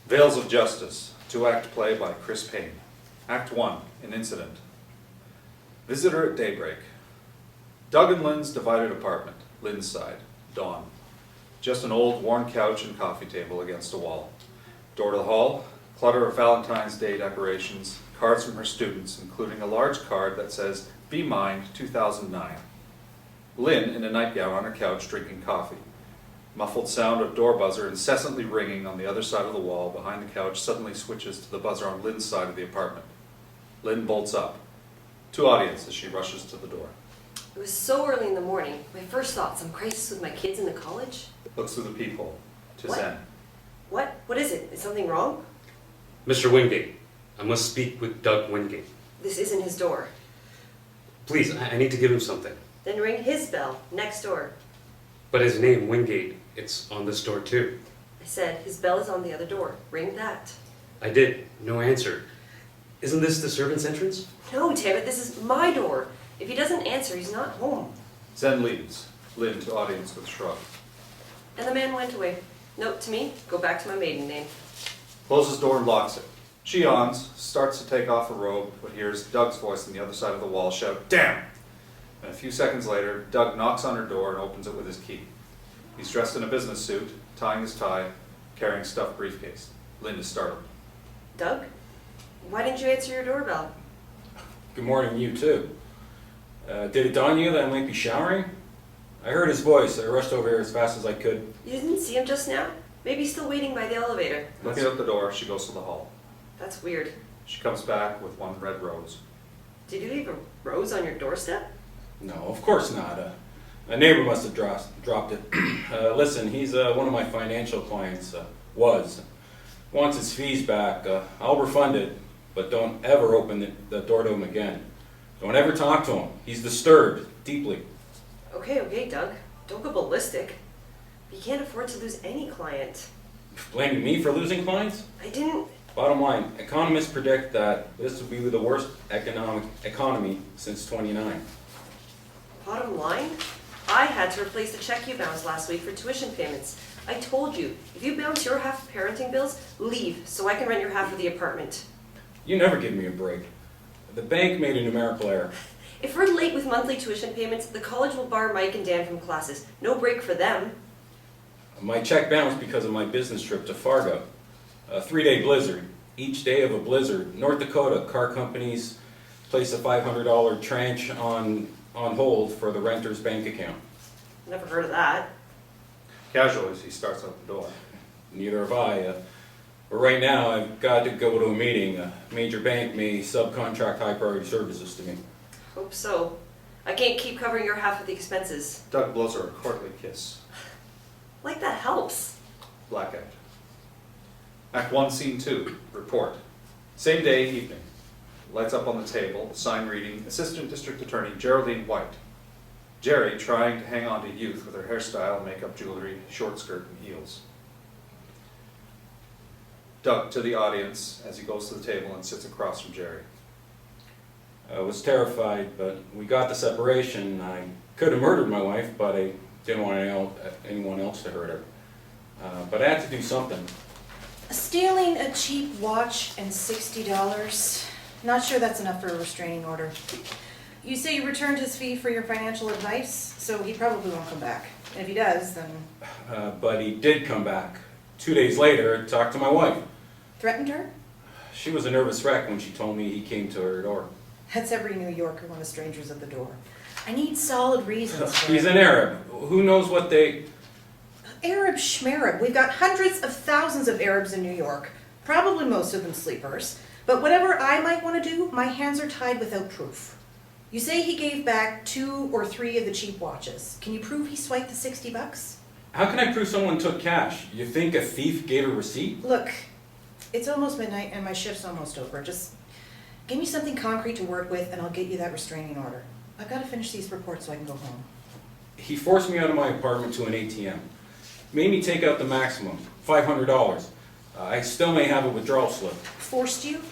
VEILS of Justice, 2-act play by Payne. Act 1, an incident. Visitor at daybreak. Doug and Lynn's divided apartment, Lynn's side, dawn. Just an old worn couch and coffee table against a wall. Door to the hall, clutter of Valentine's Day decorations, cards from her students, including a large card that says, "Be Mine 2009. Lynn in a nightgown on her couch drinking coffee. Muffled sound of door buzzer incessantly ringing on the other side of the wall behind the couch suddenly switches to the buzzer on Lynn's side of the apartment. Lynn bolts up. To audience as she rushes to the door. It was so early in the morning. My first thought, some crisis with my kids in the college? Looks through the peephole. To What? Zen. What? What is it? Is something wrong? Mr. Wingate, I must speak with Doug Wingate. This isn't his door. Please, I need to give him something. Then ring his bell, next door. But his name, Wingate, it's on this door too. I said, his bell is on the other door. Ring that. I did. No answer. Isn't this the servant's entrance? No, damn it, this is my door. If he doesn't answer, he's not home. Zen leaves. Lynn to audience with shrug. And the man went away. Note to me, go back to my maiden name. Closes door and locks it. She yawns, starts to take off her robe, but hears Doug's voice on the other side of the wall shout, "Damn!" And a few seconds later, Doug knocks on her door and opens it with his key. He's dressed in a business suit, tying his tie, carrying a stuffed briefcase. Lynn is startled. Doug? Why didn't you answer your doorbell? Good morning, you too. Did it dawn you that I might be showering? I heard his voice. I rushed over here as fast as I could. You didn't see him just now? Maybe he's still waiting by the elevator. Looking out the door, she goes to the hall. That's weird. She comes back with one red rose. Did you leave a rose on your doorstep? No, of course not. A neighbor must have dropped it. Listen, he's one of my financial clients. Wants his fees back. I'll refund it, but don't ever open the door to him again. Don't ever talk to him. He's disturbed, deeply. Okay, Doug. Don't go ballistic. You can't afford to lose any client. Blaming me for losing clients? I didn't... Bottom line, economists predict that this will be the worst economy since 29. Bottom line? I had to replace the check you bounced last week for tuition payments. I told you, if you bounce your half of parenting bills, leave so I can rent your half of the apartment. You never give me a break. The bank made a numerical error. If we're late with monthly tuition payments, the college will bar Mike and Dan from classes. No break for them. My check bounced because of my business trip to Fargo. A 3-day blizzard. Each day of a blizzard, North Dakota car companies place a $500 tranche on hold for the renter's bank account. Never heard of that. Casually, she starts out the door. Neither have I. But right now, I've got to go to a meeting. A major bank may subcontract high-priority services to me. Hope so. I can't keep covering your half of the expenses. Doug blows her a courtly kiss. Like that helps. Blackout. Act 1, Scene 2. Report. Same day, evening. Lights up on the table, sign reading, Assistant District Attorney Geraldine White. Gerrie trying to hang on to youth with her hairstyle, makeup, jewelry, short skirt, and heels. Doug to the audience as he goes to the table and sits across from Gerrie. I was terrified, but we got the separation. I could have murdered my wife, but I didn't want anyone else to hurt her. But I had to do something. Stealing a cheap watch and $60. Not sure that's enough for a restraining order. You say you returned his fee for your financial advice, so he probably won't come back. And if he does, then... But he did come back. 2 days later, talked to my wife. Threatened her? She was a nervous wreck when she told me he came to her door. That's every New Yorker when a stranger's at the door. I need solid reasons for He's it. an Arab. Who knows what they... Arab schmarab. We've got hundreds of thousands of Arabs in New York. Probably most of them sleepers. But whatever I might want to do, my hands are tied without proof. You say he gave back 2 or 3 of the cheap watches. Can you prove he swiped the $60? How can I prove someone took cash? You think a thief gave a receipt? Look, it's almost midnight and my shift's almost over. Just give me something concrete to work with and I'll get you that restraining order. I've got to finish these reports so I can go home. He forced me out of my apartment to an ATM. Made me take out the maximum, $500. I still may have a withdrawal slip. Forced you?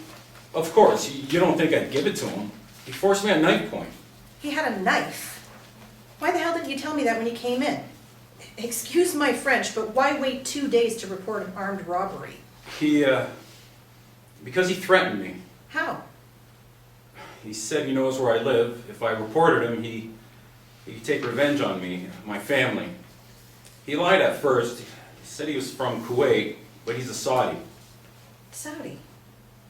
Of course, you don't think I'd give it to him. He forced me at knife point. He had a knife. Why the hell didn't you tell me that when you came in? Excuse my French, but why wait 2 days to report an armed robbery? Because he threatened me. How? He said he knows where I live. If I reported him, he could take revenge on me, my family. He lied at first. He said he was from Kuwait, but he's a Saudi. Saudi.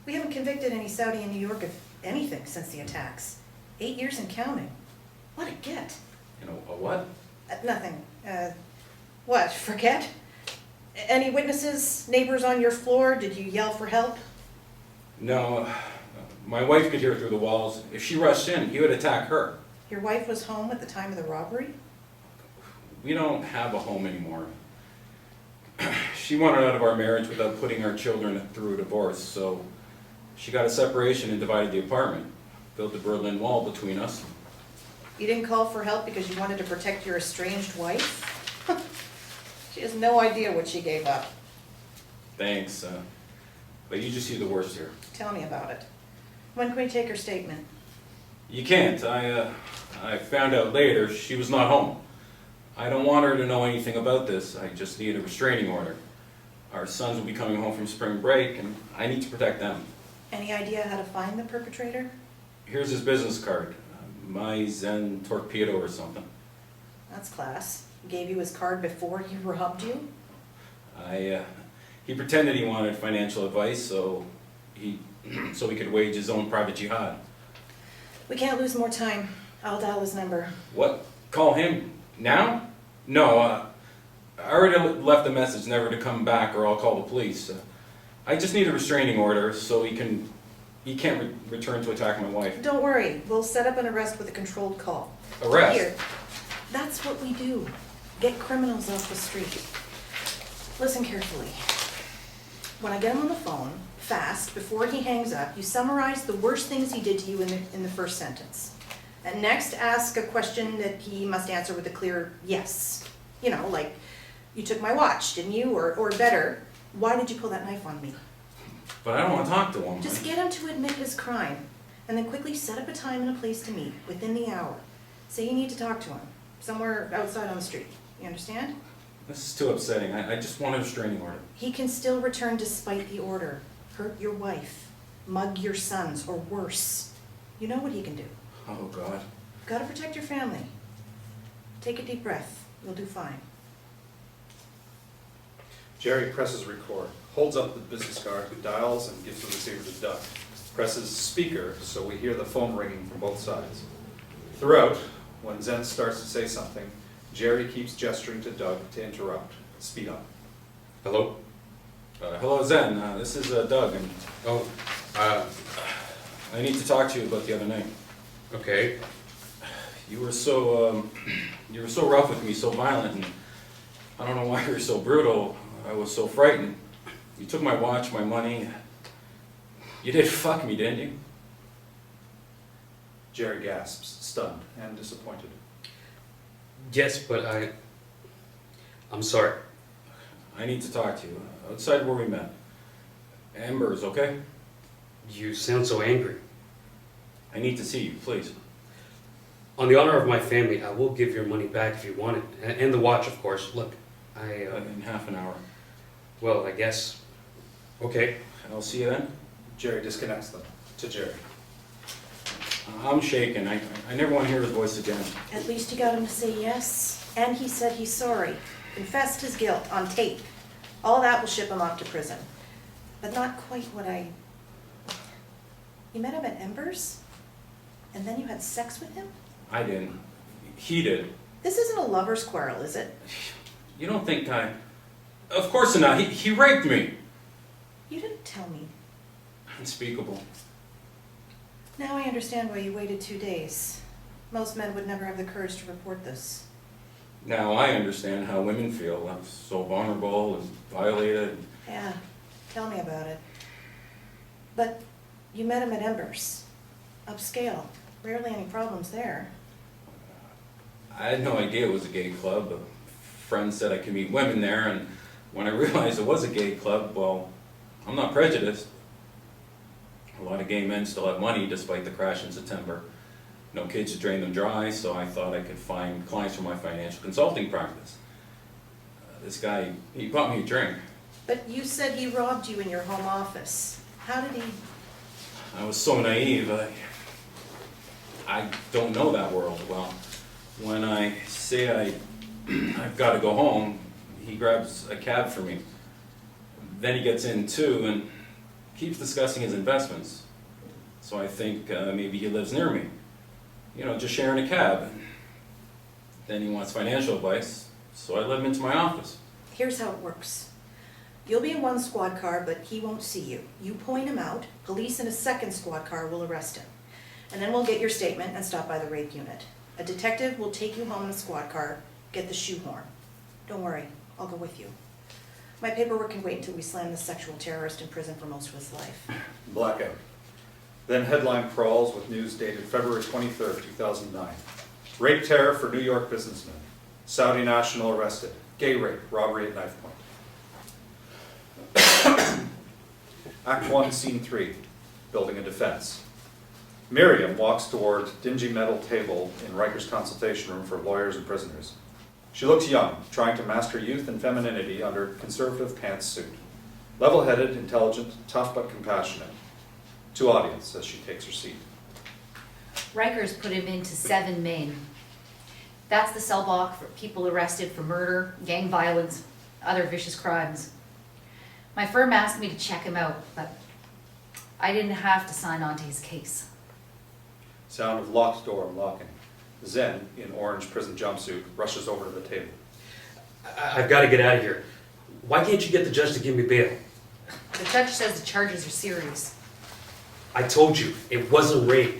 We haven't convicted any Saudi in New York of anything since the attacks. 8 years and counting. What a get. You know, a what? Nothing. What, forget? Any witnesses, neighbors on your floor? Did you yell for help? No, my wife could hear through the walls. If she rushed in, he would attack her. Your wife was home at the time of the robbery? We don't have a home anymore. She wanted out of our marriage without putting our children through a divorce, so she got a separation and divided the apartment. Built a Berlin Wall between us. You didn't call for help because you wanted to protect your estranged wife? She has no idea what she gave up. Thanks, but you just see the worst here. Tell me about it. When can we take her statement? You can't. I found out later she was not home. I don't want her to know anything about this. I just need a restraining order. Our sons will be coming home from spring break, and I need to protect them. Any idea how to find the perpetrator? Here's his business card. Mazen Torpedo or something. That's class. Gave you his card before he robbed you? He pretended he wanted financial advice, so he could wage his own private jihad. We can't lose more time. I'll dial his number. What? Call him now? No, I already left a message never to come back, or I'll call the police. I just need a restraining order so he can't return to attack my wife. Don't worry. We'll set up an arrest with a controlled call. Arrest? Here. That's what we do. Get criminals off the street. Listen carefully. When I get him on the phone, fast, before he hangs up, you summarize the worst things he did to you in the first sentence. And next, ask a question that he must answer with a clear yes. You know, like, you took my watch, didn't you? Or better, why did you pull that knife on me? But I don't want to talk to him. Just get him to admit his crime, and then quickly set up a time and a place to meet within the hour. Say you need to talk to him, somewhere outside on the street. You understand? This is too upsetting. I just want a restraining order. He can still return despite the order. Hurt your wife, mug your sons, or worse. You know what he can do. Oh, God. Gotta protect your family. Take a deep breath. You'll do fine. Gerrie presses record, holds up the business card, who dials and gives the receiver to Doug. Presses speaker so we hear the phone ringing from both sides. Throughout, when Zen starts to say something, Gerrie keeps gesturing to Doug to interrupt. Speed up. Hello? Hello, Zen. This is Doug, and Oh, I need to talk to you about the other night. okay. You were so rough with me, so violent, and I don't know why you were so brutal. I was so frightened. You took my watch, my money. You did fuck me, didn't you? Gerrie gasps, stunned and disappointed. Yes, but I'm sorry. I need to talk to you, outside where we met. Embers, okay? You sound so angry. I need to see you, please. On the honor of my family, I will give your money back if you want it. And the watch, of course. Look, In half an hour. well, I guess. Okay. I'll see you then. Gerrie disconnects them to Gerrie. I'm shaken. I never want to hear his voice again. At least you got him to say yes, and he said he's sorry. Confessed his guilt on tape. All that will ship him off to prison. But not quite what I... You met him at Embers? And then you had sex with him? I didn't. He did. This isn't a lover's quarrel, is it? You don't think I... Of course not. He raped me. You didn't tell me. Unspeakable. Now I understand why you waited 2 days. Most men would never have the courage to report this. Now I understand how women feel. I'm so vulnerable and violated. Yeah, tell me about it. But you met him at Embers. Upscale. Rarely any problems there. I had no idea it was a gay club. A friend said I could meet women there, and when I realized it was a gay club, well, I'm not prejudiced. A lot of gay men still have money despite the crash in September. No kids to drain them dry, so I thought I could find clients for my financial consulting practice. This guy, he bought me a drink. But you said he robbed you in your home office. How did he? I was so naive. I don't know that world well. When I say I've got to go home, he grabs a cab for me. Then he gets in too and keeps discussing his investments. So I think maybe he lives near me. You know, just sharing a cab. Then he wants financial advice, so I let him into my office. Here's how it works. You'll be in one squad car, but he won't see you. You point him out, police in a second squad car will arrest him. And then we'll get your statement and stop by the rape unit. A detective will take you home in a squad car, get the shoehorn. Don't worry, I'll go with you. My paperwork can wait until we slam this sexual terrorist in prison for most of his life. Blackout. Then headline crawls with news dated February 23rd, 2009. Rape terror for New York businessman. Saudi national arrested. Gay rape, robbery at knife point. Act 1, Scene 3. Building a defense. Miriam walks toward dingy metal table in Riker's consultation room for lawyers and prisoners. She looks young, trying to master youth and femininity under conservative pantsuit. Level-headed, intelligent, tough but compassionate. To audience as she takes her seat. Rikers put him into 7 Main. That's the cell block for people arrested for murder, gang violence, other vicious crimes. My firm asked me to check him out, but I didn't have to sign on to his case. Sound of locked door unlocking. Zen, in orange prison jumpsuit, rushes over to the table. I've got to get out of here. Why can't you get the judge to give me bail? The judge says the charges are serious. I told you, it wasn't rape.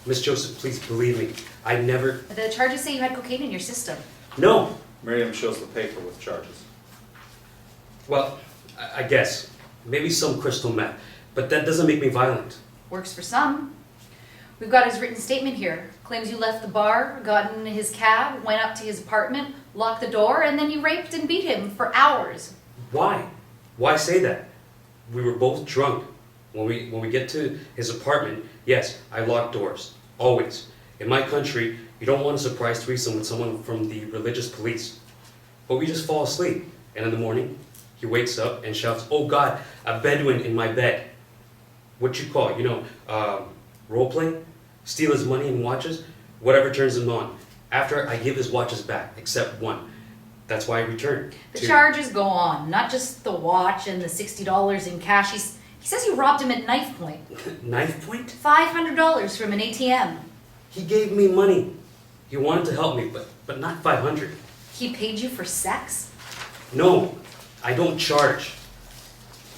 Miss Joseph, please believe me. I never... The charges say you had cocaine in your system. No! Miriam shows the paper with charges. Well, I guess. Maybe some crystal meth. But that doesn't make me violent. Works for some. We've got his written statement here. Claims you left the bar, got in his cab, went up to his apartment, locked the door, and then you raped and beat him for hours. Why? Why say that? We were both drunk. When we get to his apartment, yes, I lock doors. Always. In my country, you don't want a surprise threesome with someone from the religious police. But we just fall asleep. And in the morning, he wakes up and shouts, "Oh God, a Bedouin in my bed." What you call, role play? Steal his money and watches? Whatever turns him on. After I give his watches back, except one. That's why I returned. The charges go on, not just the watch and the $60 in cash. He says you robbed him at knife point. Knife point? $500 from an ATM. He gave me money. He wanted to help me, but not $500. He paid you for sex? No, I don't charge.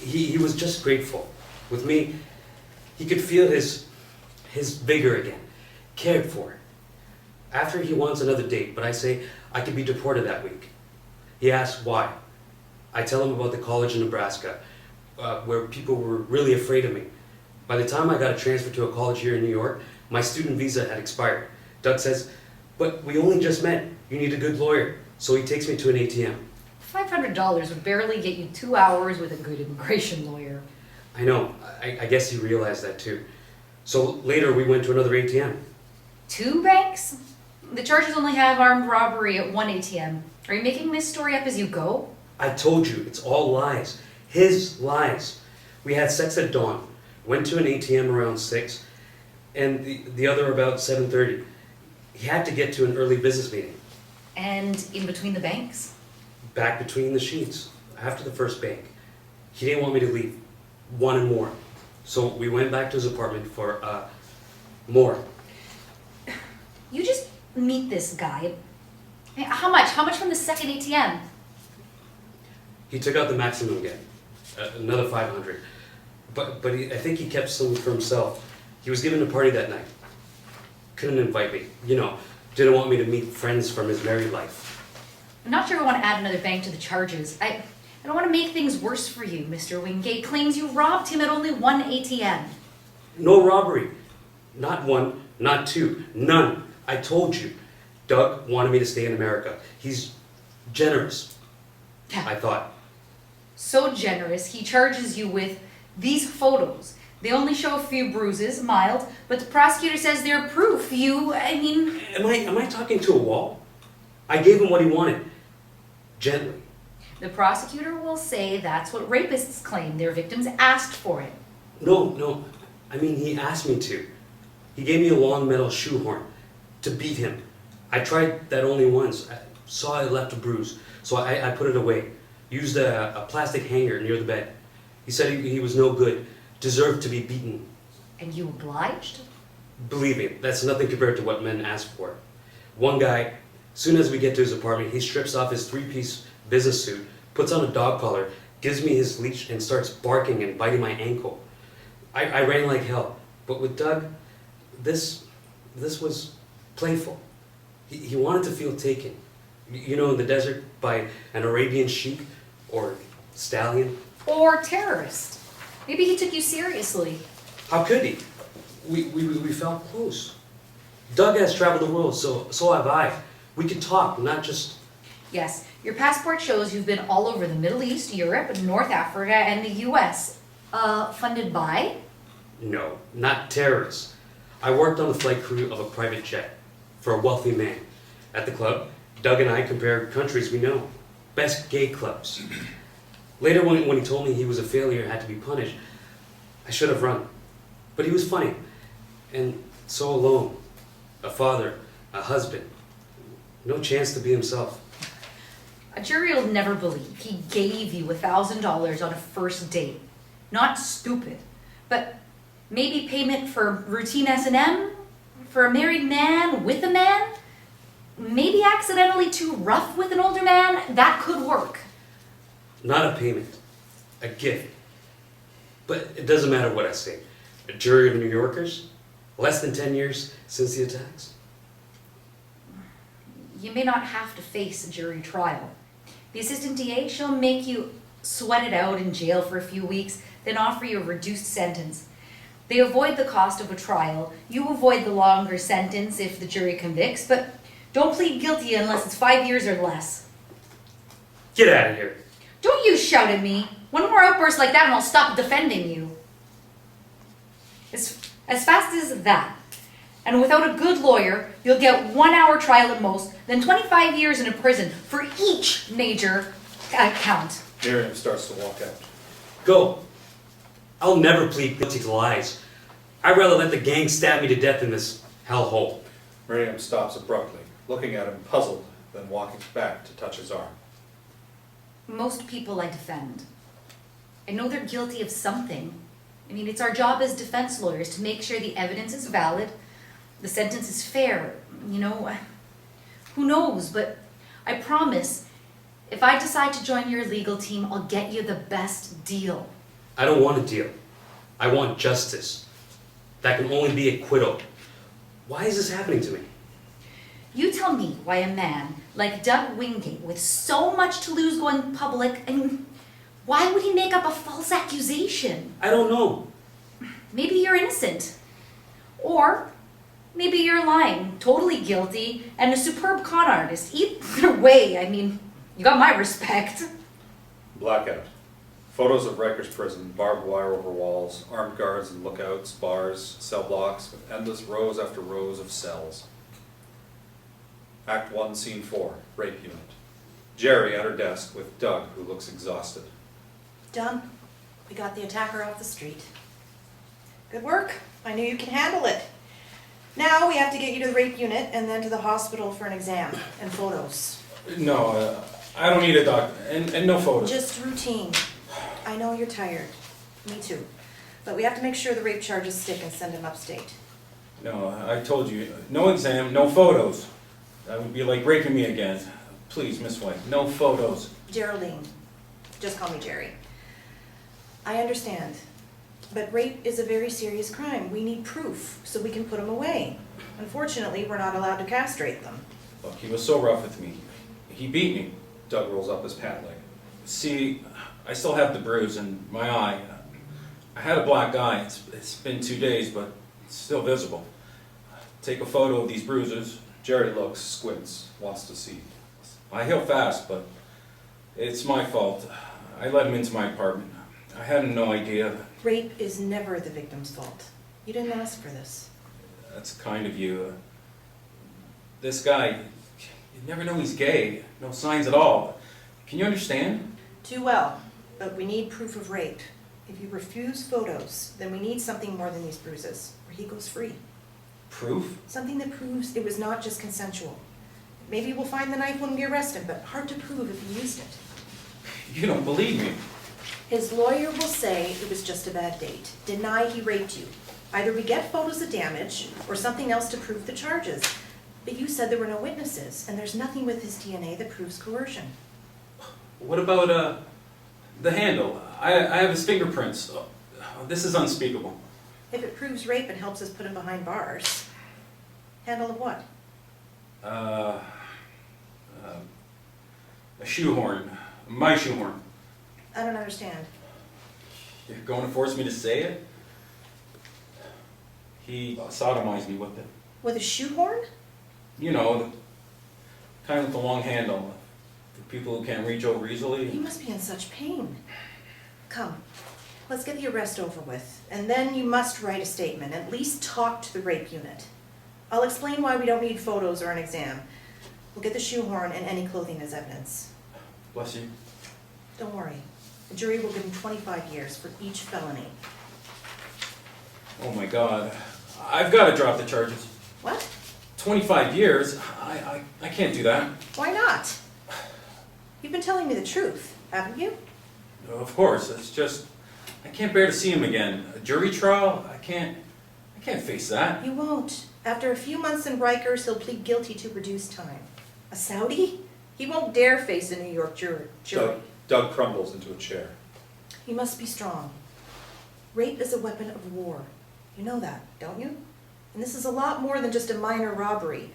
He was just grateful. With me, he could feel his vigor again, cared for. After he wants another date, but I say I could be deported that week. He asks why. I tell him about the college in Nebraska, where people were really afraid of me. By the time I got a transfer to a college here in New York, my student visa had expired. Doug says, "But we only just met. You need a good lawyer." So he takes me to an ATM. $500 would barely get you 2 hours with a good immigration lawyer. I know. I guess he realized that too. So later we went to another ATM. 2 banks? The charges only have armed robbery at 1 ATM. Are you making this story up as you go? I told you, it's all lies. His lies. We had sex at dawn, went to an ATM around 6, and the other about 7:30. He had to get to an early business meeting. And in between the banks? Back between the sheets, after the first bank. He didn't want me to leave. Wanted more. So we went back to his apartment for more. You just meet this guy. How much? How much from the second ATM? He took out the maximum again, another 500. But I think he kept some for himself. He was giving a party that night. Couldn't invite me, didn't want me to meet friends from his married life. I'm not sure I want to add another bank to the charges. I don't want to make things worse for you. Mr. Wingate claims you robbed him at only 1 ATM. No robbery. Not 1, not 2, none. I told you. Doug wanted me to stay in America. He's generous, I thought. So generous, he charges you with these photos. They only show a few bruises, mild, but the prosecutor says they're proof. Am Am I talking to a wall? I gave him what he wanted. Gently. The prosecutor will say that's what rapists claim. Their victims asked for it. No. I mean, he asked me to. He gave me a long metal shoehorn to beat him. I tried that only once. I saw it left a bruise, so I put it away. Used a plastic hanger near the bed. He said he was no good, deserved to be beaten. And you obliged? Believe me, that's nothing compared to what men ask for. One guy, soon as we get to his apartment, he strips off his three-piece business suit, puts on a dog collar, gives me his leash, and starts barking and biting my ankle. I ran like hell. But with Doug, this was playful. He wanted to feel taken. You know, in the desert by an Arabian sheep or stallion. Or terrorist. Maybe he took you seriously. How could he? We felt close. Doug has traveled the world, so have I. We could talk, not just... Yes, your passport shows you've been all over the Middle East, Europe, North Africa, and the US. Funded by? No, not terrorists. I worked on the flight crew of a private jet for a wealthy man. At the club, Doug and I compared countries we know. Best gay clubs. Later, when he told me he was a failure and had to be punished, I should have run. But he was funny, and so alone. A father, a husband. No chance to be himself. A jury will never believe he gave you $1,000 on a first date. Not stupid, but maybe payment for routine S&M? For a married man with a man? Maybe accidentally too rough with an older man? That could work. Not a payment, a gift. But it doesn't matter what I say. A jury of New Yorkers, less than 10 years since the attacks. You may not have to face a jury trial. The assistant DA, she'll make you sweat it out in jail for a few weeks, then offer you a reduced sentence. They avoid the cost of a trial. You avoid the longer sentence if the jury convicts, but don't plead guilty unless it's 5 years or less. Get out of here. Don't you shout at me. One more outburst like that and I'll stop defending you. As fast as that. And without a good lawyer, you'll get 1 hour trial at most, then 25 years in a prison for each major count. Miriam starts to walk out. Go. I'll never plead guilty to lies. I'd rather let the gang stab me to death in this hellhole. Miriam stops abruptly, looking at him puzzled, then walking back to touch his arm. Most people I defend, I know they're guilty of something. I mean, it's our job as defense lawyers to make sure the evidence is valid, the sentence is fair, you know. Who knows, but I promise, if I decide to join your legal team, I'll get you the best deal. I don't want a deal. I want justice. That can only be acquittal. Why is this happening to me? You tell me why a man like Doug Wingate, with so much to lose going public, I mean, why would he make up a false accusation? I don't know. Maybe you're innocent. Or maybe you're lying, totally guilty, and a superb con artist. Either way, I mean, you got my respect. Blackout. Photos of Rikers Prison, barbed wire over walls, armed guards and lookouts, bars, cell blocks, with endless rows after rows of cells. Act 1, Scene 4, Rape Unit. Gerrie at her desk with Doug, who looks exhausted. Done. We got the attacker off the street. Good work. I knew you can handle it. Now we have to get you to the rape unit and then to the hospital for an exam and photos. No, I don't need a doctor, and no photos. Just routine. I know you're tired. Me too. But we have to make sure the rape charges stick and send him upstate. No, I told you, no exam, no photos. That would be like raping me again. Please, Miss White, no photos. Geraldine. Just call me Gerrie. I understand. But rape is a very serious crime. We need proof so we can put him away. Unfortunately, we're not allowed to castrate them. Look, he was so rough with me. He beat me. Doug rolls up his pant leg. See, I still have the bruise in my eye. I had a black eye. It's been 2 days, but it's still visible. Take a photo of these bruises. Jerry looks, squints, wants to see. I heal fast, but it's my fault. I let him into my apartment. I had no idea. Rape is never the victim's fault. You didn't ask for this. That's kind of you. This guy, you never know he's gay. No signs at all. Can you understand? Too well, but we need proof of rape. If you refuse photos, then we need something more than these bruises, or he goes free. Proof? Something that proves it was not just consensual. Maybe we'll find the knife when we arrest him, but hard to prove if he used it. You don't believe me. His lawyer will say it was just a bad date, deny he raped you. Either we get photos of damage, or something else to prove the charges. But you said there were no witnesses, and there's nothing with his DNA that proves coercion. What about, the handle? I have his fingerprints. Oh, this is unspeakable. If it proves rape and helps us put him behind bars. Handle of what? A shoehorn. My shoehorn. I don't understand. You're going to force me to say it? He sodomized me with it. With a shoehorn? You know, the kind with the long handle. For people who can't reach over He easily. must be in such pain. Come, let's get the arrest over with, and then you must write a statement, at least talk to the rape unit. I'll explain why we don't need photos or an exam. We'll get the shoehorn and any clothing as evidence. Bless you. Don't worry, the jury will give him 25 years for each felony. Oh my God. I've got to drop the charges. What? 25 years? I can't do that. Why not? You've been telling me the truth, haven't you? Of course, it's just, I can't bear to see him again. A jury trial? I can't face that. You won't. After a few months in Rikers, he'll plead guilty to reduced time. A Saudi? He won't dare face a New York jury. Doug crumbles into a chair. He must be strong. Rape is a weapon of war. You know that, don't you? And this is a lot more than just a minor robbery.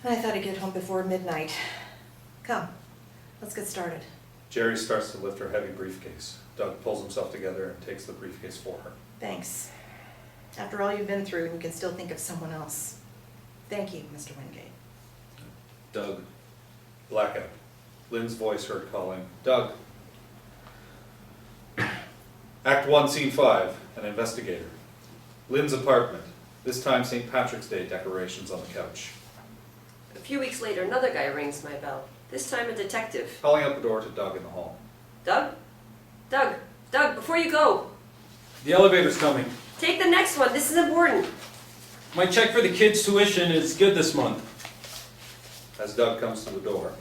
I thought I'd get home before midnight. Come, let's get started. Gerrie starts to lift her heavy briefcase. Doug pulls himself together and takes the briefcase for her. Thanks. After all you've been through, and you can still think of someone else. Thank you, Mr. Wingate. Doug. Blackout. Lynn's voice heard calling, Doug. Act 1, Scene 5, an investigator. Lynn's apartment. This time St. Patrick's Day decorations on the couch. A few weeks later, another guy rings my bell. This time a detective. Calling out the door to Doug in the hall. Doug? Doug, before you go, The elevator's coming. take the next one. This is important. My check for the kids' tuition is good this month. As Doug comes to the door,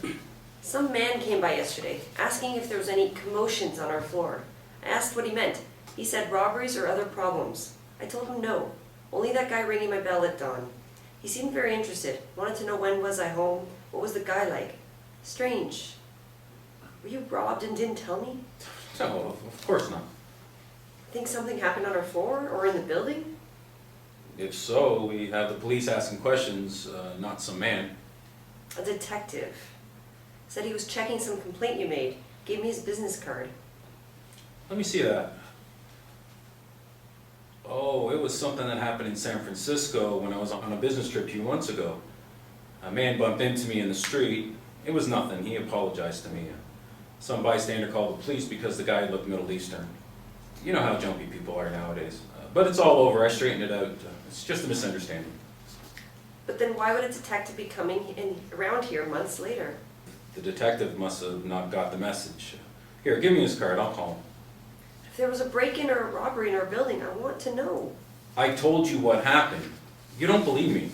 Some man came by yesterday, asking if there was any commotions on our floor. I asked what he meant. He said robberies or other problems. I told him no. Only that guy ringing my bell at dawn. He seemed very interested. Wanted to know when was I home, what was the guy like. Strange. Were you robbed and didn't tell me? No, of course not. Think something happened on our floor or in the building? If so, we have the police asking questions, not some man. A detective. Said he was checking some complaint you made. Gave me his business card. Let me see that. Oh, it was something that happened in San Francisco when I was on a business trip a few months ago. A man bumped into me in the street. It was nothing. He apologized to me. Some bystander called the police because the guy looked Middle Eastern. You know how jumpy people are nowadays. But it's all over. I straightened it out. It's just a misunderstanding. But then why would a detective be coming in around here months later? The detective must have not got the message. Here, give me his card. I'll call him. If there was a break-in or a robbery in our building, I want to know. I told you what happened. You don't believe me.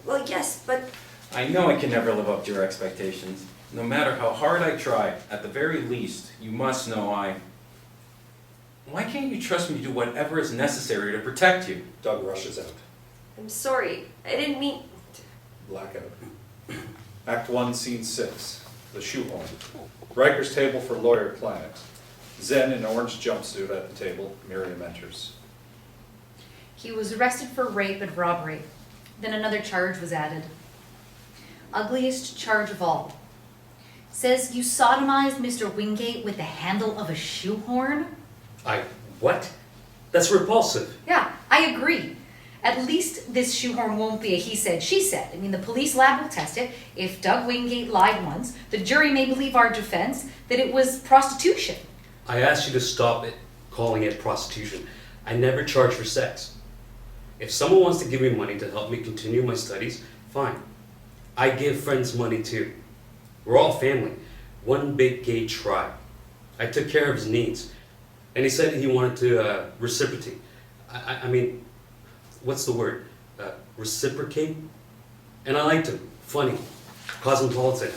Well, yes, but I know I can never live up to your expectations. No matter how hard I try, at the very least, you must know Why can't you trust me to do whatever is necessary to protect you? Doug rushes out. I'm sorry. I didn't mean... Blackout. Act 1, Scene 6, the shoehorn. Riker's table for Lawyer Planet. Zen in orange jumpsuit at the table. Miriam enters. He was arrested for rape and robbery. Then another charge was added. Ugliest charge of all. Says you sodomized Mr. Wingate with the handle of a shoehorn? What? That's repulsive. Yeah, I agree. At least this shoehorn won't be a he said, she said. I mean, the police lab will test it. If Doug Wingate lied once, the jury may believe our defense that it was prostitution. I asked you to stop it, calling it prostitution. I never charge for sex. If someone wants to give me money to help me continue my studies, fine. I give friends money too. We're all family. One big gay tribe. I took care of his needs. And he said he wanted to reciprocate. I mean, what's the word? Reciprocate? And I liked him. Funny. Cosmopolitan.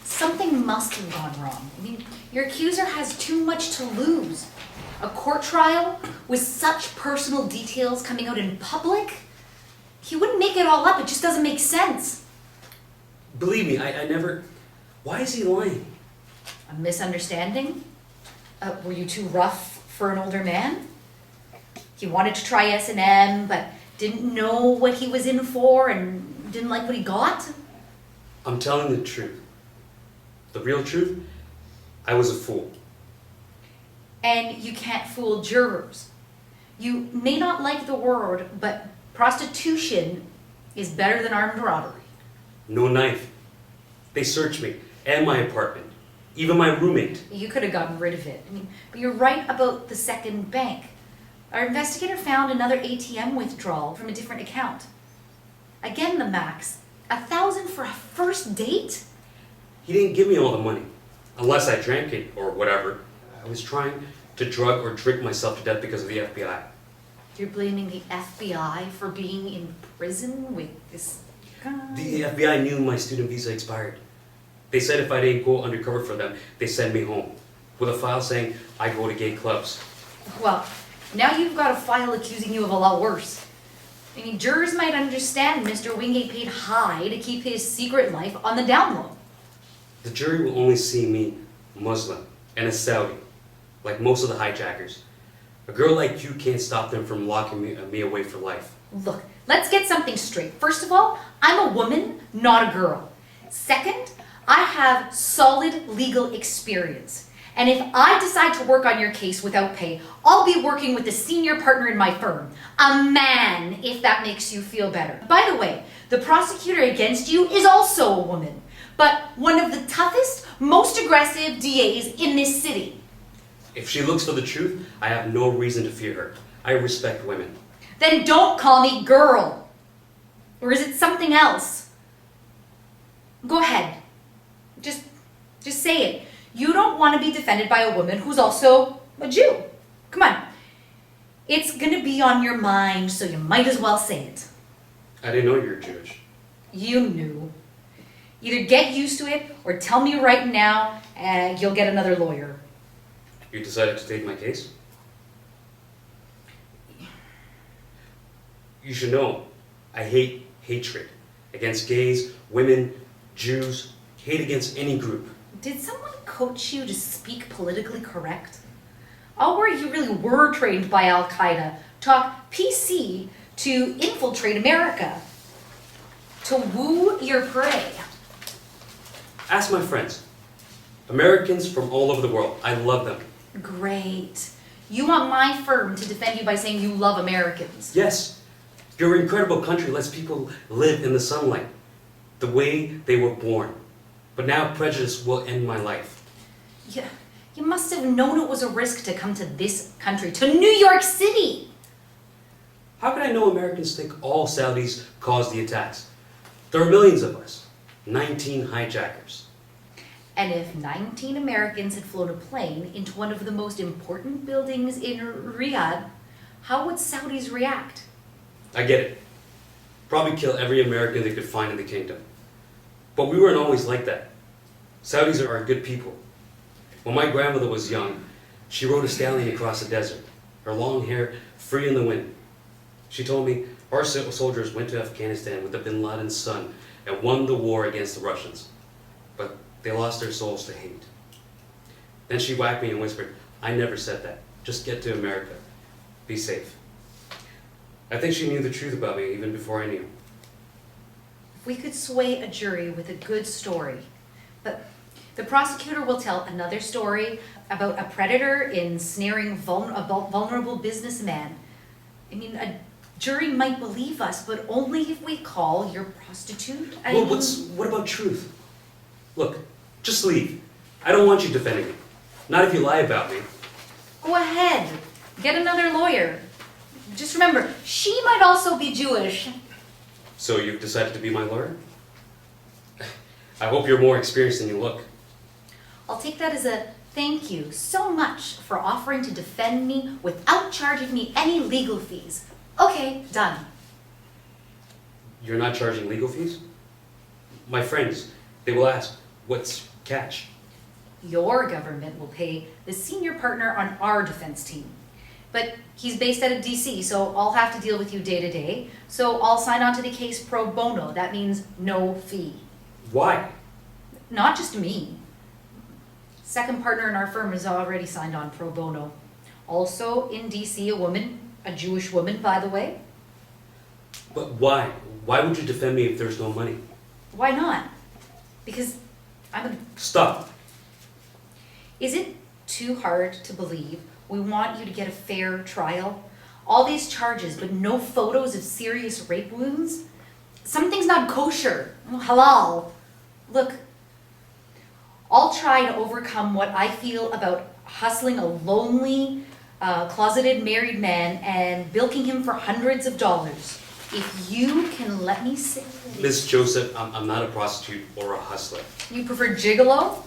Something must have gone wrong. I mean, your accuser has too much to lose. A court trial with such personal details coming out in public? He wouldn't make it all up, it just doesn't make sense. Believe me, I never... Why is he lying? A misunderstanding? Were you too rough for an older man? He wanted to try S&M, but didn't know what he was in for and didn't like what he got? I'm telling the truth. The real truth? I was a fool. And you can't fool jurors. You may not like the word, but prostitution is better than armed robbery. No knife. They searched me and my apartment. Even my roommate. You could have gotten rid of it. I mean, but you're right about the second bank. Our investigator found another ATM withdrawal from a different account. Again, the max. 1,000 for a first date? He didn't give me all the money. Unless I drank it or whatever. I was trying to drug or drink myself to death because of the FBI. You're blaming the FBI for being in prison with this guy? The FBI knew my student visa expired. They said if I didn't go undercover for them, they send me home. With a file saying I go to gay clubs. Well, now you've got a file accusing you of a lot worse. I mean, jurors might understand Mr. Wingate paid high to keep his secret life on the down low. The jury will only see me Muslim and a Saudi, like most of the hijackers. A girl like you can't stop them from locking me away for life. Look, let's get something straight. First of all, I'm a woman, not a girl. Second, I have solid legal experience. And if I decide to work on your case without pay, I'll be working with the senior partner in my firm. A man, if that makes you feel better. By the way, the prosecutor against you is also a woman, but one of the toughest, most aggressive DAs in this city. If she looks for the truth, I have no reason to fear her. I respect women. Then don't call me girl. Or is it something else? Go ahead. Just say it. You don't want to be defended by a woman who's also a Jew. Come on. It's gonna be on your mind, so you might as well say it. I didn't know you were Jewish. You knew. Either get used to it, or tell me right now, and you'll get another lawyer. You decided to take my case? You should know, I hate hatred against gays, women, Jews, hate against any group. Did someone coach you to speak politically correct? I'll worry you really were trained by Al-Qaeda. Talk PC to infiltrate America. To woo your prey. Ask my friends. Americans from all over the world. I love them. Great. You want my firm to defend you by saying you love Americans. Yes, your incredible country lets people live in the sunlight, the way they were born. But now prejudice will end my life. Yeah, you must have known it was a risk to come to this country, to New York City. How could I know Americans think all Saudis caused the attacks? There are millions of us, 19 hijackers. And if 19 Americans had flown a plane into one of the most important buildings in Riyadh, how would Saudis react? I get it. Probably kill every American they could find in the kingdom. But we weren't always like that. Saudis are good people. When my grandmother was young, she rode a stallion across the desert, her long hair free in the wind. She told me our soldiers went to Afghanistan with the Bin Laden's son and won the war against the Russians. But they lost their souls to hate. Then she whacked me and whispered, I never said that. Just get to America. Be safe. I think she knew the truth about me even before I knew. We could sway a jury with a good story, but the prosecutor will tell another story about a predator ensnaring a vulnerable businessman. I mean, a jury might believe us, but only if we call your prostitute. What about truth? Look, just leave. I don't want you defending me. Not if you lie about me. Go ahead, get another lawyer. Just remember, she might also be Jewish. So you've decided to be my lawyer? I hope you're more experienced than you look. I'll take that as a Thank you so much for offering to defend me without charging me any legal fees. Okay, done. You're not charging legal fees? My friends, they will ask, what's catch? Your government will pay the senior partner on our defense team. But he's based out of DC, so I'll have to deal with you day to day. So I'll sign on to the case pro bono. That means no fee. Why? Not just me. Second partner in our firm has already signed on pro bono. Also in DC, a woman, a Jewish woman, by the way. But why? Why would you defend me if there's no money? Why not? Because I'm a... Stop. Is it too hard to believe we want you to get a fair trial? All these charges, but no photos of serious rape wounds? Something's not kosher, halal. Look, I'll try to overcome what I feel about hustling a lonely, closeted married man and bilking him for hundreds of dollars. If you can let me say... Miss Joseph, I'm not a prostitute or a hustler. You prefer gigolo?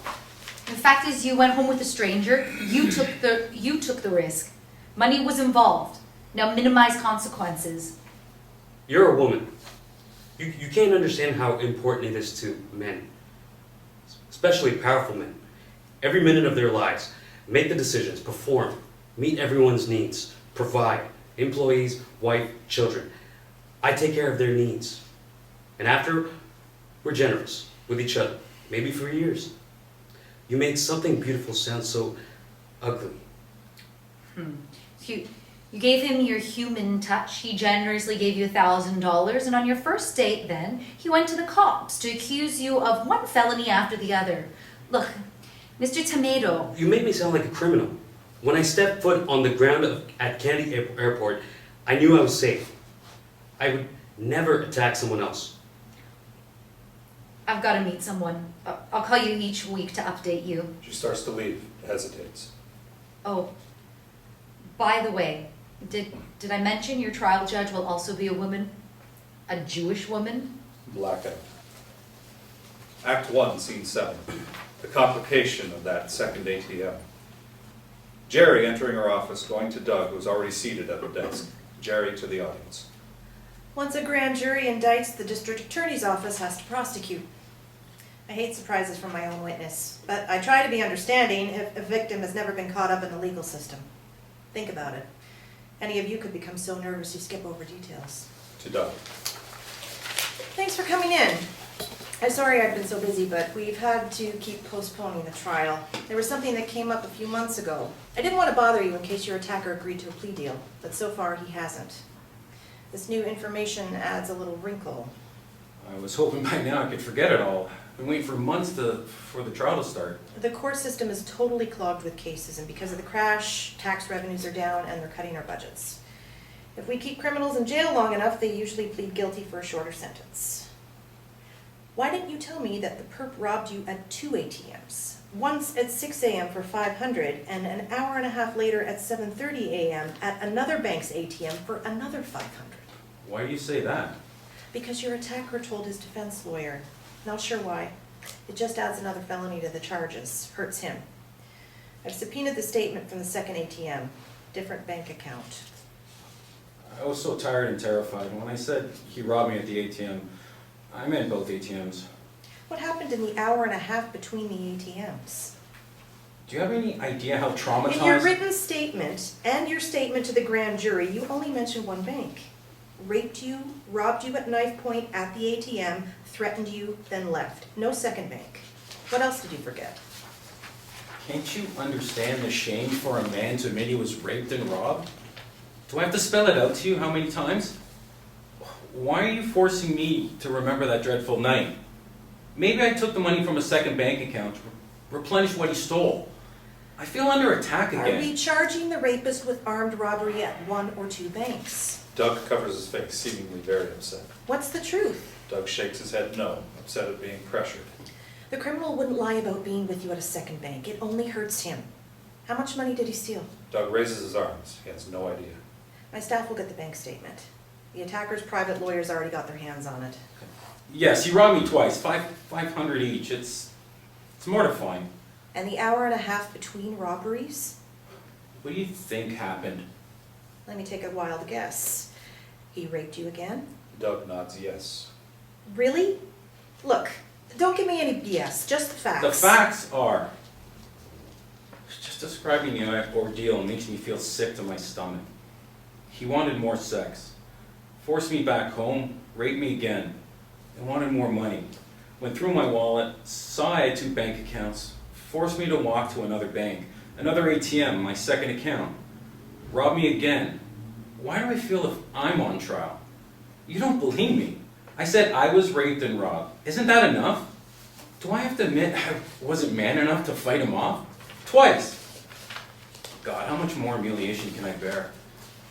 The fact is you went home with a stranger, you took the risk. Money was involved. Now minimize consequences. You're a woman. You can't understand how important it is to men, especially powerful men. Every minute of their lives, make the decisions, perform, meet everyone's needs, provide, employees, wife, children. I take care of their needs. And after, we're generous with each other, maybe for years. You made something beautiful sound so ugly. You gave him your human touch. He generously gave you $1,000, and on your first date then, he went to the cops to accuse you of one felony after the other. Look, Mr. Tomedo. You made me sound like a criminal. When I stepped foot on the ground at Canale Airport, I knew I was safe. I would never attack someone else. I've got to meet someone. I'll call you each week to update you. She starts to leave, hesitates. Oh, by the way, did I mention your trial judge will also be a woman? A Jewish woman? Blackout. Act 1, Scene 7. The complication of that second ATM. Gerrie entering her office, going to Doug, who's already seated at the desk. Gerrie to the audience. Once a grand jury indicts, the district attorney's office has to prosecute. I hate surprises from my own witness, but I try to be understanding if a victim has never been caught up in the legal system. Think about it. Any of you could become so nervous you skip over details. To Doug. Thanks for coming in. I'm sorry I've been so busy, but we've had to keep postponing the trial. There was something that came up a few months ago. I didn't want to bother you in case your attacker agreed to a plea deal, but so far he hasn't. This new information adds a little wrinkle. I was hoping by now I could forget it all. Been waiting for months for the trial to start. The court system is totally clogged with cases, and because of the crash, tax revenues are down and they're cutting our budgets. If we keep criminals in jail long enough, they usually plead guilty for a shorter sentence. Why didn't you tell me that the perp robbed you at 2 ATMs? Once at 6 a.m. for $500, and an hour and a half later at 7:30 a.m. at another bank's ATM for another $500. Why do you say that? Because your attacker told his defense lawyer. Not sure why. It just adds another felony to the charges. Hurts him. I've subpoenaed the statement from the second ATM. Different bank account. I was so tired and terrified. When I said he robbed me at the ATM, I meant both ATMs. What happened in the hour and a half between the ATMs? Do you have any idea how traumatized... In your written statement and your statement to the grand jury, you only mentioned one bank. Raped you, robbed you at knife point at the ATM, threatened you, then left. No second bank. What else did you forget? Can't you understand the shame for a man to admit he was raped and robbed? Do I have to spell it out to you how many times? Why are you forcing me to remember that dreadful night? Maybe I took the money from a second bank account to replenish what he stole. I feel under attack again. Are we charging the rapist with armed robbery at 1 or 2 banks? Doug covers his face, seemingly very upset. What's the truth? Doug shakes his head no, upset at being pressured. The criminal wouldn't lie about being with you at a second bank. It only hurts him. How much money did he steal? Doug raises his arms. He has no idea. My staff will get the bank statement. The attacker's private lawyers already got their hands on it. Yes, he robbed me twice, $500 each. It's mortifying. And the hour and a half between robberies? What do you think happened? Let me take a wild guess. He raped you again? Doug nods yes. Really? Look, don't give me any BS, just the facts. The facts are, just describing the ordeal makes me feel sick to my stomach. He wanted more sex, forced me back home, raped me again, and wanted more money. Went through my wallet, saw I had 2 bank accounts, forced me to walk to another bank, another ATM, my second account. Robbed me again. Why do I feel if I'm on trial? You don't believe me. I said I was raped and robbed. Isn't that enough? Do I have to admit I wasn't man enough to fight him off? Twice. God, how much more humiliation can I bear?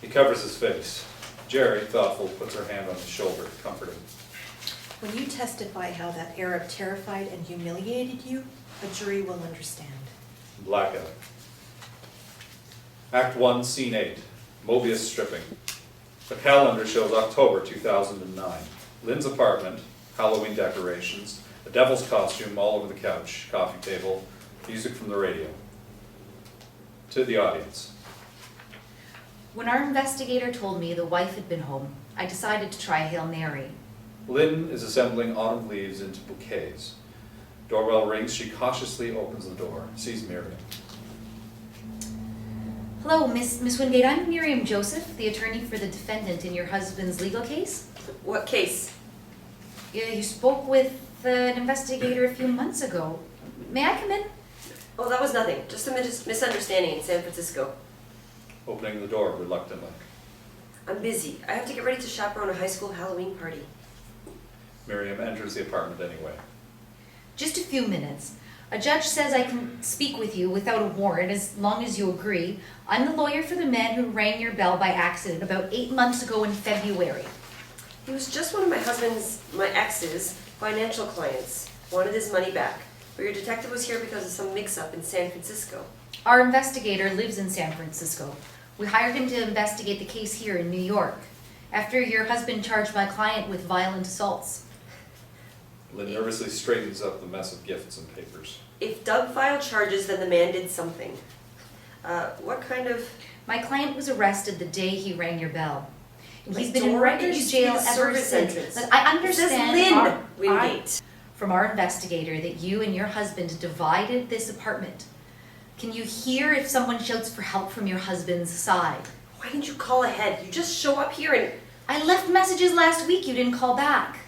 He covers his face. Gerrie, thoughtful, puts her hand on his shoulder, comforting. When you testify how that Arab terrified and humiliated you, a jury will understand. Blackout. Act 1, Scene 8. Mobius stripping. The calendar shows October 2009. Lynn's apartment, Halloween decorations, a devil's costume all over the couch, coffee table, music from the radio. To the audience. When our investigator told me the wife had been home, I decided to try Hail Mary. Lynn is assembling autumn leaves into bouquets. Doorbell rings, she cautiously opens the door, sees Miriam. Hello, Miss Wingate. I'm Miriam Joseph, the attorney for the defendant in your husband's legal case. What case? You spoke with an investigator a few months ago. May I come in? Oh, that was nothing. Just a misunderstanding in San Francisco. Opening the door reluctantly. I'm busy. I have to get ready to chaperone a high school Halloween party. Miriam enters the apartment anyway. Just a few minutes. A judge says I can speak with you without a warrant as long as you agree. I'm the lawyer for the man who rang your bell by accident about 8 months ago in February. He was just one of my ex's, financial clients. Wanted his money back. But your detective was here because of some mix-up in San Francisco. Our investigator lives in San Francisco. We hired him to investigate the case here in New York, after your husband charged my client with violent assaults. Lynn nervously straightens up the mess of gifts and papers. If Doug filed charges, then the man did something. What kind of... My client was arrested the day he rang your bell. And he's My been in door refugee used to be jail the ever service since. entrance. But I It says understand Lynn Wingate. from our investigator that you and your husband divided this apartment. Can you hear if someone shouts for help from your husband's side? Why didn't you call ahead? You just show up here and... I left messages last week, you didn't call back.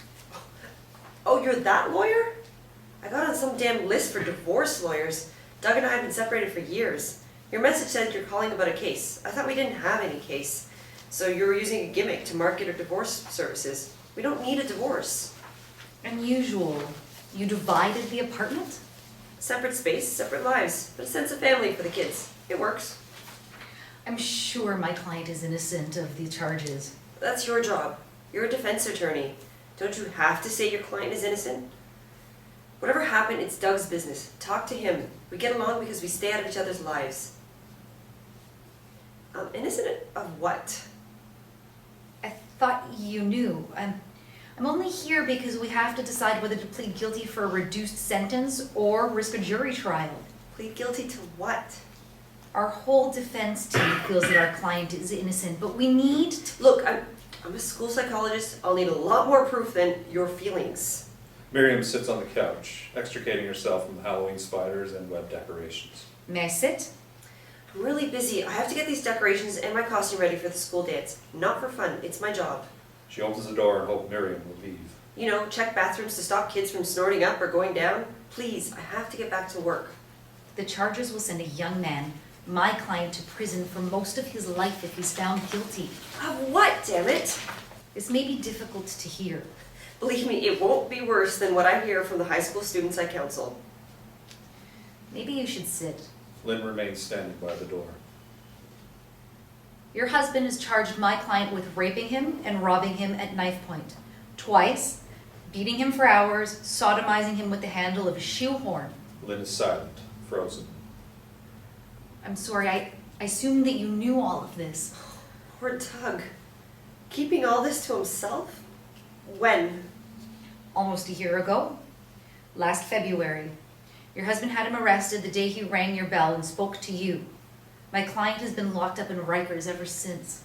Oh, you're that lawyer? I got on some damn list for divorce lawyers. Doug and I have been separated for years. Your message said you're calling about a case. I thought we didn't have any case. So you were using a gimmick to market our divorce services. We don't need a divorce. Unusual. You divided the apartment? Separate space, separate lives, but a sense of family for the kids. It works. I'm sure my client is innocent of the charges. That's your job. You're a defense attorney. Don't you have to say your client is innocent? Whatever happened, it's Doug's business. Talk to him. We get along because we stay out of each other's lives. Innocent of what? I thought you knew. I'm only here because we have to decide whether to plead guilty for a reduced sentence or risk a jury trial. Plead guilty to what? Our whole defense team feels that our client is innocent, but we need to... Look, I'm a school psychologist. I'll need a lot more proof than your feelings. Miriam sits on the couch, extricating herself from the Halloween spiders and web decorations. May I sit? I'm really busy. I have to get these decorations and my costume ready for the school dance. Not for fun. It's my job. She opens the door and hopes Miriam will leave. You know, check bathrooms to stop kids from snorting up or going down. Please, I have to get back to work. The charges will send a young man, my client, to prison for most of his life if he's found guilty. Of what, damn it? This may be difficult to hear. Believe me, it won't be worse than what I hear from the high school students I counsel. Maybe you should sit. Lynn remains standing by the door. Your husband has charged my client with raping him and robbing him at knife point. Twice, beating him for hours, sodomizing him with the handle of a shoehorn. Lynn is silent, frozen. I'm sorry, I assumed that you knew all of this. Poor Doug. Keeping all this to himself? When? Almost a year ago, last February. Your husband had him arrested the day he rang your bell and spoke to you. My client has been locked up in Rikers ever since.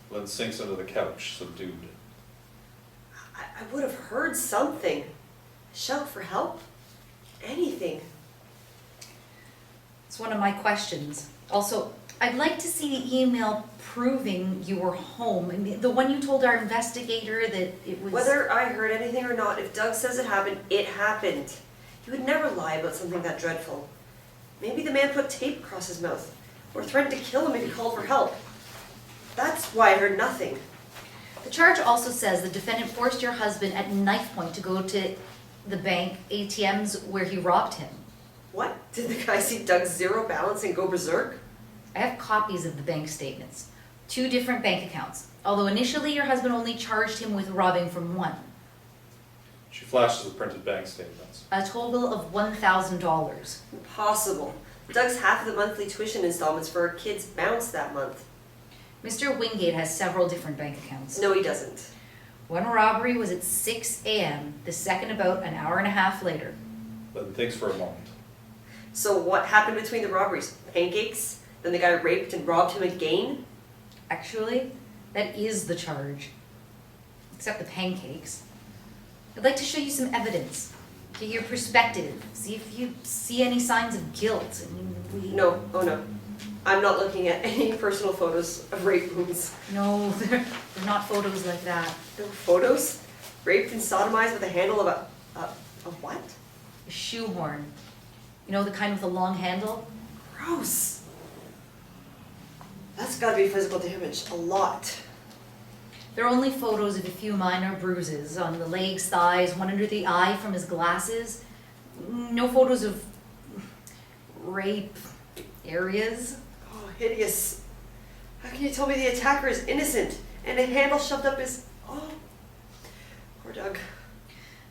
Lynn sinks into the couch, subdued. I would have heard something. A shout for help? Anything. It's one of my questions. Also, I'd like to see the email proving you were home. I mean, the one you told our investigator that it was... Whether I heard anything or not, if Doug says it happened, it happened. He would never lie about something that dreadful. Maybe the man put tape across his mouth, or threatened to kill him if he called for help. That's why I heard nothing. The charge also says the defendant forced your husband at knife point to go to the bank ATMs where he robbed him. What? Did the guy see Doug's zero balance and go berserk? I have copies of the bank statements. 2 different bank accounts, although initially your husband only charged him with robbing from one. She flashes the printed bank statements. A total of $1,000. Impossible. Doug's half of the monthly tuition installments for our kids bounced that month. Mr. Wingate has several different bank accounts. No, he doesn't. One robbery was at 6 a.m., the second about an hour and a half later. Lynn thinks for a moment. So what happened between the robberies? Pancakes? Then the guy raped and robbed him again? Actually, that is the charge. Except the pancakes. I'd like to show you some evidence. Get your perspective. See if you see any signs of guilt. I mean, No, oh no. I'm not looking at any personal photos of rape wounds. No, they're not photos like that. No photos? Raped and sodomized with a handle of a what? A shoehorn. You know, the kind with a long handle? Gross. That's gotta be physical damage. A lot. There are only photos of a few minor bruises on the legs, thighs, one under the eye from his glasses. No photos of rape areas. Oh, hideous. How can you tell me the attacker is innocent and a handle shoved up his... Oh. Poor Doug.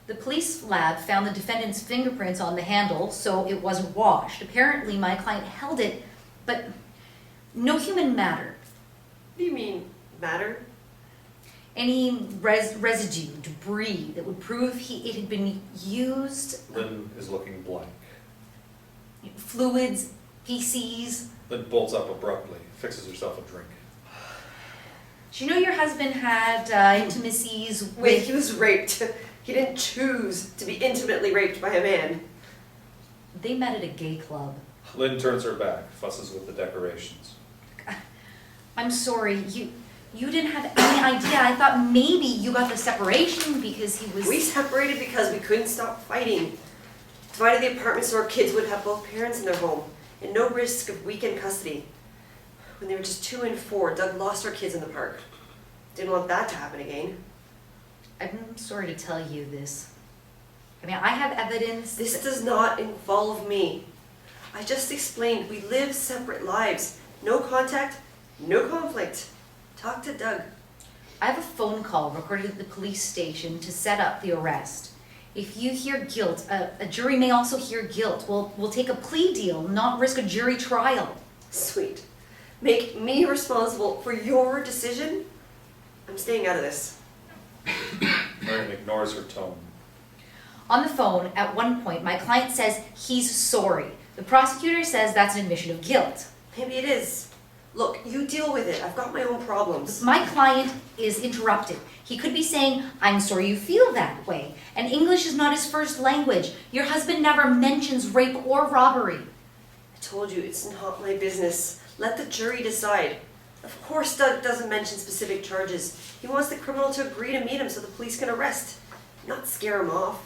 The police lab found the defendant's fingerprints on the handle, so it wasn't washed. Apparently, my client held it, but no human matter. What do you mean, matter? Any residue, debris that would prove it had been used. Lynn is looking blank. Fluids, feces. Lynn bolts up abruptly, fixes herself a drink. Do you know your husband had intimacies with... Wait, he was raped. He didn't choose to be intimately raped by a man. They met at a gay club. Lynn turns her back, fusses with the decorations. I'm sorry, you didn't have any idea. I thought maybe you got the separation because he was... We separated because we couldn't stop fighting. Divided the apartment so our kids would have both parents in their home and no risk of weekend custody. When they were just 2 and 4, Doug lost our kids in the park. Didn't want that to happen again. I'm sorry to tell you this. I mean, I have evidence... This does not involve me. I just explained we live separate lives. No contact, no conflict. Talk to Doug. I have a phone call recorded at the police station to set up the arrest. If you hear guilt, a jury may also hear guilt. We'll take a plea deal, not risk a jury trial. Sweet. Make me responsible for your decision? I'm staying out of this. Miriam ignores her tone. On the phone, at one point, my client says he's sorry. The prosecutor says that's an admission of guilt. Maybe it is. Look, you deal with it. I've got my own problems. My client is interrupted. He could be saying, I'm sorry you feel that way. And English is not his first language. Your husband never mentions rape or robbery. I told you, it's not my business. Let the jury decide. Of course Doug doesn't mention specific charges. He wants the criminal to agree to meet him so the police can arrest, not scare him off.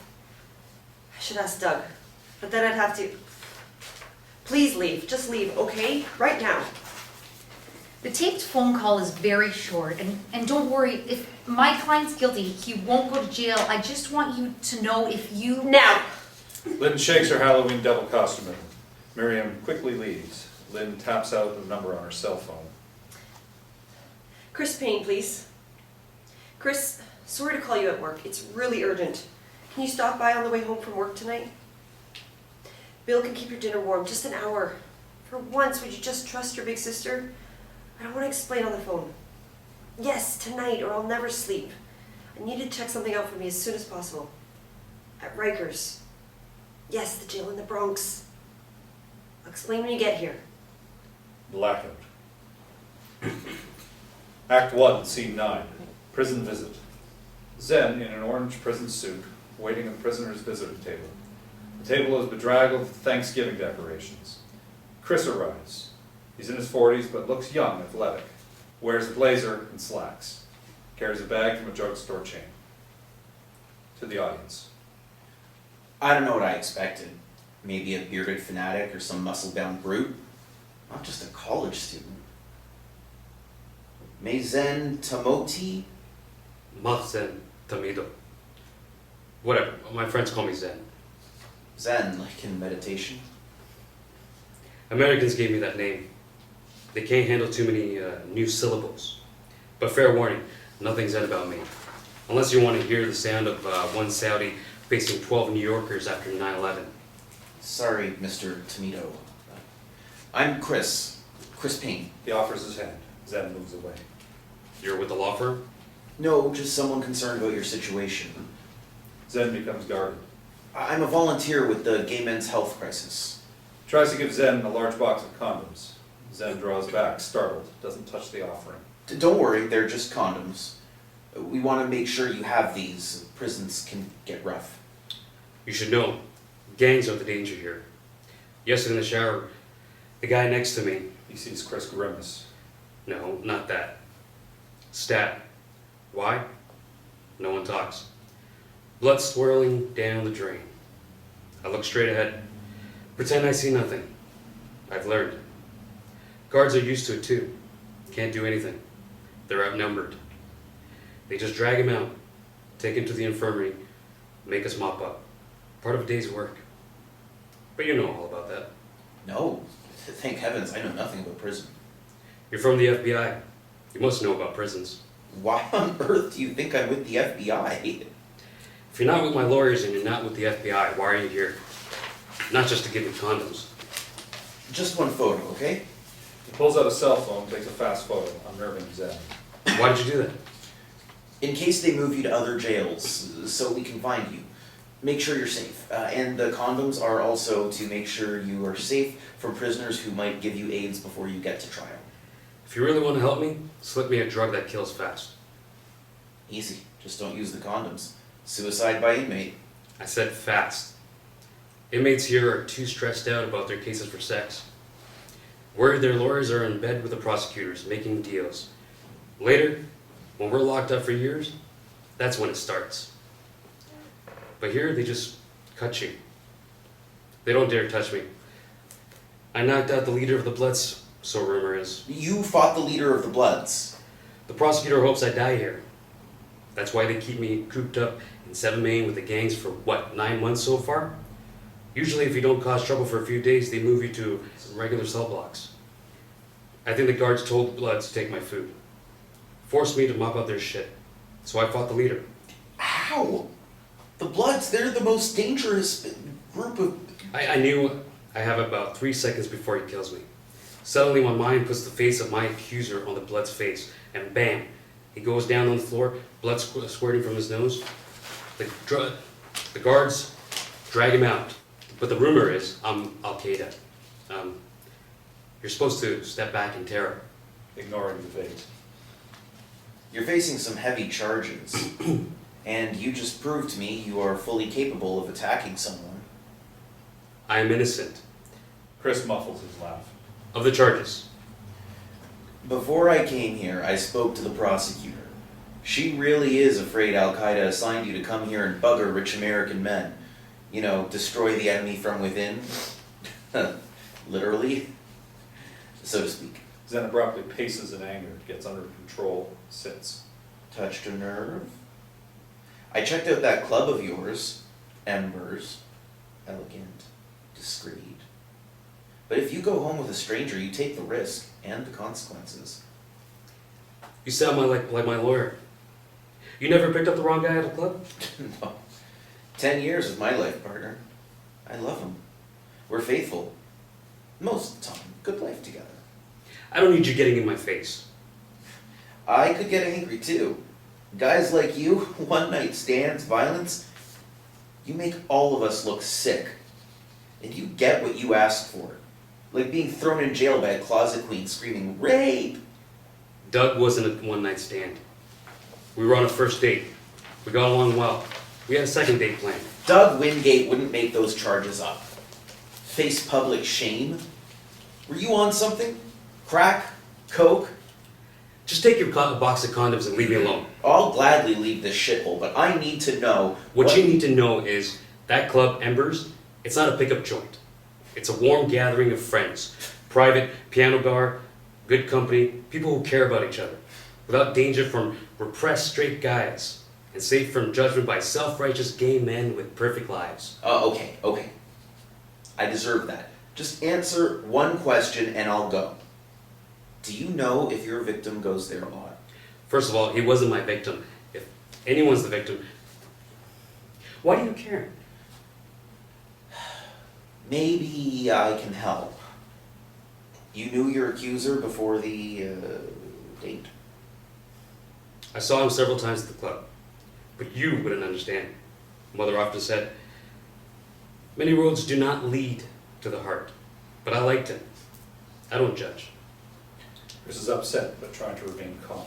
I should ask Doug, but then I'd have to... Please leave. Just leave, okay? Right now. The taped phone call is very short, and don't worry, if my client's guilty, he won't go to jail. I just want you to know if you... Now! Lynn shakes her Halloween devil costume at her. Miriam quickly leaves. Lynn taps out the number on her cell phone. Chris Payne, please. Chris, sorry to call you at work. It's really urgent. Can you stop by on the way home from work tonight? Bill can keep your dinner warm, just an hour. For once, would you just trust your big sister? I don't want to explain on the phone. Yes, tonight, or I'll never sleep. I need to check something out for me as soon as possible. At Rikers. Yes, the jail in the Bronx. I'll explain when you get here. Blackout. Act 1, Scene 9. Prison visit. Zen, in an orange prison suit, waiting at the prisoner's visitor table. The table is bedraggled with Thanksgiving decorations. Chris arrives. He's in his 40s, but looks young, athletic. Wears a blazer and slacks. Carries a bag from a drugstore chain. To the audience. I don't know what I expected. Maybe a bearded fanatic or some muscle-bound brute. Not just a college student. Mazen Tamoti? Mazen, Tomedo. Whatever, my friends call me Zen. Zen, like in meditation. Americans gave me that name. They can't handle too many new syllables. But fair warning, nothing Zen about me. Unless you want to hear the sound of one Saudi facing 12 New Yorkers after 9/11. Sorry, Mr. Tomedo. I'm Chris Payne. He offers his hand. Zen moves away. You're with the law firm? No, just someone concerned about your situation. Zen becomes guarded. I'm a volunteer with the Gay Men's Health Crisis. Tries to give Zen a large box of condoms. Zen draws back, startled, doesn't touch the offering. Don't worry, they're just condoms. We want to make sure you have these. Prisons can get rough. You should know, gangs are the danger here. Yesterday in the shower, the guy next to me, He sees Chris grimace. no, not that. Stat. Why? No one talks. Blood swirling down the drain. I look straight ahead. Pretend I see nothing. I've learned. Guards are used to it too. Can't do anything. They're outnumbered. They just drag him out, take him to the infirmary, make us mop up. Part of a day's work. But you know all about that. No, thank heavens, I know nothing about prison. You're from the FBI. You must know about prisons. Why on earth do you think I'm with the FBI? If you're not with my lawyers and you're not with the FBI, why are you here? Not just to give me condoms. Just one photo, okay? He pulls out a cell phone, takes a fast photo, unnerving Zen. Why did you do that? In case they move you to other jails, so we can find you. Make sure you're safe. And the condoms are also to make sure you are safe from prisoners who might give you AIDS before you get to trial. If you really want to help me, slip me a drug that kills fast. Easy, just don't use the condoms. Suicide by inmate. I said fast. Inmates here are too stressed out about their cases for sex. Worried their lawyers are in bed with the prosecutors, making deals. Later, when we're locked up for years, that's when it starts. But here, they just cut you. They don't dare touch me. I knocked out the leader of the Bloods, so rumor is. You fought the leader of the Bloods. The prosecutor hopes I die here. That's why they keep me cooped up in 7 Main with the gangs for, 9 months so far? Usually if you don't cause trouble for a few days, they move you to some regular cell blocks. I think the guards told the Bloods to take my food. Forced me to mop up their shit. So I fought the leader. How? The Bloods, they're the most dangerous group of... I knew I have about 3 seconds before he kills me. Suddenly my mind puts the face of my accuser on the Blood's face, and bam, he goes down on the floor, blood squirting from his nose. The guards drag him out. But the rumor is, I'm Al-Qaeda. You're supposed to step back in terror. Ignoring the face. You're facing some heavy charges. And you just proved to me you are fully capable of attacking someone. I am innocent Chris muffles his laugh. of the charges. Before I came here, I spoke to the prosecutor. She really is afraid Al-Qaeda assigned you to come here and bugger rich American men. You know, destroy the enemy from within. Literally, so to speak. Zen abruptly paces in anger, gets under control, sits. Touched a nerve? I checked out that club of yours. Embers. Elegant. Discreet. But if you go home with a stranger, you take the risk and the consequences. You sound like my lawyer. You never picked up the wrong guy at a club? No. 10 years with my life partner. I love him. We're faithful. Most of the time. Good life together. I don't need you getting in my face. I could get angry too. Guys like you, one night stands, violence, you make all of us look sick. and you get what you asked for. Like being thrown in jail by a closet queen screaming, "Rape!" Doug wasn't a one-night stand. We were on a first date. We got along well. We had a second date planned. Doug Wingate wouldn't make those charges up. Face public shame? Were you on something? Crack? Coke? Just take your box of condoms and leave me alone. I'll gladly leave this shithole, but I need to know What you need to know is that club, Embers, it's not a pickup joint. It's a warm gathering of friends. Private, piano bar, good company, people who care about each other. Without danger from repressed straight guys. And safe from judgment by self-righteous gay men with perfect lives. Okay. I deserve that. Just answer one question and I'll go. Do you know if your victim goes there a lot? First of all, he wasn't my victim. If anyone's the victim, why do you care? Maybe I can help. You knew your accuser before the date? I saw him several times at the club. But you wouldn't understand. Mother often said, many roads do not lead to the heart. But I liked him. I don't judge. Chris is upset, but trying to remain calm.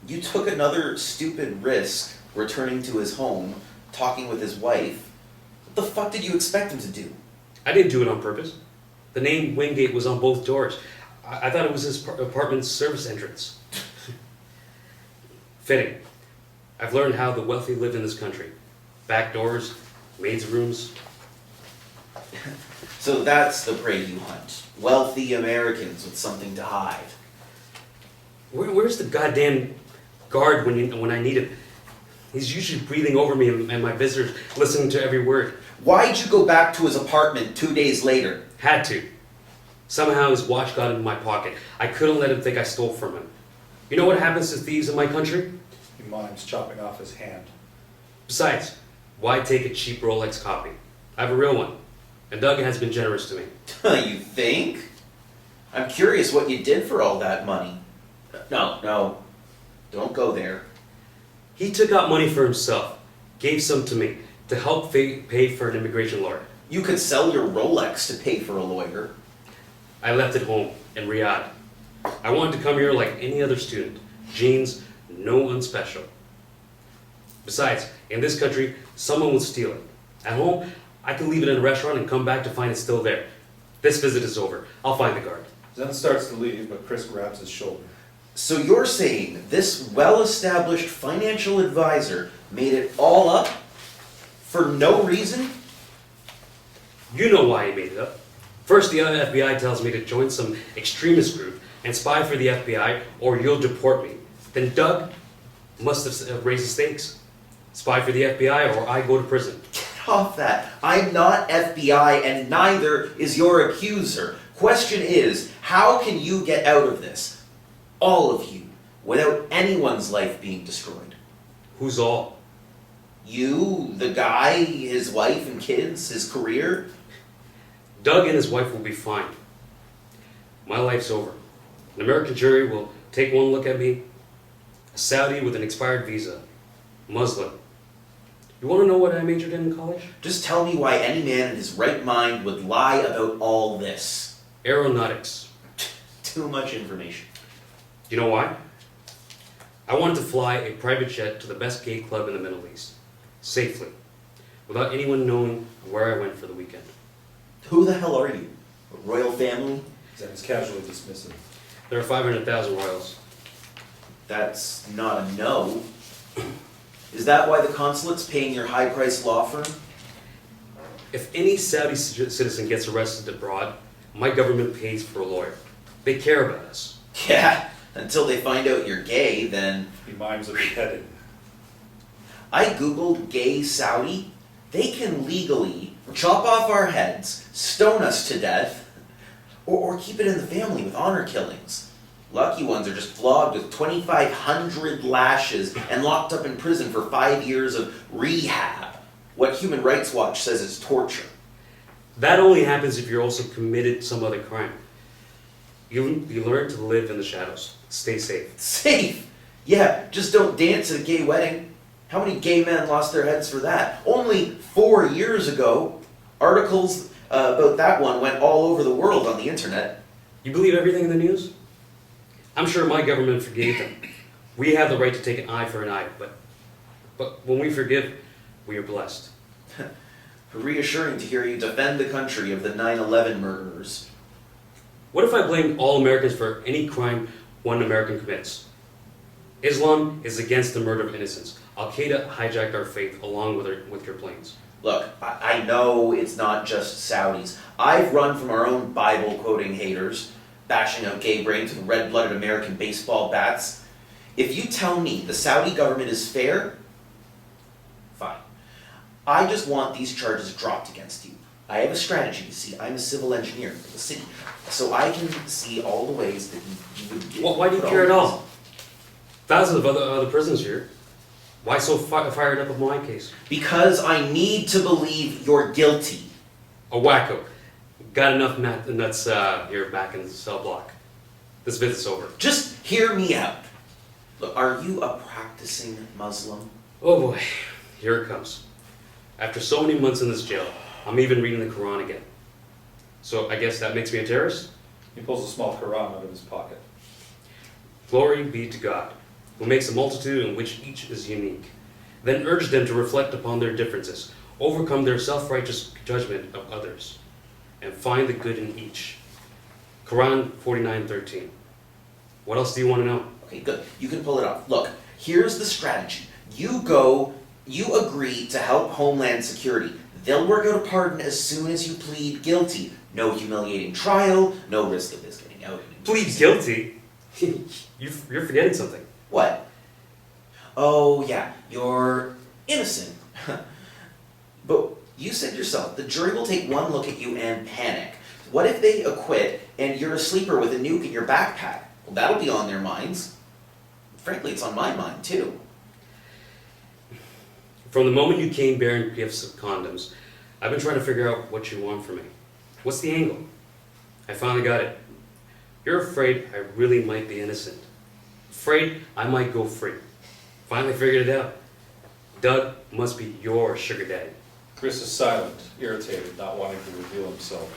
You took another stupid risk returning to his home, talking with his wife. What the fuck did you expect him to do? I didn't do it on purpose. The name Wingate was on both doors. I thought it was his apartment's service entrance. Fitting. I've learned how the wealthy live in this country. Back doors, maids' rooms. So that's the prey you hunt. Wealthy Americans with something to hide. Where's the goddamn guard when I need him? He's usually breathing over me and my visitors, listening to every word. Why'd you go back to his apartment 2 days later? Had to. Somehow his watch got into my pocket. I couldn't let him think I stole from him. You know what happens to thieves in my country? He mimes chopping off his hand. Besides, why take a cheap Rolex copy? I have a real one. And Doug has been generous to me. You think? I'm curious what you did for all that money. No. Don't go there. He took out money for himself, gave some to me, to help pay for an immigration lawyer. You could sell your Rolex to pay for a lawyer. I left it home, in Riyadh. I wanted to come here like any other student. Jeans, no one special. Besides, in this country, someone will steal it. At home, I can leave it in a restaurant and come back to find it still there. This visit is over. I'll find the guard. Zen starts to leave, but Chris grabs his shoulder. So you're saying this well-established financial advisor made it all up for no reason? You know why he made it up. First, the FBI tells me to join some extremist group and spy for the FBI, or you'll deport me. Then Doug must have raised the stakes. Spy for the FBI, or I go to prison. Get off that. I'm not FBI, and neither is your accuser. Question is, how can you get out of this? All of you, without anyone's life being destroyed. Who's all? You, the guy, his wife and kids, his career. Doug and his wife will be fine. My life's over. An American jury will take one look at me. A Saudi with an expired visa. Muslim. You want to know what I majored in college? Just tell me why any man in his right mind would lie about all this. Aeronautics. Too much information. You know why? I wanted to fly a private jet to the best gay club in the Middle East. Safely. Without anyone knowing where I went for the weekend. Who the hell are you? A royal family? Zen is casually dismissive. There are 500,000 royals. That's not a no. Is that why the consulate's paying your high-priced law firm? If any Saudi citizen gets arrested abroad, my government pays for a lawyer. They care about us. Yeah, until they find out you're gay, then... He mimes a beheading. I googled gay Saudi. They can legally chop off our heads, stone us to death, or keep it in the family with honor killings. Lucky ones are just flogged with 2,500 lashes and locked up in prison for 5 years of rehab. What Human Rights Watch says is torture. That only happens if you're also committed some other crime. You learn to live in the shadows. Stay safe. Safe? Yeah, just don't dance at a gay wedding. How many gay men lost their heads for that? Only 4 years ago. Articles about that one went all over the world on the internet. You believe everything in the news? I'm sure my government forgave them. We have the right to take an eye for an eye, but when we forgive, we are blessed. Reassuring to hear you defend the country of the 9/11 murderers. What if I blamed all Americans for any crime one American commits? Islam is against the murder of innocents. Al-Qaeda hijacked our faith along with your planes. Look, I know it's not just Saudis. I've run from our own Bible-quoting haters, bashing out gay brains with red-blooded American baseball bats. If you tell me the Saudi government is fair, fine. I just want these charges dropped against you. I have a strategy, you see. I'm a civil engineer for the city, so I can see all the ways that you would get. Well, why do you care at all? Thousands of other prisoners here. Why so fired up with my case? Because I need to believe you're guilty. A wacko. Got enough nuts here back in the cell block. This visit's over. Just hear me out. Look, are you a practicing Muslim? Oh boy, here it comes. After so many months in this jail, I'm even reading the Quran again. So I guess that makes me a terrorist? He pulls a small Quran out of his pocket. Glory be to God, who makes a multitude in which each is unique. Then urge them to reflect upon their differences, overcome their self-righteous judgment of others, and find the good in each. Quran 49:13. What else do you want to know? Okay, good. You can pull it off. Look, here's the strategy. You agree to help Homeland Security. They'll work out a pardon as soon as you plead guilty. No humiliating trial, no risk of this getting out. Plead guilty? You're forgetting something. What? Oh, yeah, you're innocent. But you said yourself, the jury will take one look at you and panic. What if they acquit and you're a sleeper with a nuke in your backpack? Well, that'll be on their minds. Frankly, it's on my mind, too. From the moment you came bearing gifts of condoms, I've been trying to figure out what you want from me. What's the angle? I finally got it. You're afraid I really might be innocent. Afraid I might go free. Finally figured it out. Doug must be your sugar daddy. Chris is silent, irritated, not wanting to reveal himself.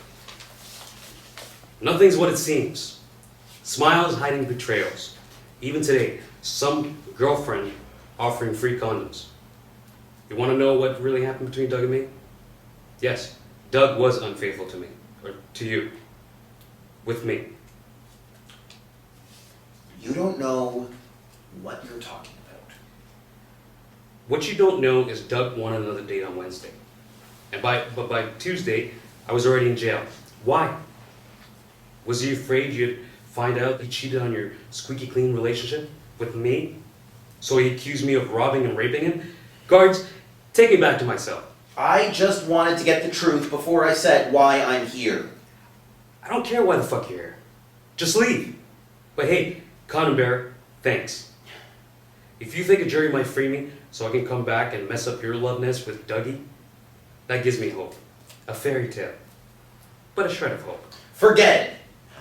Nothing's what it seems. Smiles hiding betrayals. Even today, some girlfriend offering free condoms. You want to know what really happened between Doug and me? Yes, Doug was unfaithful to me, or to you, with me. You don't know what you're talking about. What you don't know is Doug wanted another date on Wednesday. But by Tuesday, I was already in jail. Why? Was he afraid you'd find out he cheated on your squeaky clean relationship with me? So he accused me of robbing and raping him? Guards, take me back to my cell. I just wanted to get the truth before I said why I'm here. I don't care why the fuck you're here. Just leave. But hey, condom bearer, thanks. If you think a jury might free me so I can come back and mess up your love nest with Dougie, that gives me hope. A fairy tale. But a shred of hope. Forget it.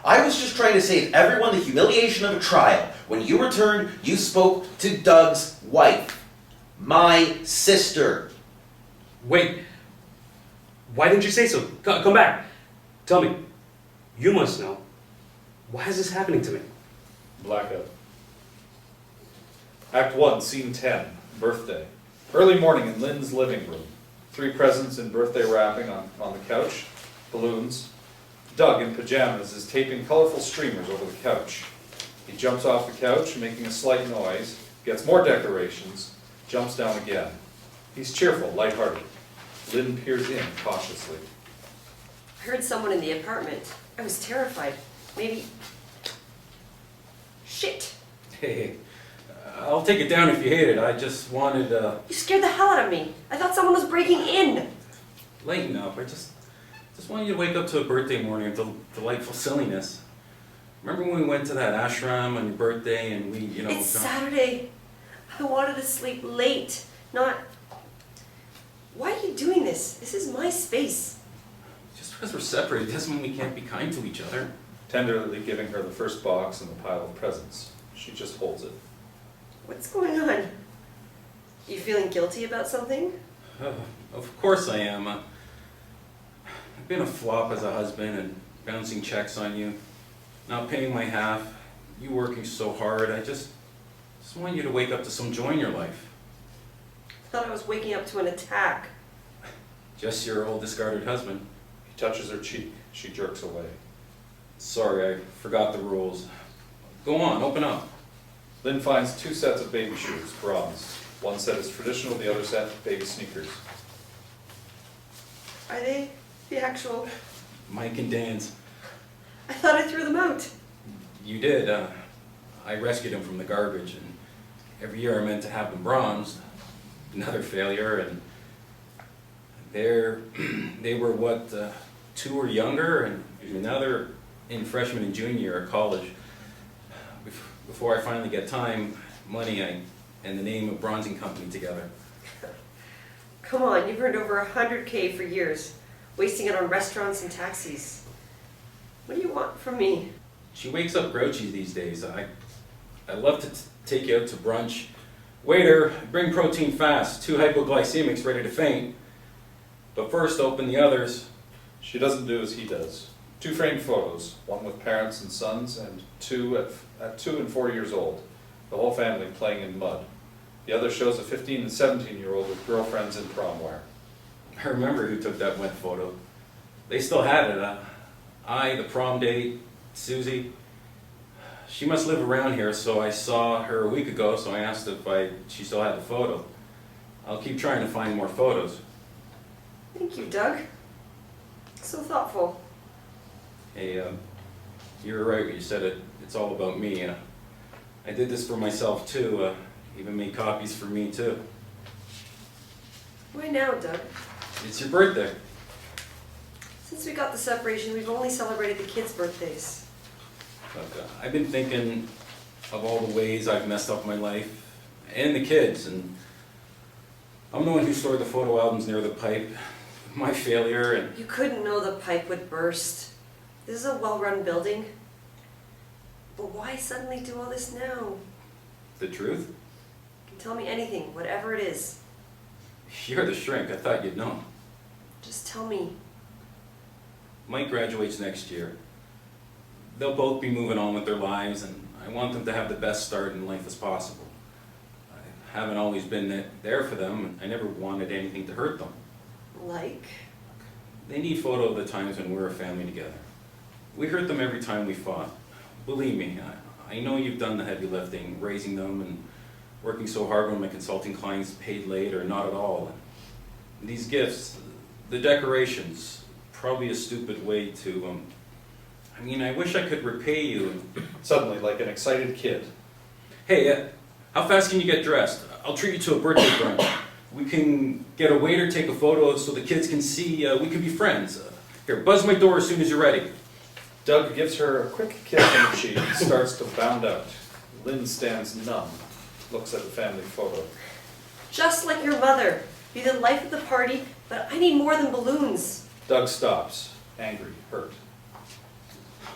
I was just trying to save everyone the humiliation of a trial. When you returned, you spoke to Doug's wife. My sister. Wait. Why didn't you say so? Come back. Tell me. You must know. Why is this happening to me? Blackout. Act 1, Scene 10, Birthday. Early morning in Lynn's living room. 3 presents in birthday wrapping on the couch. Balloons. Doug in pajamas is taping colorful streamers over the couch. He jumps off the couch, making a slight noise, gets more decorations, jumps down again. He's cheerful, lighthearted. Lynn peers in cautiously. I heard someone in the apartment. I was terrified. Maybe... Shit! Hey, I'll take it down if you hate it. I just wanted, You scared the hell out of me. I thought someone was breaking in. lighten up. I just wanted you to wake up to a birthday morning of delightful silliness. Remember when we went to that ashram on your birthday and we, It's Saturday. I wanted to sleep late, not... Why are you doing this? This is my space. Just because we're separated doesn't mean we can't be kind to each other. Tenderly giving her the first box in the pile of presents. She just holds it. What's going on? You feeling guilty about something? Of course I am. I've been a flop as a husband and bouncing checks on you, not paying my half, you working so hard. I just want you to wake up to some joy in your life. I thought I was waking up to an attack. Just your old discarded husband. He touches her cheek. She jerks away. Sorry, I forgot the rules. Go on, open up. Lynn finds 2 sets of baby shoes, bronze. One set is traditional, the other set, baby sneakers. Are they the actual? Mike and Dan's. I thought I threw them out. You did. I rescued them from the garbage, and every year I meant to have them bronzed. Another failure, and they were what, 2 or younger, and now they're in freshman and junior year at college. Before I finally get time, money, and the name of bronzing company together. Come on, you've earned over $100K for years, wasting it on restaurants and taxis. What do you want from me? She wakes up grouchy these days. I'd love to take you out to brunch. Waiter, bring protein fast, 2 hypoglycemics ready to faint. But first, open the others. She doesn't do as he does. 2 framed photos, one with parents and sons, and 2 at 2 and 4 years old. The whole family playing in mud. The other shows a 15 and 17-year-old with girlfriends in prom wear. I remember who took that wet photo. They still had it. I, the prom date, Susie. She must live around here, so I saw her a week ago, so I asked if she still had the photo. I'll keep trying to find more photos. Thank you, Doug. So thoughtful. Hey, you were right when you said it's all about me. I did this for myself too, even made copies for me too. Why now, Doug? It's your birthday. Since we got the separation, we've only celebrated the kids' birthdays. But, I've been thinking of all the ways I've messed up my life, and the kids, and I'm the one who stored the photo albums near the pipe. My failure, and You couldn't know the pipe would burst. This is a well-run building. But why suddenly do all this now? the truth. You can tell me anything, whatever it is. You're the shrink, I thought you'd know. Just tell me. Mike graduates next year. They'll both be moving on with their lives, and I want them to have the best start in life as possible. I haven't always been there for them, and I never wanted anything to hurt them. Like? They need photo of the times when we were a family together. We hurt them every time we fought. Believe me, I know you've done the heavy lifting, raising them and working so hard when my consulting clients paid late or not at all. And these gifts, the decorations, probably a stupid way to, I mean, I wish I could repay you. Suddenly, like an excited kid. Hey, how fast can you get dressed? I'll treat you to a birthday brunch. We can get a waiter, take a photo so the kids can see we can be friends. Here, buzz my door as soon as you're ready. Doug gives her a quick kiss on the cheek and starts to bound out. Lynn stands numb, looks at the family photo. Just like your mother. Be the life of the party, but I need more than balloons. Doug stops, angry, hurt.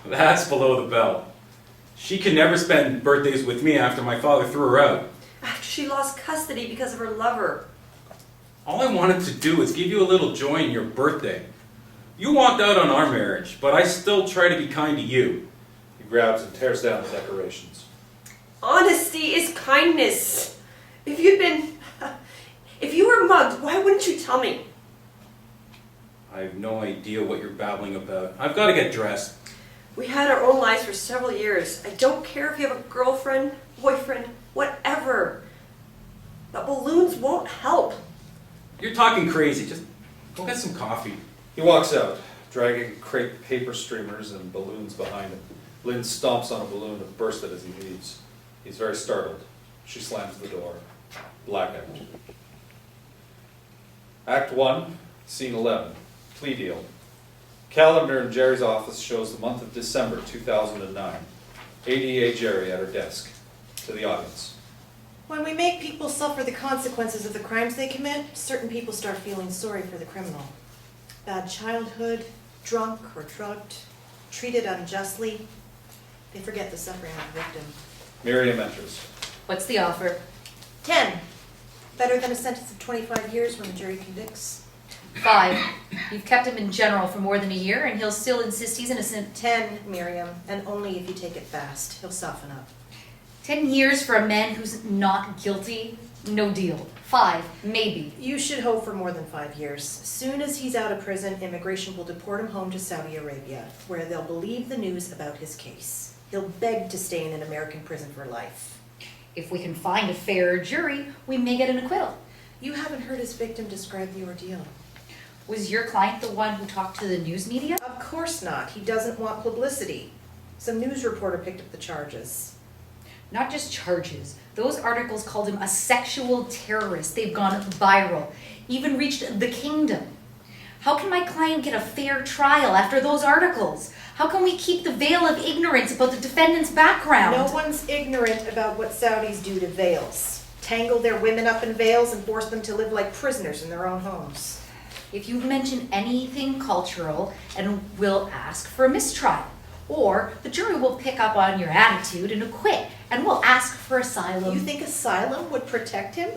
That's below the belt. She can never spend birthdays with me after my father threw her out. After she lost custody because of her lover. All I wanted to do was give you a little joy in your birthday. You walked out on our marriage, but I still try to be kind to you. He grabs and tears down the decorations. Honesty is kindness. If you were mugged, why wouldn't you tell me? I have no idea what you're babbling about. I've got to get dressed. We had our own lives for several years. I don't care if you have a girlfriend, boyfriend, whatever. But balloons won't help. You're talking crazy. Just go get some coffee. He walks out, dragging crepe paper streamers and balloons behind him. Lynn stomps on a balloon and bursts it as he leaves. He's very startled. She slams the door. Blackout. Act 1, Scene 11. Plea deal. Calendar in Jerry's office shows the month of December 2009. ADA Gerrie at her desk. To the audience. When we make people suffer the consequences of the crimes they commit, certain people start feeling sorry for the criminal. Bad childhood, drunk or drugged, treated unjustly. They forget the suffering of the victim. Miriam enters. What's the offer? 10. Better than a sentence of 25 years when the jury convicts. 5. You've kept him in general for more than a year, and he'll still insist he's innocent. 10, Miriam, and only if you take it fast. He'll soften up. 10 years for a man who's not guilty? No deal. 5, maybe. You should hope for more than 5 years. As soon as he's out of prison, immigration will deport him home to Saudi Arabia, where they'll believe the news about his case. He'll beg to stay in an American prison for life. If we can find a fair jury, we may get an acquittal. You haven't heard his victim describe the ordeal. Was your client the one who talked to the news media? Of course not. He doesn't want publicity. Some news reporter picked up the charges. Not just charges. Those articles called him a sexual terrorist. They've gone viral, even reached the kingdom. How can my client get a fair trial after those articles? How can we keep the veil of ignorance about the defendant's background? No one's ignorant about what Saudis do to VEILS. Tangle their women up in veils and force them to live like prisoners in their own homes. If you mention anything cultural, and we'll ask for a mistrial. Or the jury will pick up on your attitude and acquit, and we'll ask for asylum. You think asylum would protect him?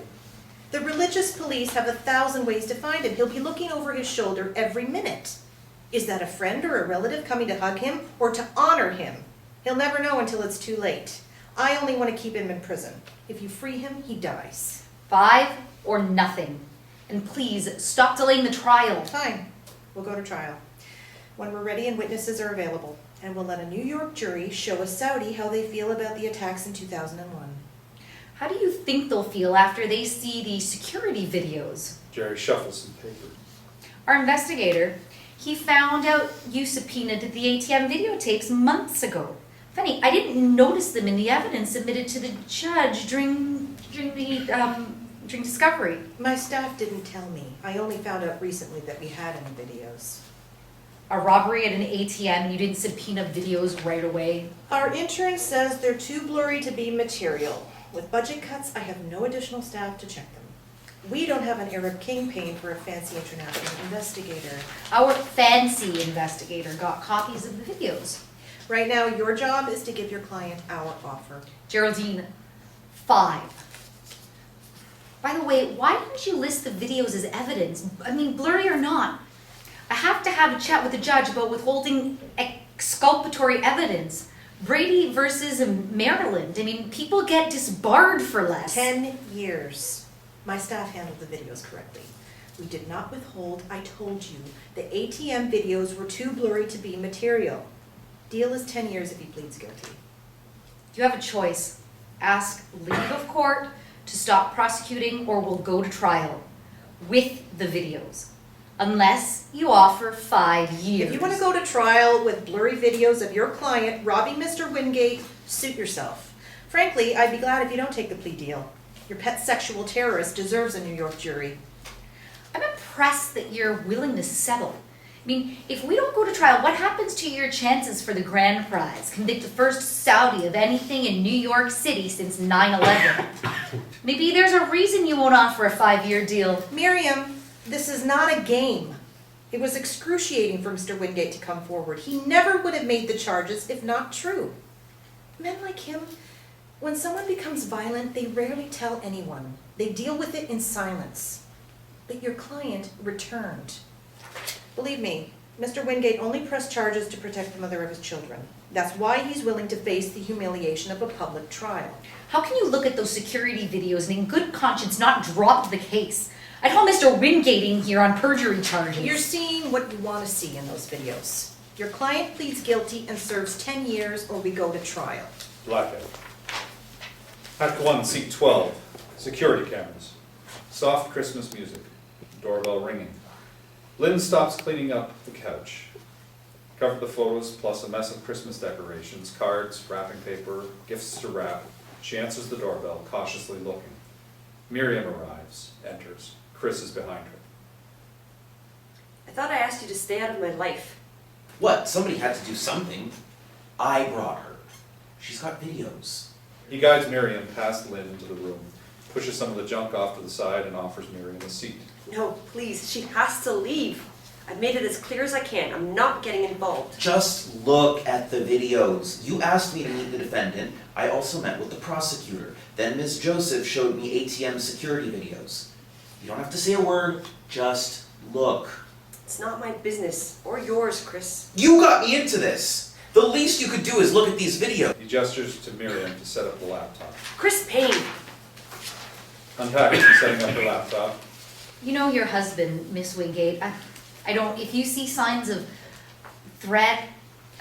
The religious police have 1,000 ways to find him. He'll be looking over his shoulder every minute. Is that a friend or a relative coming to hug him or to honor him? He'll never know until it's too late. I only want to keep him in prison. If you free him, he dies. 5 or nothing. And please, stop delaying the trial. Fine. We'll go to trial. When we're ready and witnesses are available. And we'll let a New York jury show a Saudi how they feel about the attacks in 2001. How do you think they'll feel after they see the security videos? Gerrie shuffles some paper. Our investigator, he found out you subpoenaed the ATM videotapes months ago. Funny, I didn't notice them in the evidence submitted to the judge during discovery. My staff didn't tell me. I only found out recently that we had any videos. A robbery at an ATM and you didn't subpoena videos right away? Our intern says they're too blurry to be material. With budget cuts, I have no additional staff to check them. We don't have an Arab king paying for a fancy international investigator. Our fancy investigator got copies of the videos. Right now, your job is to give your client our offer. Geraldine, 5. By the way, why didn't you list the videos as evidence? I mean, blurry or not. I have to have a chat with the judge about withholding exculpatory evidence. Brady versus Maryland. I mean, people get disbarred for less. 10 years. My staff handled the videos correctly. We did not withhold. I told you. The ATM videos were too blurry to be material. Deal is 10 years if he pleads guilty. You have a choice. Ask leave of court to stop prosecuting or we'll go to trial with the videos. Unless you offer 5 years. If you want to go to trial with blurry videos of your client robbing Mr. Wingate, suit yourself. Frankly, I'd be glad if you don't take the plea deal. Your pet sexual terrorist deserves a New York jury. I'm impressed that you're willing to settle. I mean, if we don't go to trial, what happens to your chances for the grand prize? Convict the first Saudi of anything in New York City since 9/11. Maybe there's a reason you won't offer a 5-year deal. Miriam, this is not a game. It was excruciating for Mr. Wingate to come forward. He never would have made the charges if not true. Men like him, when someone becomes violent, they rarely tell anyone. They deal with it in silence. But your client returned. Believe me, Mr. Wingate only pressed charges to protect the mother of his children. That's why he's willing to face the humiliation of a public trial. How can you look at those security videos and in good conscience not drop the case? I'd haul Mr. Wingate in here on perjury charges. You're seeing what you want to see in those videos. Your client pleads guilty and serves 10 years or we go to trial. Blackout. Act 1, Seat 12. Security cameras. Soft Christmas music. Doorbell ringing. Lynn stops cleaning up the couch. Covered the photos plus a mess of Christmas decorations, cards, wrapping paper, gifts to wrap. She answers the doorbell, cautiously looking. Miriam arrives, enters. Chris is behind her. I thought I asked you to stay out of my life. What? Somebody had to do something. I brought her. She's got videos. He guides Miriam past Lynn into the room, pushes some of the junk off to the side and offers Miriam a seat. No, please, she has to leave. I've made it as clear as I can. I'm not getting involved. Just look at the videos. You asked me to meet the defendant. I also met with the prosecutor. Then Ms. Joseph showed me ATM security videos. You don't have to say a word, just Look, It's not my business, or yours, Chris. you got me into this. The least you could do is look at these videos. He gestures to Miriam to set up the laptop. Chris Payne! Unpacking and setting up the laptop. You know your husband, Miss Wingate. I don't, if you see signs of threat,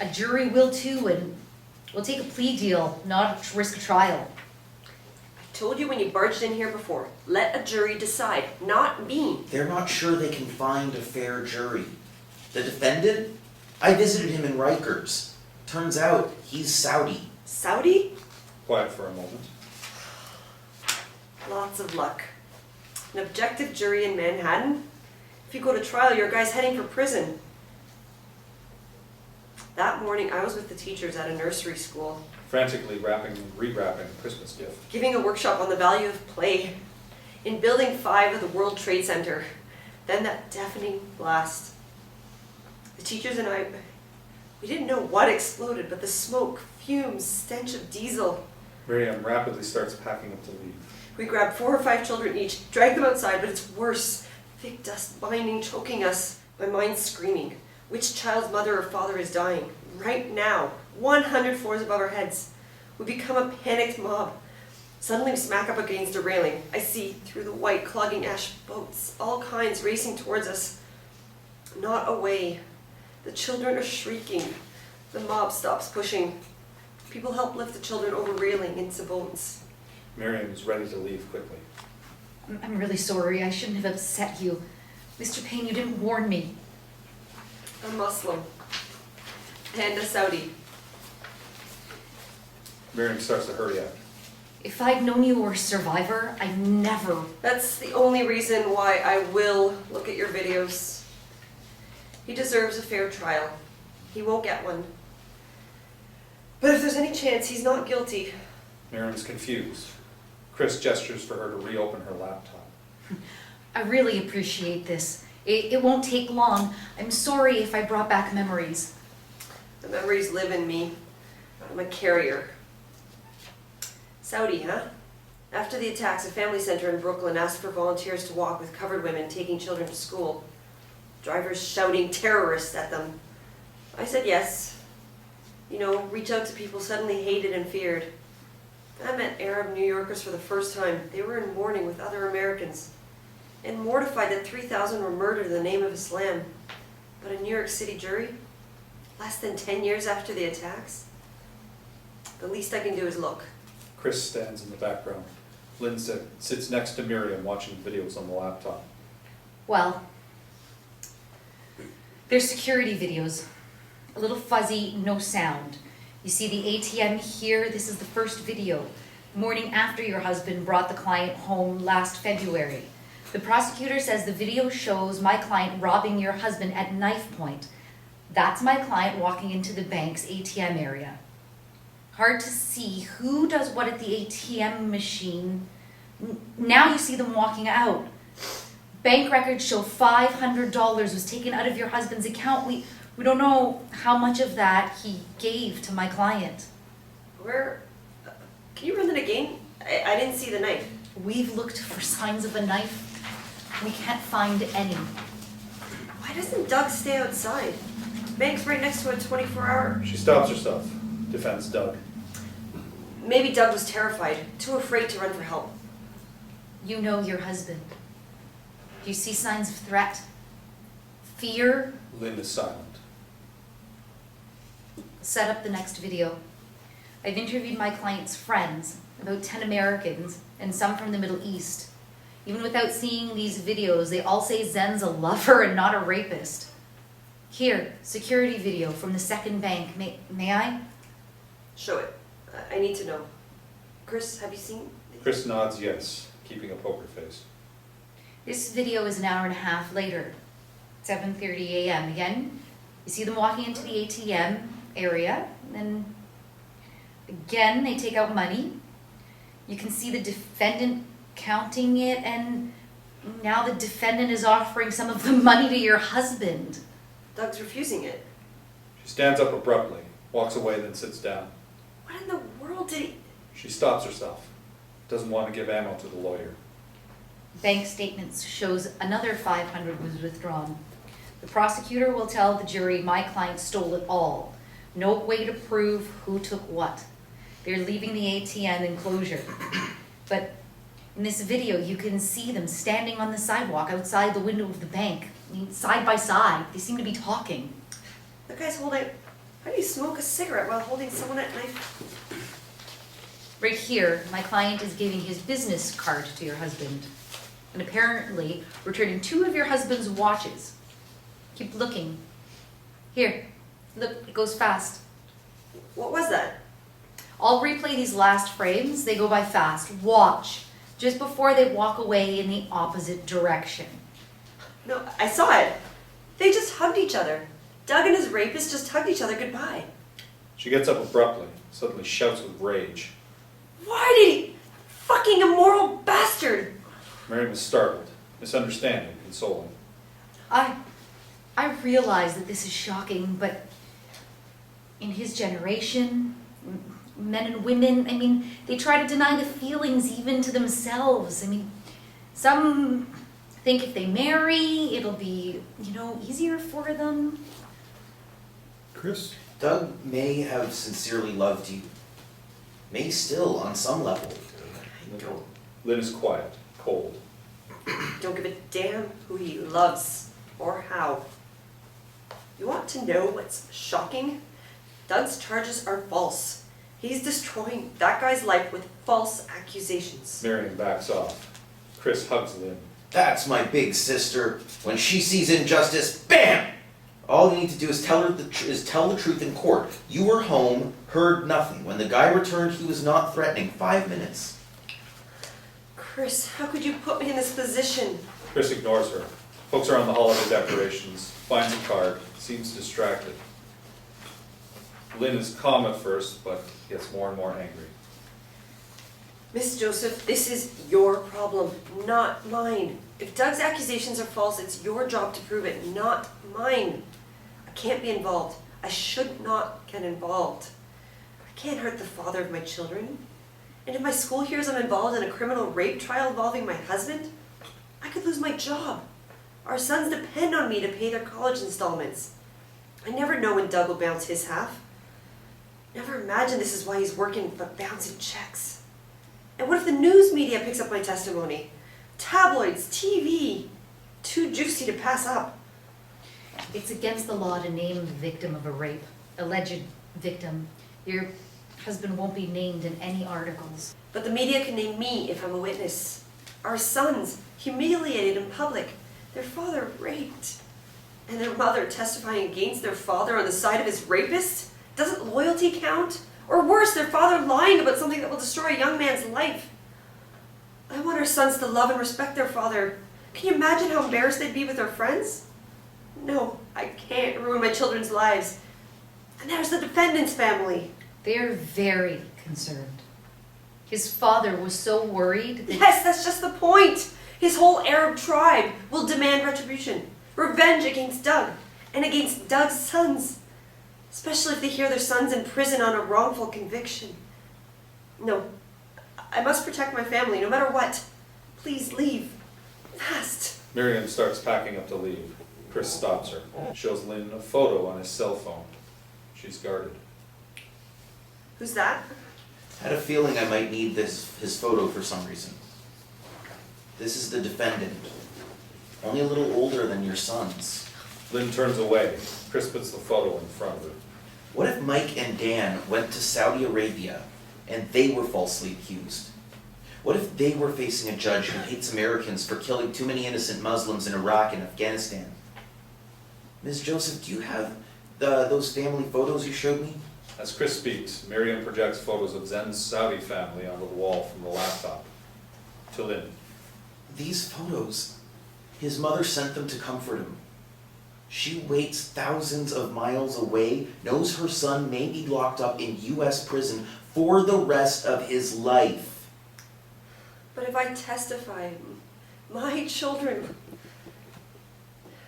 a jury will too, and we'll take a plea deal, not risk a trial. I told you when you barged in here before, let a jury decide, not me. They're not sure they can find a fair jury. The defendant? I visited him in Rikers. Turns out he's Saudi. Saudi? Quiet for a moment. Lots of luck. An objective jury in Manhattan? If you go to trial, your guy's heading for prison. That morning, I was with the teachers at a nursery school, Frantically rewrapping a Christmas gift. giving a workshop on the value of play in Building 5 of the World Trade Center. Then that deafening blast. The teachers and I, we didn't know what exploded, but the smoke, fumes, stench of diesel. Miriam rapidly starts packing up to leave. We grabbed 4 or 5 children each, dragged them outside, but it's worse. Thick dust binding, choking us. My mind's screaming. Which child's mother or father is dying? Right now. 100 floors above our heads. We become a panicked mob. Suddenly we smack up against a railing. I see, through the white, clogging ash, boats, all kinds racing towards us. Not away. The children are shrieking. The mob stops pushing. People help lift the children over railing into boats. Miriam is ready to leave quickly. I'm really sorry, I shouldn't have upset you. Mr. Payne, you didn't warn me. A Muslim. And a Saudi. Miriam starts to hurry up. If I'd known you were a survivor, I'd never. That's the only reason why I will look at your videos. He deserves a fair trial. He won't get one. But if there's any chance he's not guilty, Miriam's confused. Chris gestures for her to reopen her laptop. I really appreciate this. It won't take long. I'm sorry if I brought back memories. the memories live in me. I'm a carrier. Saudi, huh? After the attacks, a family center in Brooklyn asked for volunteers to walk with covered women taking children to school. Drivers shouting terrorists at them. I said yes. You know, reach out to people suddenly hated and feared. I met Arab New Yorkers for the first time. They were in mourning with other Americans and mortified that 3,000 were murdered in the name of Islam. But a New York City jury, less than 10 years after the attacks, the least I can do is look. Chris stands in the background. Lynn sits next to Miriam watching videos on the laptop. Well, there's security videos. A little fuzzy, no sound. You see the ATM here? This is the first video. The morning after your husband brought the client home last February. The prosecutor says the video shows my client robbing your husband at knife point. That's my client walking into the bank's ATM area. Hard to see who does what at the ATM machine. Now you see them walking out. Bank records show $500 was taken out of your husband's account. We don't know how much of that he gave to my client. Where, can you run that again? I didn't see the knife. We've looked for signs of a knife. We can't find any. Why doesn't Doug stay outside? Bank's right next to a 24-hour. She stops herself, defends Doug. Maybe Doug was terrified, too afraid to run for help. You know your husband. Do you see signs of threat? Fear? Lynn is silent. Set up the next video. I've interviewed my client's friends, about 10 Americans, and some from the Middle East. Even without seeing these videos, they all say Zen's a lover and not a rapist. Here, security video from the second bank. May I? Show it. I need to know. Chris, have you seen? Chris nods yes, keeping a poker face. This video is an hour and a half later, 7:30 a.m. Again, you see them walking into the ATM area, and again, they take out money. You can see the defendant counting it, and now the defendant is offering some of the money to your husband. Doug's refusing it. She stands up abruptly, walks away, then sits down. What in the world did he... She stops herself, doesn't want to give ammo to the lawyer. Bank statements shows another 500 was withdrawn. The prosecutor will tell the jury my client stole it all. No way to prove who took what. They're leaving the ATM enclosure. But in this video, you can see them standing on the sidewalk outside the window of the bank. I mean, side by side. They seem to be talking. The guy's holding. How do you smoke a cigarette while holding someone at knife? Right here, my client is giving his business card to your husband. And apparently returning 2 of your husband's watches. Keep looking. Here, look, it goes fast. What was that? I'll replay these last frames. They go by fast. Watch. Just before they walk away in the opposite direction. No, I saw it. They just hugged each other. Doug and his rapist just hugged each other goodbye. She gets up abruptly, suddenly shouts with rage. Why did he? Fucking immoral bastard! Miriam is startled, misunderstanding, consoling. I realize that this is shocking, but in his generation, men and women, I mean, they try to deny the feelings even to themselves. I mean, some think if they marry, it'll be, easier for them. Chris? Doug may have sincerely loved you. May still, on some level. Lynn is quiet, cold. Don't give a damn who he loves or how. You want to know what's shocking? Doug's charges are false. He's destroying that guy's life with false accusations. Miriam backs off. Chris hugs Lynn. That's my big sister. When she sees injustice, BAM! All you need to do is tell the truth in court. You were home, heard nothing. When the guy returned, he was not threatening. 5 minutes. Chris, how could you put me in this position? Chris ignores her. Pokes her on the holiday decorations, finds a card, seems distracted. Lynn is calm at first, but gets more and more angry. Miss Joseph, this is your problem, not mine. If Doug's accusations are false, it's your job to prove it, not mine. I can't be involved. I should not get involved. I can't hurt the father of my children. And if my school hears I'm involved in a criminal rape trial involving my husband, I could lose my job. Our sons depend on me to pay their college installments. I never know when Doug will bounce his half. Never imagined this is why he's working but bouncing checks. And what if the news media picks up my testimony? Tabloids, TV, too juicy to pass up. It's against the law to name the victim of a rape, alleged victim. Your husband won't be named in any articles. But the media can name me if I'm a witness. Our sons, humiliated in public, their father raped, and their mother testifying against their father on the side of his rapist? Doesn't loyalty count? Or worse, their father lying about something that will destroy a young man's life. I want our sons to love and respect their father. Can you imagine how embarrassed they'd be with their friends? No, I can't ruin my children's lives. And there's the defendant's family. They're very concerned. His father was so worried that... Yes, that's just the point. His whole Arab tribe will demand retribution. Revenge against Doug. And against Doug's sons. Especially if they hear their son's in prison on a wrongful conviction. No, I must protect my family no matter what. Please leave. Fast. Miriam starts packing up to leave. Chris stops her, shows Lynn a photo on his cell phone. She's guarded. Who's that? Had a feeling I might need his photo for some reason. This is the defendant. Only a little older than your sons. Lynn turns away. Chris puts the photo in front of her. What if Mike and Dan went to Saudi Arabia and they were falsely accused? What if they were facing a judge who hates Americans for killing too many innocent Muslims in Iraq and Afghanistan? Ms. Joseph, do you have those family photos you showed me? As Chris speaks, Miriam projects photos of Zen's Saudi family onto the wall from the laptop. To Lynn. These photos, his mother sent them to comfort him. She waits thousands of miles away, knows her son may be locked up in U.S. prison for the rest of his life. But if I testify, my children...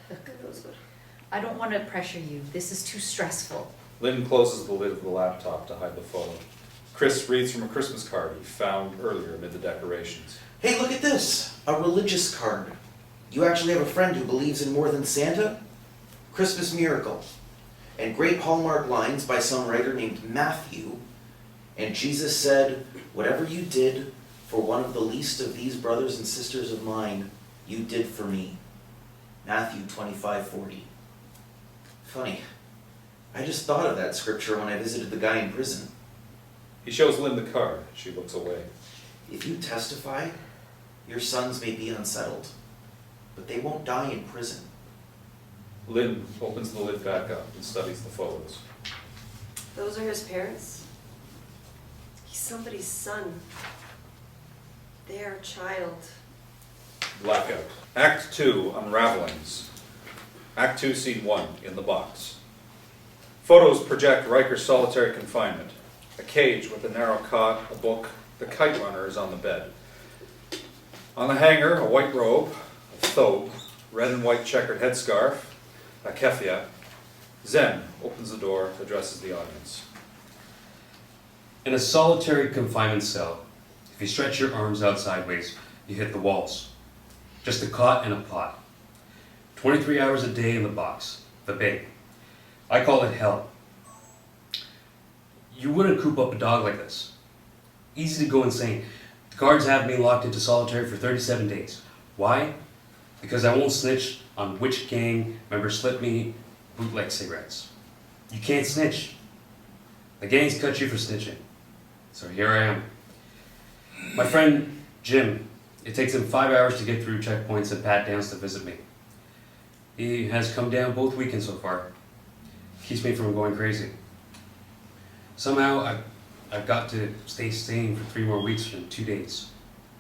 Who knows what... I don't want to pressure you. This is too stressful. Lynn closes the lid of the laptop to hide the photo. Chris reads from a Christmas card he found earlier amid the decorations. Hey, look at this! A religious card. You actually have a friend who believes in more than Santa? Christmas miracle. And great Hallmark lines by some writer named Matthew. And Jesus said, whatever you did for one of the least of these brothers and sisters of mine, you did for me. Matthew 25:40. Funny. I just thought of that scripture when I visited the guy in prison. He shows Lynn the card. She looks away. If you testify, your sons may be unsettled, but they won't die in prison. Lynn opens the lid back up and studies the photos. Those are his parents? He's somebody's son. Their child. Blackout. Act 2, Unravelings. Act 2, Scene 1, in the box. Photos project Riker's solitary confinement. A cage with a narrow cot, a book. The kite runner is on the bed. On the hanger, a white robe, a thobe, red and white checkered headscarf, a keffiyeh. Zen opens the door, addresses the audience. In a solitary confinement cell, if you stretch your arms out sideways, you hit the walls. Just a cot and a pot. 23 hours a day in the box, the bay. I call it hell. You wouldn't coop up a dog like this. Easy to go insane. The guards have me locked into solitary for 37 days. Why? Because I won't snitch on which gang member slipped me bootleg cigarettes. You can't snitch. The gangs cut you for snitching. So here I am. My friend Jim, it takes him 5 hours to get through checkpoints and pat downs to visit me. He has come down both weekends so far. Keeps me from going crazy. Somehow I've got to stay sane for 3 more weeks in 2 days.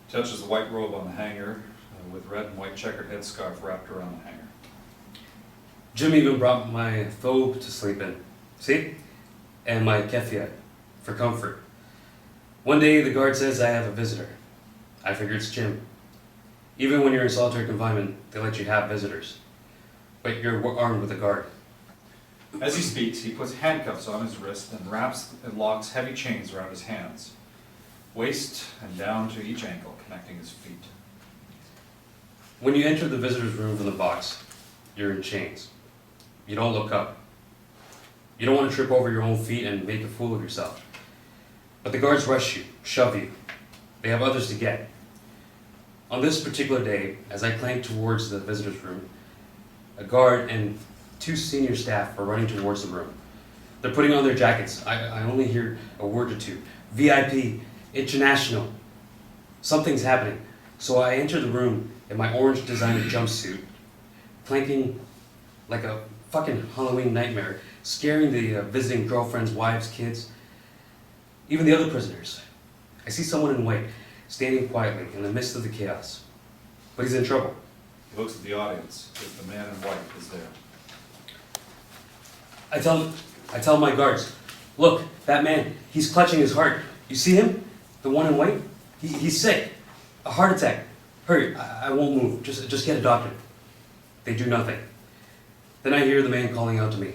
Touches the white robe on the hanger with red and white checkered headscarf wrapped around the hanger. Jim even brought my thobe to sleep in. See? And my keffiyeh for comfort. One day the guard says I have a visitor. I figure it's Jim. Even when you're in solitary confinement, they let you have visitors. But you're armed with a guard. As he speaks, he puts handcuffs on his wrist and wraps and locks heavy chains around his hands, waist and down to each ankle, connecting his feet. When you enter the visitor's room from the box, you're in chains. You don't look up. You don't want to trip over your own feet and make a fool of yourself. But the guards rush you, shove you. They have others to get. On this particular day, as I clanked towards the visitor's room, a guard and 2 senior staff are running towards the room. They're putting on their jackets. I only hear a word or two. VIP, international. Something's happening. So I enter the room in my orange designer jumpsuit, planking like a fucking Halloween nightmare, scaring the visiting girlfriends, wives, kids, even the other prisoners. I see someone in white, standing quietly in the midst of the chaos. But he's in trouble. He looks at the audience as the man in white is there. I tell my guards, look, that man, he's clutching his heart. You see him? The one in white? He's sick. A heart attack. Hurry, I won't move. Just get a doctor. They do nothing. Then I hear the man calling out to me.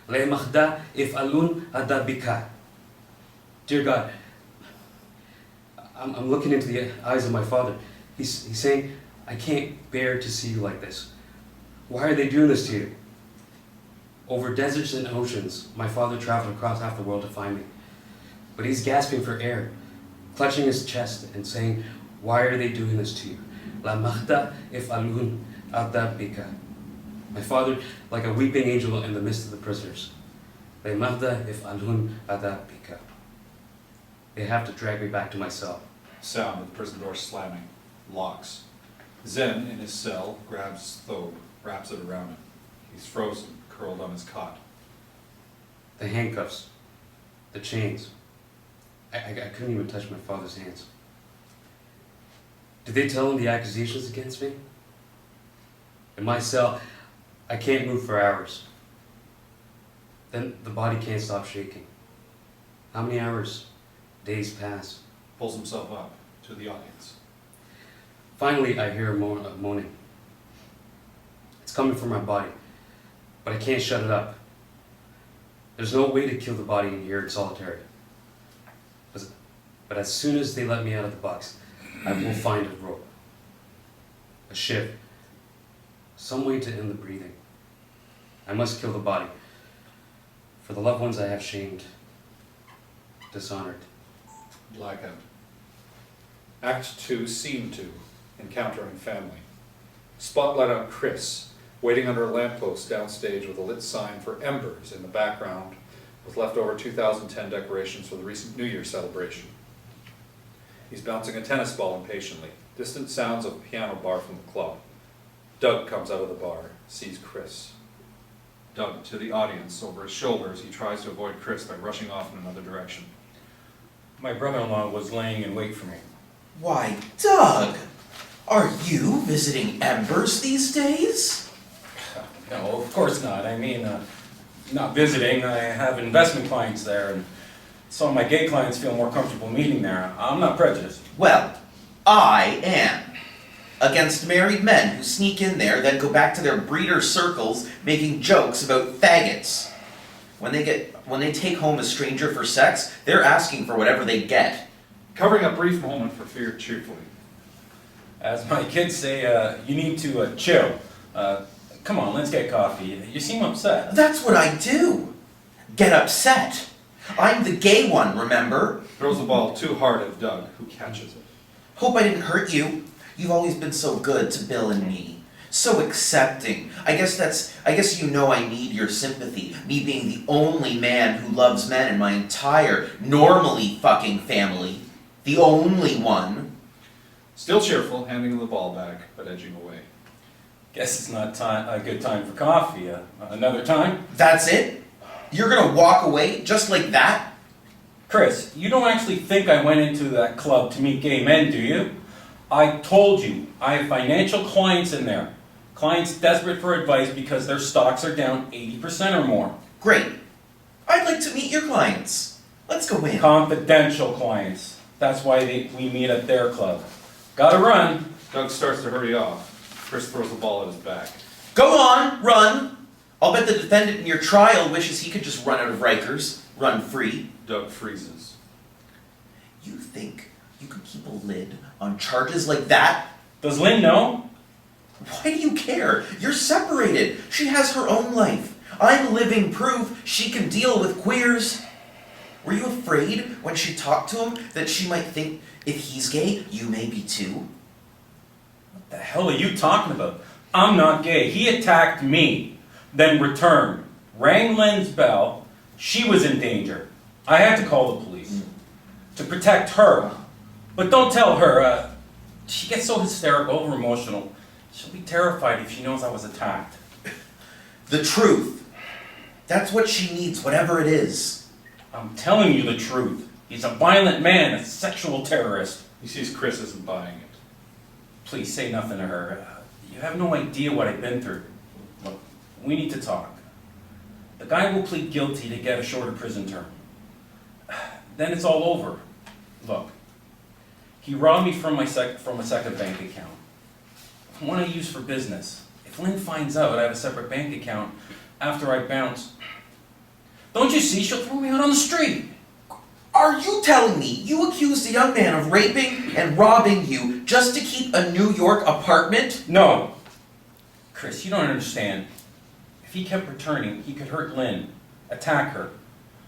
Le makhda if alun adabika. Dear God, I'm looking into the eyes of my father. He's saying, I can't bear to see you like this. Why are they doing this to you? Over deserts and oceans, my father traveled across half the world to find me. But he's gasping for air, clutching his chest and saying, why are they doing this to you? La makhda if alun adabika. My father, like a weeping angel in the midst of the prisoners. La makhda if alun adabika. They have to drag me back to my cell. Sound of the prison door slamming. Locks. Zen, in his cell, grabs his thobe, wraps it around him. He's frozen, curled on his cot. The handcuffs, the chains. I couldn't even touch my father's hands. Did they tell him the accusations against me? In my cell, I can't move for hours. Then the body can't stop shaking. How many hours, days pass? Pulls himself up to the audience. Finally, I hear a moaning. It's coming from my body, but I can't shut it up. There's no way to kill the body in here in solitary. But as soon as they let me out of the box, I will find a rope, a shiv, some way to end the breathing. I must kill the body. For the loved ones I have shamed, dishonored. Blackout. Act 2, Scene 2, Encountering Family. Spotlight on Chris, waiting under a lamppost downstage with a lit sign for Embers in the background, with leftover 2010 decorations for the recent New Year celebration. He's bouncing a tennis ball impatiently. Distant sounds of a piano bar from the club. Doug comes out of the bar, sees Chris. Doug, to the audience, over his shoulders, he tries to avoid Chris by rushing off in another direction. My brother-in-law was laying in wait for me. Why, Doug, are you visiting Embers these days? No, of course not. I mean, not visiting. I have investment clients there, and some of my gay clients feel more comfortable meeting there. I'm not prejudiced. Well, I am. Against married men who sneak in there, then go back to their breeder circles making jokes about faggots. When they take home a stranger for sex, they're asking for whatever they get. Covering a brief moment for fear cheerfully. As my kids say, you need to chill. Come on, let's get coffee. You seem upset. That's what I do. Get upset. I'm the gay one, remember? Throws the ball too hard at Doug, who catches it. Hope I didn't hurt you. You've always been so good to Bill and me. So accepting. I guess you know I need your sympathy. Me being the only man who loves men in my entire normally fucking family. The only one. Still cheerful, handing him the ball back, but edging away. Guess it's not a good time for coffee. Another time? That's it? You're gonna walk away just like that? Chris, you don't actually think I went into that club to meet gay men, do you? I told you, I have financial clients in there. Clients desperate for advice because their stocks are down 80% or more. Great. I'd like to meet your clients. Let's go in. Confidential clients. That's why we meet at their club. Gotta run. Doug starts to hurry off. Chris throws the ball at his back. Go on, run. I'll bet the defendant in your trial wishes he could just run out of Rikers, run free. Doug freezes. You think you could keep a lid on charges like that? Does Lynn know? Why do you care? You're separated. She has her own life. I'm living proof she can deal with queers. Were you afraid when she talked to him that she might think if he's gay, you may be too? What the hell are you talking about? I'm not gay. He attacked me, then returned, rang Lynn's bell. She was in danger. I had to call the police to protect her. But don't tell her. She gets so hysterical, over emotional. She'll be terrified if she knows I was attacked. The truth. That's what she needs, whatever it is. I'm telling you the truth. He's a violent man, a sexual terrorist. He sees Chris isn't buying it. Please say nothing to her. You have no idea what I've been through. Look, we need to talk. The guy will plead guilty to get a shorter prison term. Then it's all over. Look, he robbed me from a second bank account. One I use for business. If Lynn finds out I have a separate bank account after I bounce, don't you see she'll throw me out on the street? Are you telling me you accused a young man of raping and robbing you just to keep a New York apartment? No. Chris, you don't understand. If he kept returning, he could hurt Lynn, attack her,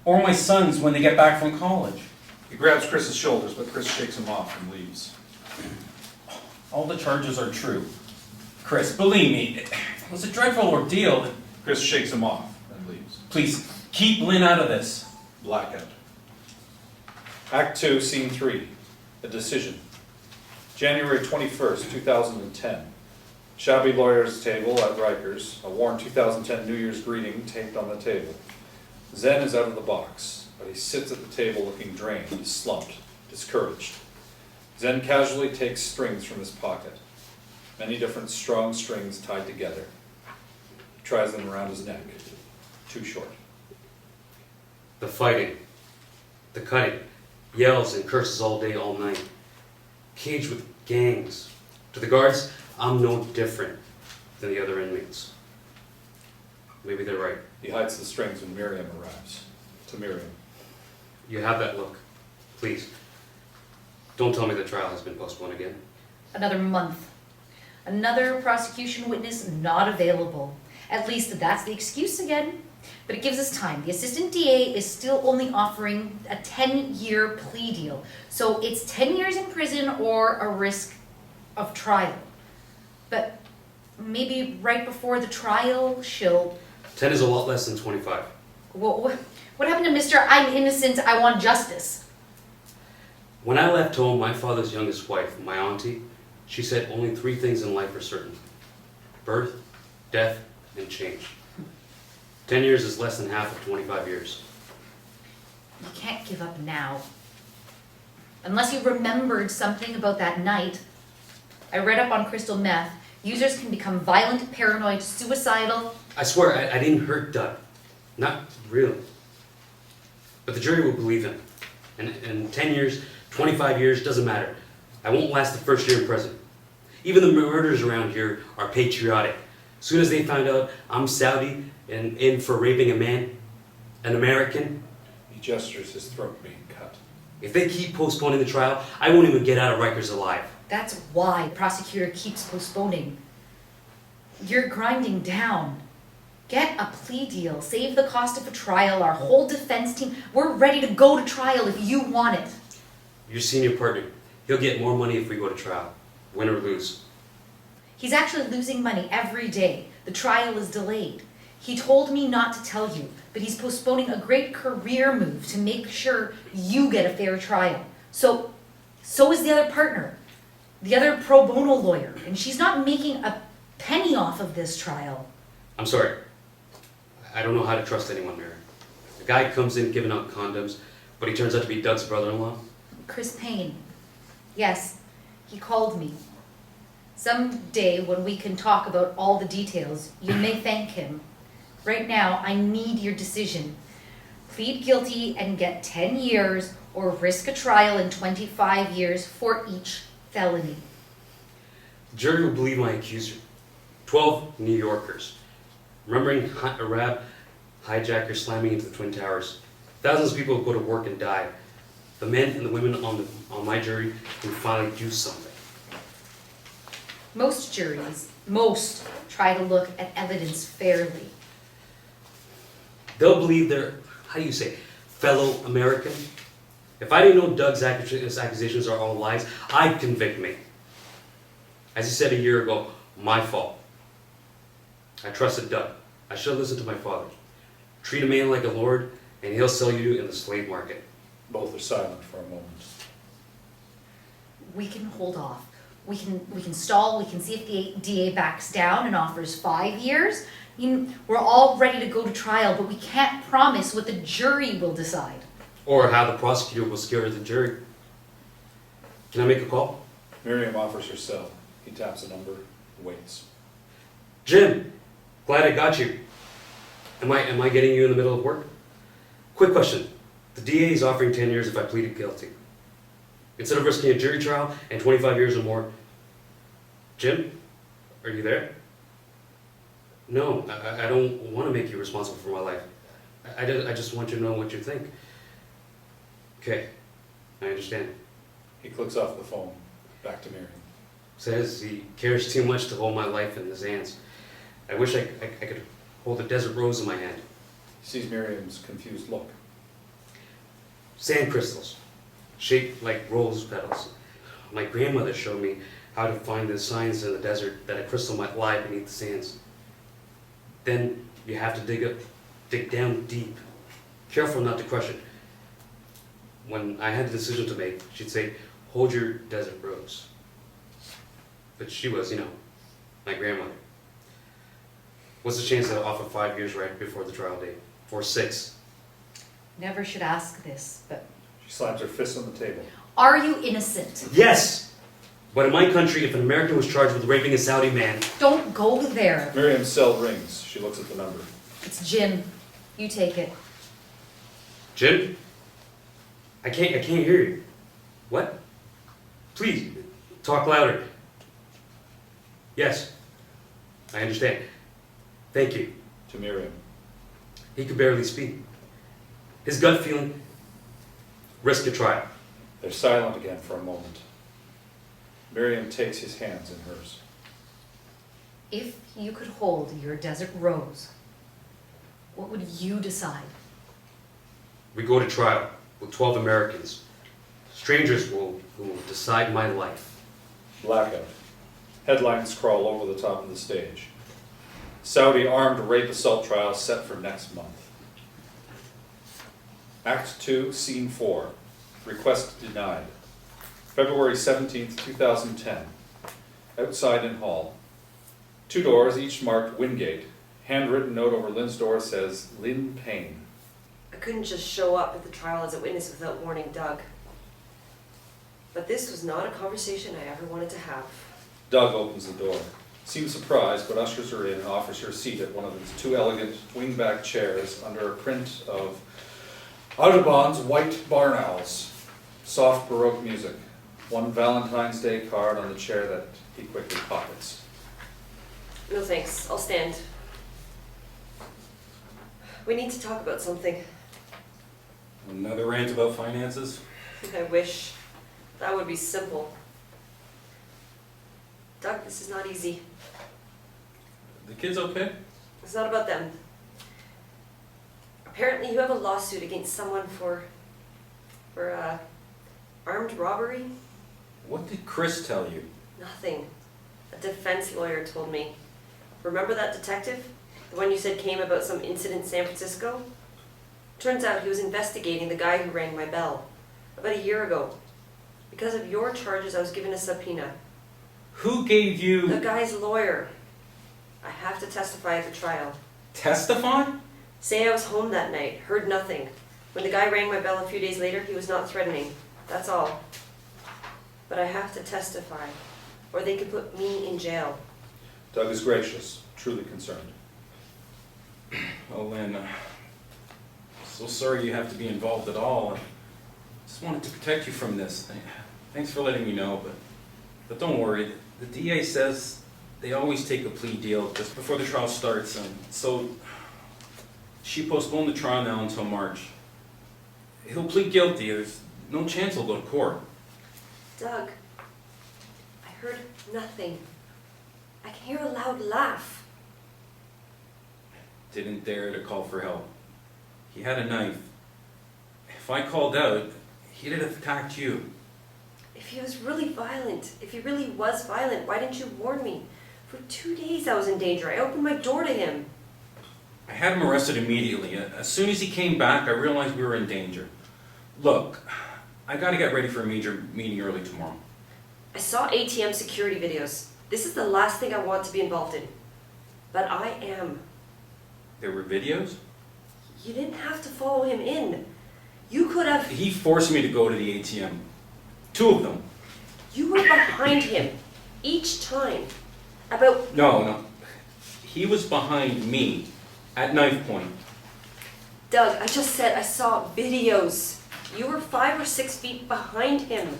or my sons when they get back from college. He grabs Chris's shoulders, but Chris shakes him off and leaves. All the charges are true. Chris, believe me, it was a dreadful ordeal. Chris shakes him off and leaves. Please, keep Lynn out of this. Blackout. Act 2, Scene 3, A Decision. January 21st, 2010. Shabby lawyer's table at Rikers, a worn 2010 New Year's greeting taped on the table. Zen is out of the box, but he sits at the table looking drained, slumped, discouraged. Zen casually takes strings from his pocket, many different strong strings tied together. He tries them around his neck, too short. The fighting, the cutting, yells and curses all day, all night. Caged with gangs. To the guards, I'm no different than the other inmates. Maybe they're right. He hides the strings when Miriam arrives. To Miriam. You have that look. Please, Don't tell me the trial has been postponed again. Another month. Another prosecution witness not available. At least that's the excuse again. But it gives us time. The assistant DA is still only offering a 10-year plea deal. So it's 10 years in prison or a risk of trial. But maybe right before the trial, she'll... 10 is a lot less than 25. What happened to Mr. I'm innocent, I want justice? When I left home, my father's youngest wife, my auntie, she said only 3 things in life are certain: birth, death, and change. 10 years is less than half of 25 years. You can't give up now. Unless you remembered something about that night. I read up on crystal meth. Users can become violent, paranoid, suicidal. I swear, I didn't hurt Doug. Not really. But the jury will believe him. And 10 years, 25 years, doesn't matter. I won't last the first year in prison. Even the murders around here are patriotic. As soon as they find out I'm Saudi and in for raping a man, an American, He gestures, his throat being cut. if they keep postponing the trial, I won't even get out of Rikers alive. That's why the prosecutor keeps postponing. You're grinding down. Get a plea deal. Save the cost of a trial. Our whole defense team, we're ready to go to trial if you want it. Your senior partner, he'll get more money if we go to trial, win or lose. He's actually losing money every day. The trial is delayed. He told me not to tell you, but he's postponing a great career move to make sure you get a fair trial. So is the other partner, the other pro bono lawyer, and she's not making a penny off of this trial. I'm sorry. I don't know how to trust anyone, Mary. The guy comes in giving out condoms, but he turns out to be Doug's brother-in-law. Chris Payne. Yes, he called me. Someday when we can talk about all the details, you may thank him. Right now, I need your decision. Plead guilty and get 10 years or risk a trial in 25 years for each felony. The jury will believe my accuser. 12 New Yorkers. Remembering Arab hijackers slamming into the Twin Towers. Thousands of people go to work and die. The men and the women on my jury can finally do something. Most juries, try to look at evidence fairly. They'll believe they're, how do you say, fellow American? If I didn't know Doug's accusations are all lies, I'd convict me. As he said a year ago, my fault. I trusted Doug. I should have listened to my father. Treat a man like a lord, and he'll sell you in the slave market. Both are silent for a moment. We can hold off. We can stall. We can see if the DA backs down and offers 5 years. I mean, we're all ready to go to trial, but we can't promise what the jury will decide. Or how the prosecutor will scare the jury. Can I make a call? Miriam offers her cell. He taps a number, waits. Jim, glad I got you. Am I getting you in the middle of work? Quick question. The DA is offering 10 years if I pleaded guilty. Instead of risking a jury trial and 25 years or more. Jim, are you there? No, I don't want to make you responsible for my life. I just want you to know what you think. Okay, I understand. He clicks off the phone. Back to Miriam. Says he cares too much to hold my life in his hands. I wish I could hold a desert rose in my hand. He sees Miriam's confused look. Sand crystals, shaped like rose petals. My grandmother showed me how to find the signs in the desert that a crystal might lie beneath the sands. Then you have to dig down deep. Careful not to crush it. When I had the decision to make, she'd say, hold your desert rose. But she was, my grandmother. What's the chance that I'll offer 5 years right before the trial date? Or 6? Never should ask this, but She slams her fist on the table. are you innocent? Yes! But in my country, if an American was charged with raping a Saudi man, Don't go there. Miriam's cell rings. She looks at the number. It's Jim. You take it. Jim? I can't hear you. What? Please, talk louder. Yes, I understand. Thank you. To Miriam. He could barely speak. His gut feeling, risk a trial. They're silent again for a moment. Miriam takes his hands in hers. If you could hold your desert rose, what would you decide? We go to trial with 12 Americans. Strangers who will decide my life. Blackout. Headlines crawl over the top of the stage. Saudi armed rape assault trial set for next month. Act 2, Scene 4. Request denied. February 17th, 2010. Outside in hall. 2 doors, each marked Wingate. Handwritten note over Lynn's door says, Lynn Payne. I couldn't just show up at the trial as a witness without warning Doug. But this was not a conversation I ever wanted to have. Doug opens the door. Seems surprised, but ushers her in and offers her a seat at one of his 2 elegant wingback chairs under a print of Audubon's White Barn Owls. Soft Baroque music. One Valentine's Day card on the chair that he quickly pockets. No thanks, I'll stand. We need to talk about something. Another rant about finances? I wish. That would be simple. Doug, this is not easy. The kids okay? It's not about them. Apparently you have a lawsuit against someone for armed robbery? What did Chris tell you? Nothing. A defense lawyer told me. Remember that detective? The one you said came about some incident in San Francisco? Turns out he was investigating the guy who rang my bell. About a year ago. Because of your charges, I was given a subpoena. Who gave you... The guy's lawyer. I have to testify at the trial. Testify? Say I was home that night, heard nothing. When the guy rang my bell a few days later, he was not threatening. That's all. But I have to testify, or they could put me in jail. Doug is gracious, truly concerned. Oh, Lynn, so sorry you have to be involved at all. I just wanted to protect you from this. Thanks for letting me know, but don't worry. The DA says they always take a plea deal just before the trial starts, and so she postponed the trial now until March. He'll plead guilty. There's no chance he'll go to court. Doug, I heard nothing. I can hear a loud laugh. Didn't dare to call for help. He had a knife. If I called out, he'd have attacked you. If he was really violent, if he really was violent, why didn't you warn me? For 2 days I was in danger. I opened my door to him. I had him arrested immediately. As soon as he came back, I realized we were in danger. Look, I gotta get ready for a major meeting early tomorrow. I saw ATM security videos. This is the last thing I want to be involved in. But I am. There were videos? You didn't have to follow him in. You could have... He forced me to go to the ATM. 2 of them. You were behind him. Each time. About... No. He was behind me at knife point. Doug, I just said I saw videos. You were 5 or 6 feet behind him.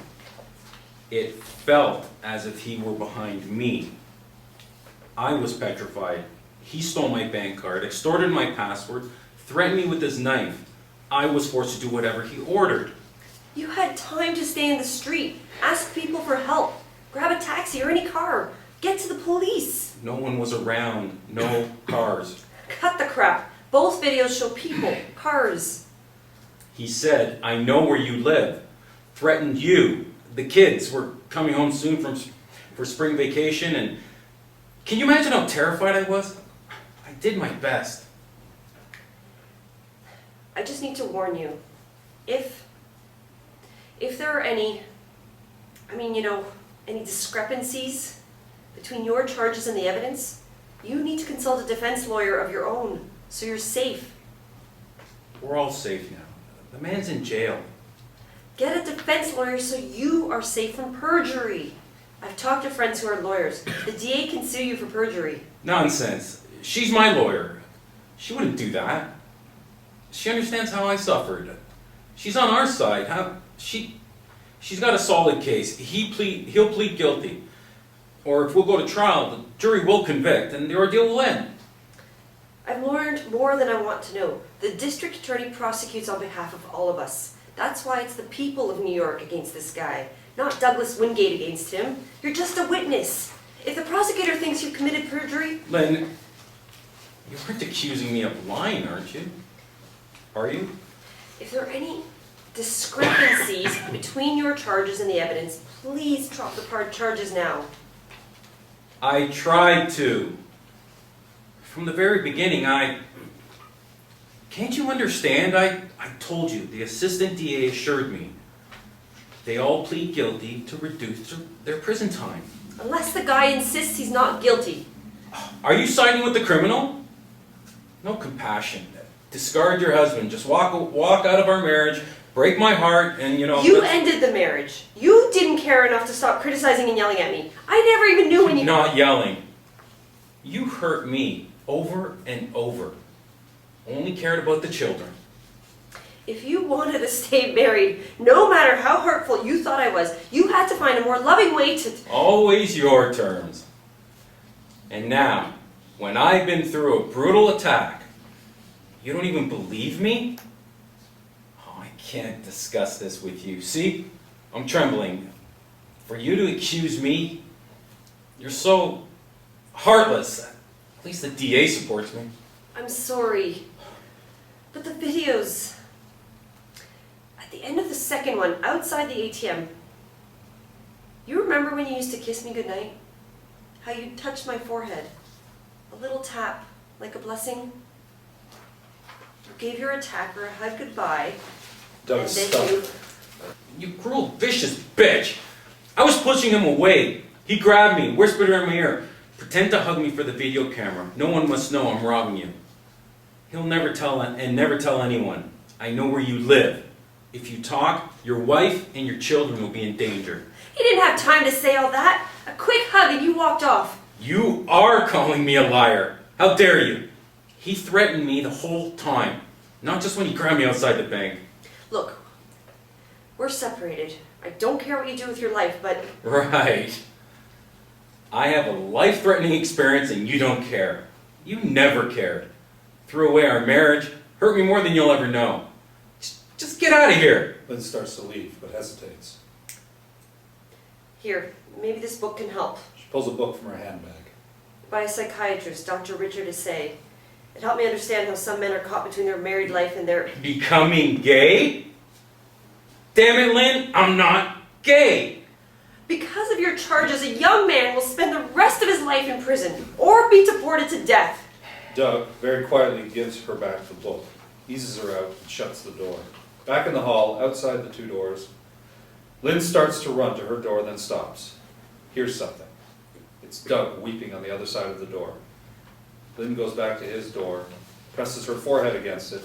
It felt as if he were behind me. I was petrified. He stole my bank card, extorted my password, threatened me with his knife. I was forced to do whatever he ordered. You had time to stay in the street, ask people for help, grab a taxi or any car, get to the police. No one was around, no cars. Cut the crap. Both videos show people, cars. He said, I know where you live. Threatened you. The kids were coming home soon for spring vacation, and can you imagine how terrified I was? I did my best. I just need to warn you. If there are any discrepancies between your charges and the evidence, you need to consult a defense lawyer of your own, so you're safe. We're all safe now. The man's in jail. Get a defense lawyer so you are safe from perjury. I've talked to friends who are lawyers. The DA can sue you for perjury. Nonsense. She's my lawyer. She wouldn't do that. She understands how I suffered. She's on our side. She's got a solid case. He'll plead guilty. Or if we'll go to trial, the jury will convict and the ordeal will end. I've learned more than I want to know. The district attorney prosecutes on behalf of all of us. That's why it's the people of New York against this guy, not Douglas Wingate against him. You're just a witness. If the prosecutor thinks you committed perjury... Lynn, you aren't accusing me of lying, aren't you? Are you? If there are any discrepancies between your charges and the evidence, please drop the charges now. I tried to. From the very beginning, Can't you understand? I told you, the assistant DA assured me. They all plead guilty to reduce their prison time. Unless the guy insists he's not guilty. Are you siding with the criminal? No compassion. Discard your husband. Just walk out of our marriage, break my heart, and You ended the marriage. You didn't care enough to stop criticizing and yelling at me. I never even knew when you... Not yelling. You hurt me over and over. Only cared about the children. If you wanted to stay married, no matter how hurtful you thought I was, you had to find a more loving way to... Always your terms. And now, when I've been through a brutal attack, you don't even believe me? Oh, I can't discuss this with you. See? I'm trembling. For you to accuse me, you're so heartless. At least the DA supports me. I'm sorry. But the videos... At the end of the second one, outside the ATM, you remember when you used to kiss me goodnight? How you touched my forehead? A little tap, like a blessing? You gave your attacker a hug goodbye, Doug, and stop. then You cruel, vicious bitch! I was pushing him away. He grabbed me, whispered in my ear, pretend to hug me for the video camera. No one must know I'm robbing you. He'll never tell and never tell anyone. I know where you live. If you talk, your wife and your children will be in danger. He didn't have time to say all that. A quick hug and you walked off. You are calling me a liar. How dare you? He threatened me the whole time. Not just when he grabbed me outside the bank. Look, we're separated. I don't care what you do with your life, but... Right. I have a life-threatening experience and you don't care. You never cared. Threw away our marriage, hurt me more than you'll ever know. Just get out of here. Lynn starts to leave, but hesitates. Here, maybe this book can help. She pulls a book from her handbag. By a psychiatrist, Dr. Richard Assay. It helped me understand how some men are caught between their married life and their... Becoming gay? Damn it, Lynn, I'm not gay. Because of your charges, a young man will spend the rest of his life in prison or be deported to death. Doug very quietly gives her back the book, eases her out, and shuts the door. Back in the hall, outside the two doors, Lynn starts to run to her door, then stops. Hears something. It's Doug weeping on the other side of the door. Lynn goes back to his door, presses her forehead against it,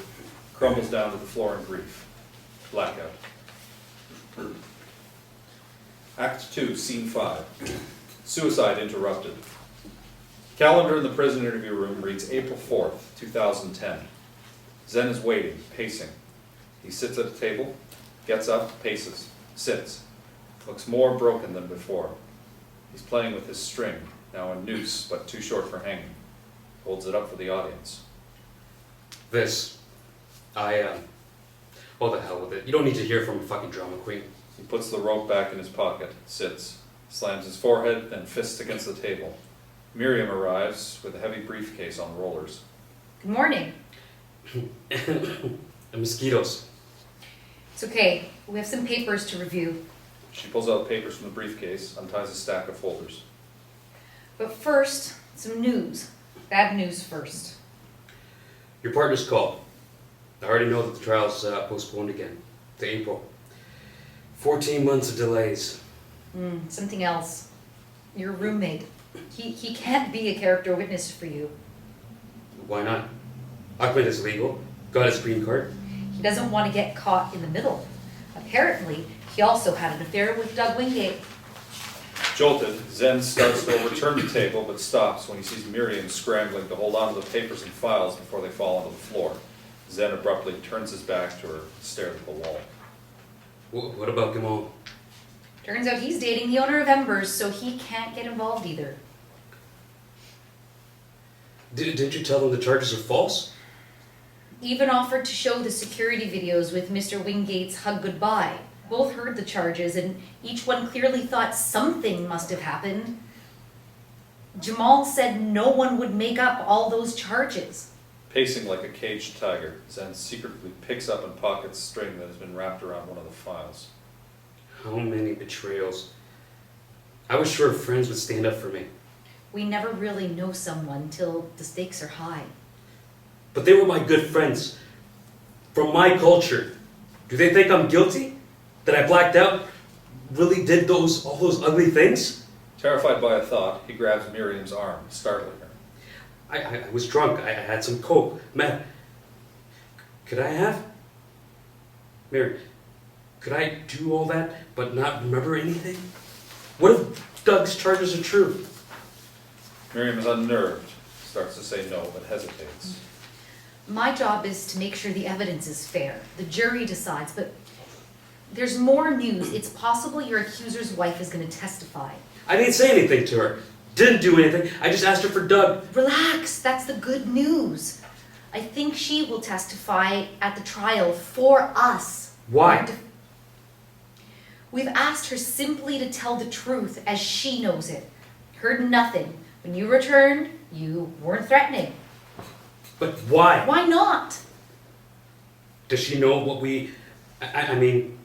crumbles down to the floor in grief. Blackout. Act 2, Scene 5. Suicide interrupted. Calendar in the prison interview room reads April 4th, 2010. Zen is waiting, pacing. He sits at a table, gets up, paces, sits. Looks more broken than before. He's playing with his string, now a noose, but too short for hanging. Holds it up for the audience. Oh, the hell with it. You don't need to hear from a fucking drama queen. He puts the rope back in his pocket, sits, slams his forehead, then fists against the table. Miriam arrives with a heavy briefcase on rollers. Good morning. And mosquitoes. It's okay. We have some papers to review. She pulls out papers from the briefcase, unties a stack of folders. But first, some news. Bad news first. Your partner's called. I already know that the trial's postponed again to April. 14 months of delays. Something else. Your roommate. He can't be a character witness for you. Why not? Ahmed is legal. Got his green card. He doesn't want to get caught in the middle. Apparently, he also had an affair with Doug Wingate. Jolted, Zen starts to overturn the table, but stops when he sees Miriam scrambling to hold on to the papers and files before they fall onto the floor. Zen abruptly turns his back to her, stares at the wall. What about Gamal? Turns out he's dating the owner of Embers, so he can't get involved either. Didn't you tell them the charges are false? Even offered to show the security videos with Mr. Wingate's hug goodbye. Both heard the charges and each one clearly thought something must have happened. Jamal said no one would make up all those charges. Pacing like a caged tiger, Zen secretly picks up and pockets string that has been wrapped around one of the files. How many betrayals? I was sure friends would stand up for me. We never really know someone till the stakes are high. But they were my good friends. From my culture. Do they think I'm guilty? That I blacked out? Really did all those ugly things? Terrified by a thought, he grabs Miriam's arm, startling her. I was drunk. I had some coke. Meth. Could I have? Mary, could I do all that but not remember anything? What if Doug's charges are true? Miriam is unnerved, starts to say no, but hesitates. My job is to make sure the evidence is fair. The jury decides, but there's more news. It's possible your accuser's wife is going to testify. I didn't say anything to her. Didn't do anything. I just asked her for Doug. Relax, that's the good news. I think she will testify at the trial for us. Why? We've asked her simply to tell the truth as she knows it. Heard nothing. When you returned, you weren't threatening. But why? Why not? Does she know what we... I mean...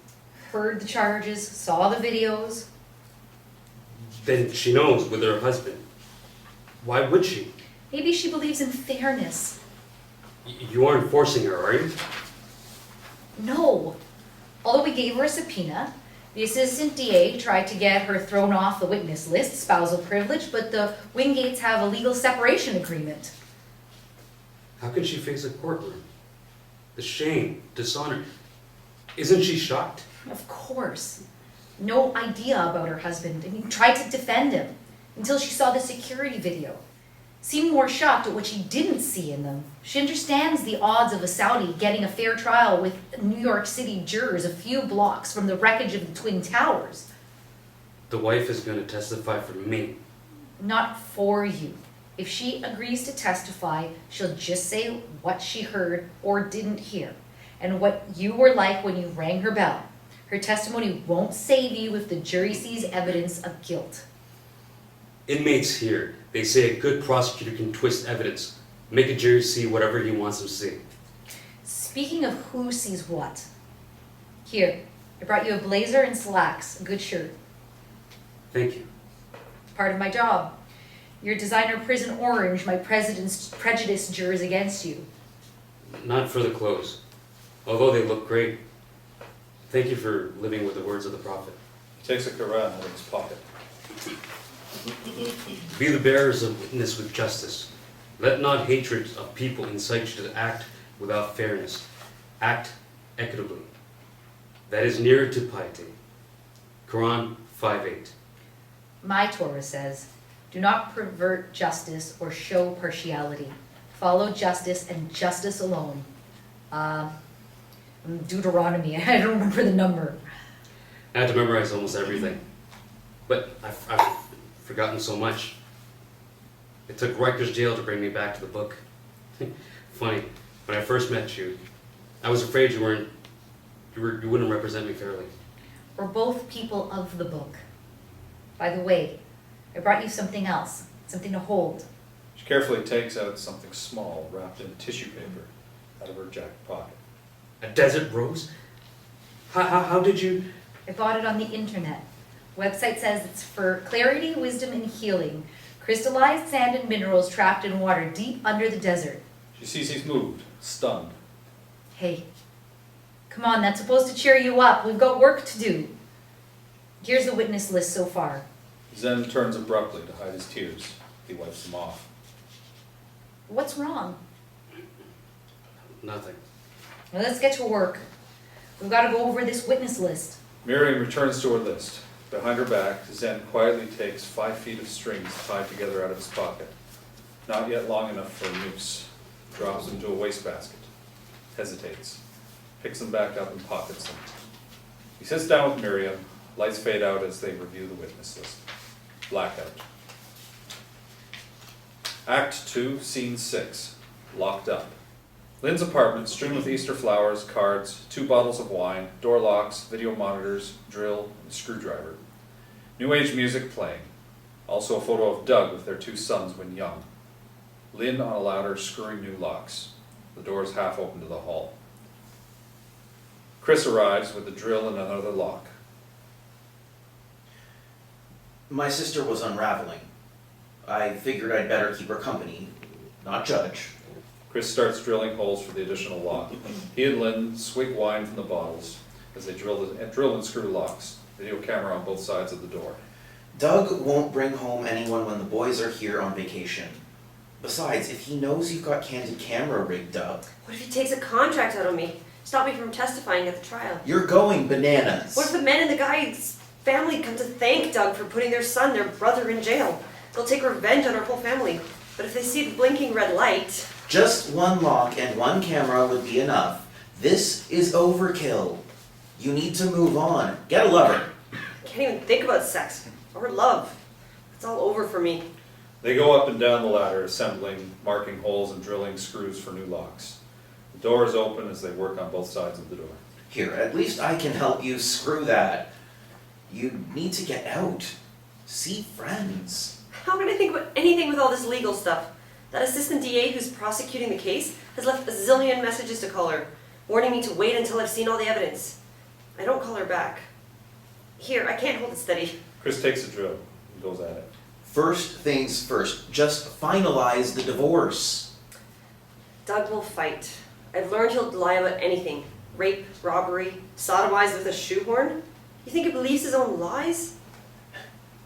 Heard the charges, saw the videos. Then she knows with her husband. Why would she? Maybe she believes in fairness. You aren't forcing her, are you? No. Although we gave her a subpoena, the assistant DA tried to get her thrown off the witness list, spousal privilege, but the Wingates have a legal separation agreement. How can she face a courtroom? The shame, dishonor. Isn't she shocked? Of course. No idea about her husband, and tried to defend him until she saw the security video. Seemed more shocked at what she didn't see in them. She understands the odds of a Saudi getting a fair trial with New York City jurors a few blocks from the wreckage of the Twin Towers. The wife is going to testify for me. Not for you. If she agrees to testify, she'll just say what she heard or didn't hear, and what you were like when you rang her bell. Her testimony won't save you if the jury sees evidence of guilt. Inmates here, they say a good prosecutor can twist evidence, make a jury see whatever he wants them to see. Speaking of who sees what, here, I brought you a blazer and slacks, a good shirt. Thank you. Part of my job. Your designer prison orange, my president's prejudice jurors against you. Not for the clothes, although they look great. Thank you for living with the words of the prophet. He takes a Quran out of his pocket. Be the bearers of witness with justice. Let not hatred of people incite you to act without fairness. Act equitably. That is nearer to piety. Quran 5:8. My Torah says, do not pervert justice or show partiality. Follow justice and justice alone. Deuteronomy, I don't remember the number. I had to memorize almost everything. But I've forgotten so much. It took Rikers Jail to bring me back to the book. Funny, when I first met you, I was afraid you wouldn't represent me fairly. We're both people of the book. By the way, I brought you something else, something to hold. She carefully takes out something small wrapped in tissue paper out of her jacket pocket. A desert rose? How did you... I bought it on the internet. Website says it's for clarity, wisdom, and healing. Crystallized sand and minerals trapped in water deep under the desert. She sees he's moved, stunned. Hey, come on, that's supposed to cheer you up. We've got work to do. Here's the witness list so far. Zen turns abruptly to hide his tears. He wipes them off. What's wrong? Nothing. Well, let's get to work. We've got to go over this witness list. Miriam returns to her list. Behind her back, Zen quietly takes 5 feet of strings tied together out of his pocket. Not yet long enough for a noose. Drops them into a wastebasket. Hesitates. Picks them back up and pockets them. He sits down with Miriam. Lights fade out as they review the witness list. Blackout. Act 2, Scene 6. Locked up. Lynn's apartment strewn with Easter flowers, cards, 2 bottles of wine, door locks, video monitors, drill, and screwdriver. New Age music playing. Also a photo of Doug with their 2 sons when young. Lynn on a ladder screwing new locks. The door is half open to the hall. Chris arrives with a drill and another lock. My sister was unraveling. I figured I'd better keep her company, not judge. Chris starts drilling holes for the additional lock. He and Lynn swig wine from the bottles as they drill and screw locks. Video camera on both sides of the door. Doug won't bring home anyone when the boys are here on vacation. Besides, if he knows you've got candid camera rigged up... What if he takes a contract out on me? Stop me from testifying at the trial? You're going bananas. What if the men in the guy's family come to thank Doug for putting their son, their brother, in jail? They'll take revenge on our whole family. But if they see the blinking red light... Just 1 lock and 1 camera would be enough. This is overkill. You need to move on. Get a lover. I can't even think about sex. Or love. It's all over for me. They go up and down the ladder, assembling, marking holes and drilling screws for new locks. The door is open as they work on both sides of the door. Here, at least I can help you screw that. You need to get out. See friends. How can I think about anything with all this legal stuff? That assistant DA who's prosecuting the case has left a zillion messages to call her, warning me to wait until I've seen all the evidence. I don't call her back. Here, I can't hold it steady. Chris takes a drill and goes at it. First things first, just finalize the divorce. Doug will fight. I've learned he'll lie about anything. Rape, robbery, sodomized with a shoehorn. You think he believes his own lies?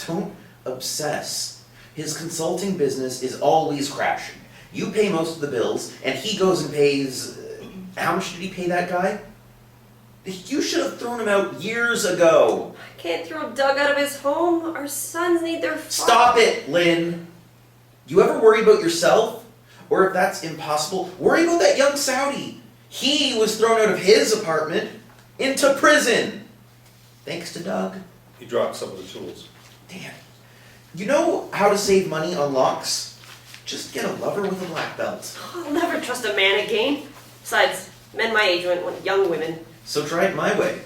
Don't obsess. His consulting business is always crashing. You pay most of the bills, and he goes and pays... how much did he pay that guy? You should have thrown him out years ago. I can't throw Doug out of his home. Our sons need their father. Stop it, Lynn. You ever worry about yourself? Or if that's impossible, worry about that young Saudi. He was thrown out of his apartment into prison. Thanks to Doug. He drops some of the tools. Damn. You know how to save money on locks? Just get a lover with a black belt. I'll never trust a man again. Besides, men my age want young women. So try it my way.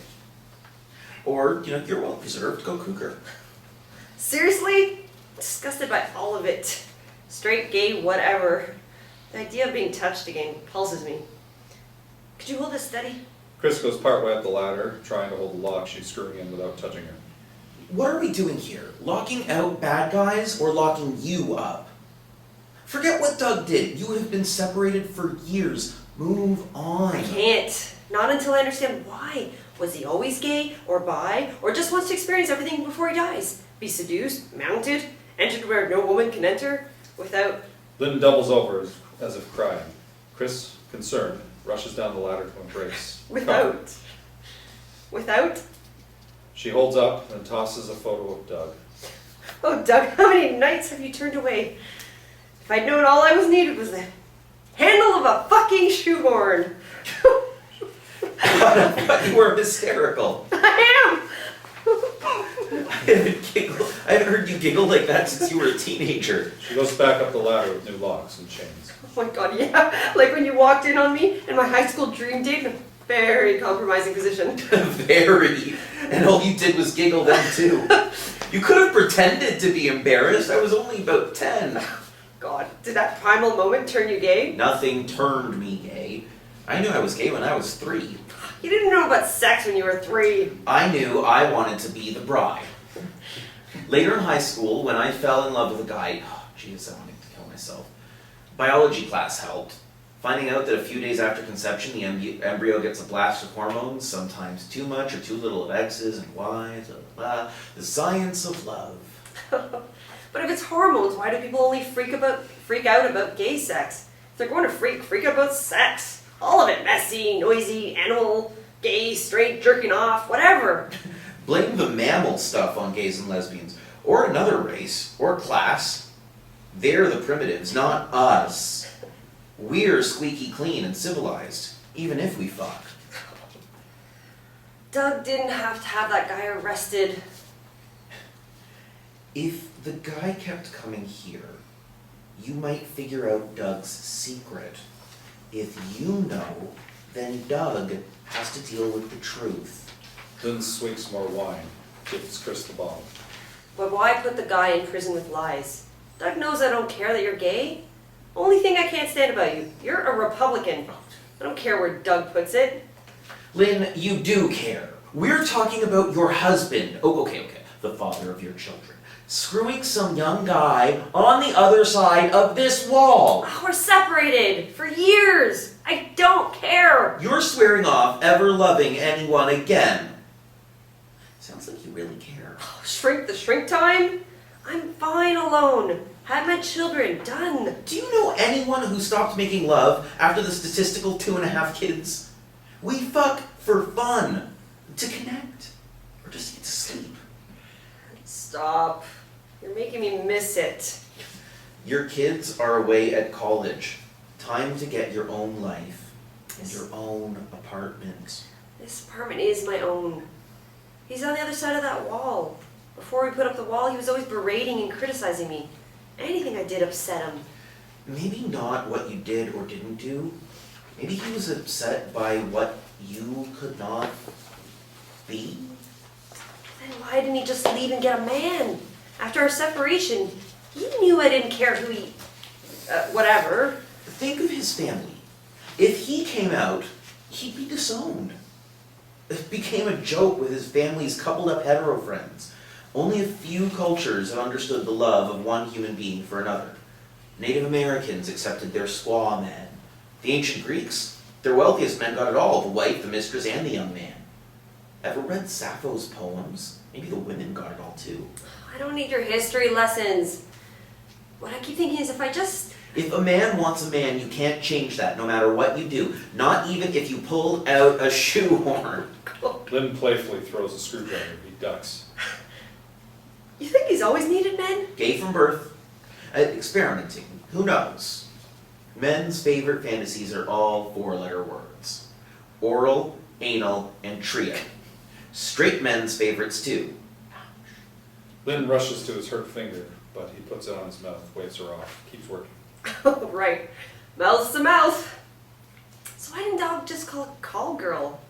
Or, you're well preserved, go cougar. Seriously? Disgusted by all of it. Straight, gay, whatever. The idea of being touched again pulses me. Could you hold this steady? Chris goes partway up the ladder, trying to hold the lock she's screwing in without touching her. What are we doing here? Locking out bad guys or locking you up? Forget what Doug did. You have been separated for years. Move on. I can't. Not until I understand why. Was he always gay or bi or just wants to experience everything before he dies? Be seduced, mounted, entered where no woman can enter without... Lynn doubles over as if crying. Chris, concerned, rushes down the ladder to embrace. Without? Without? She holds up and tosses a photo of Doug. Oh, Doug, how many nights have you turned away? If I'd known all I was needed was the handle of a fucking shoehorn. I thought you were hysterical. I am! I haven't heard you giggle like that since you were a teenager. She goes back up the ladder with new locks and chains. Oh my god, yeah. Like when you walked in on me in my high school dream date in a very compromising position. Very. And all you did was giggle then too. You could have pretended to be embarrassed. I was only about 10. God, did that primal moment turn you gay? Nothing turned me gay. I knew I was gay when I was 3. You didn't know about sex when you were 3. I knew I wanted to be the bride. Later in high school, when I fell in love with a guy, I wanted to kill myself. Biology class helped. Finding out that a few days after conception, the embryo gets a blast of hormones, sometimes too much or too little of X's and Y's, blah, blah, blah. The science of love. But if it's hormones, why do people only freak out about gay sex? If they're going to freak out about sex. All of it, messy, noisy, animal, gay, straight, jerking off, whatever. Blame the mammal stuff on gays and lesbians, or another race, or class. They're the primitives, not us. We're squeaky clean and civilized, even if we fuck. Doug didn't have to have that guy arrested. If the guy kept coming here, you might figure out Doug's secret. If you know, then Doug has to deal with the truth. Lynn swigs some more wine, gives Chris the bottle. But why put the guy in prison with lies? Doug knows I don't care that you're gay. Only thing I can't stand about you, you're a Republican. I don't care where Doug puts it. Lynn, you do care. We're talking about your husband. Oh, okay. The father of your children. Screwing some young guy on the other side of this wall. Oh, we're separated for years. I don't care. You're swearing off ever loving anyone again. Sounds like you really care. Oh, shrink the shrink time? I'm fine alone. Had my children, done. Do you know anyone who stopped making love after the statistical 2.5 kids? We fuck for fun, to connect, or just to get to sleep. Stop. You're making me miss it. Your kids are away at college. Time to get your own life and your own apartment. This apartment is my own. He's on the other side of that wall. Before we put up the wall, he was always berating and criticizing me. Anything I did upset him. Maybe not what you did or didn't do. Maybe he was upset by what you could not be. Then why didn't he just leave and get a man? After our separation, he knew I didn't care who he... whatever. Think of his family. If he came out, he'd be disowned. It became a joke with his family's coupled up hetero friends. Only a few cultures have understood the love of one human being for another. Native Americans accepted their squaw men. The ancient Greeks, their wealthiest men got it all, the wife, the mistress, and the young man. Ever read Sappho's poems? Maybe the women got it all too. I don't need your history lessons. What I keep thinking is if I just... If a man wants a man, you can't change that, no matter what you do. Not even if you pulled out a shoehorn. Lynn playfully throws a screwdriver. He ducks. You think he's always needed men? Gay from birth. Experimenting. Who knows? Men's favorite fantasies are all 4-letter words. Oral, anal, and trio. Straight men's favorites too. Lynn rushes to his hurt finger, but he puts it on his mouth, waves her off, keeps working. Oh, right. Mouth's to mouth. So why didn't Dog just call a call girl?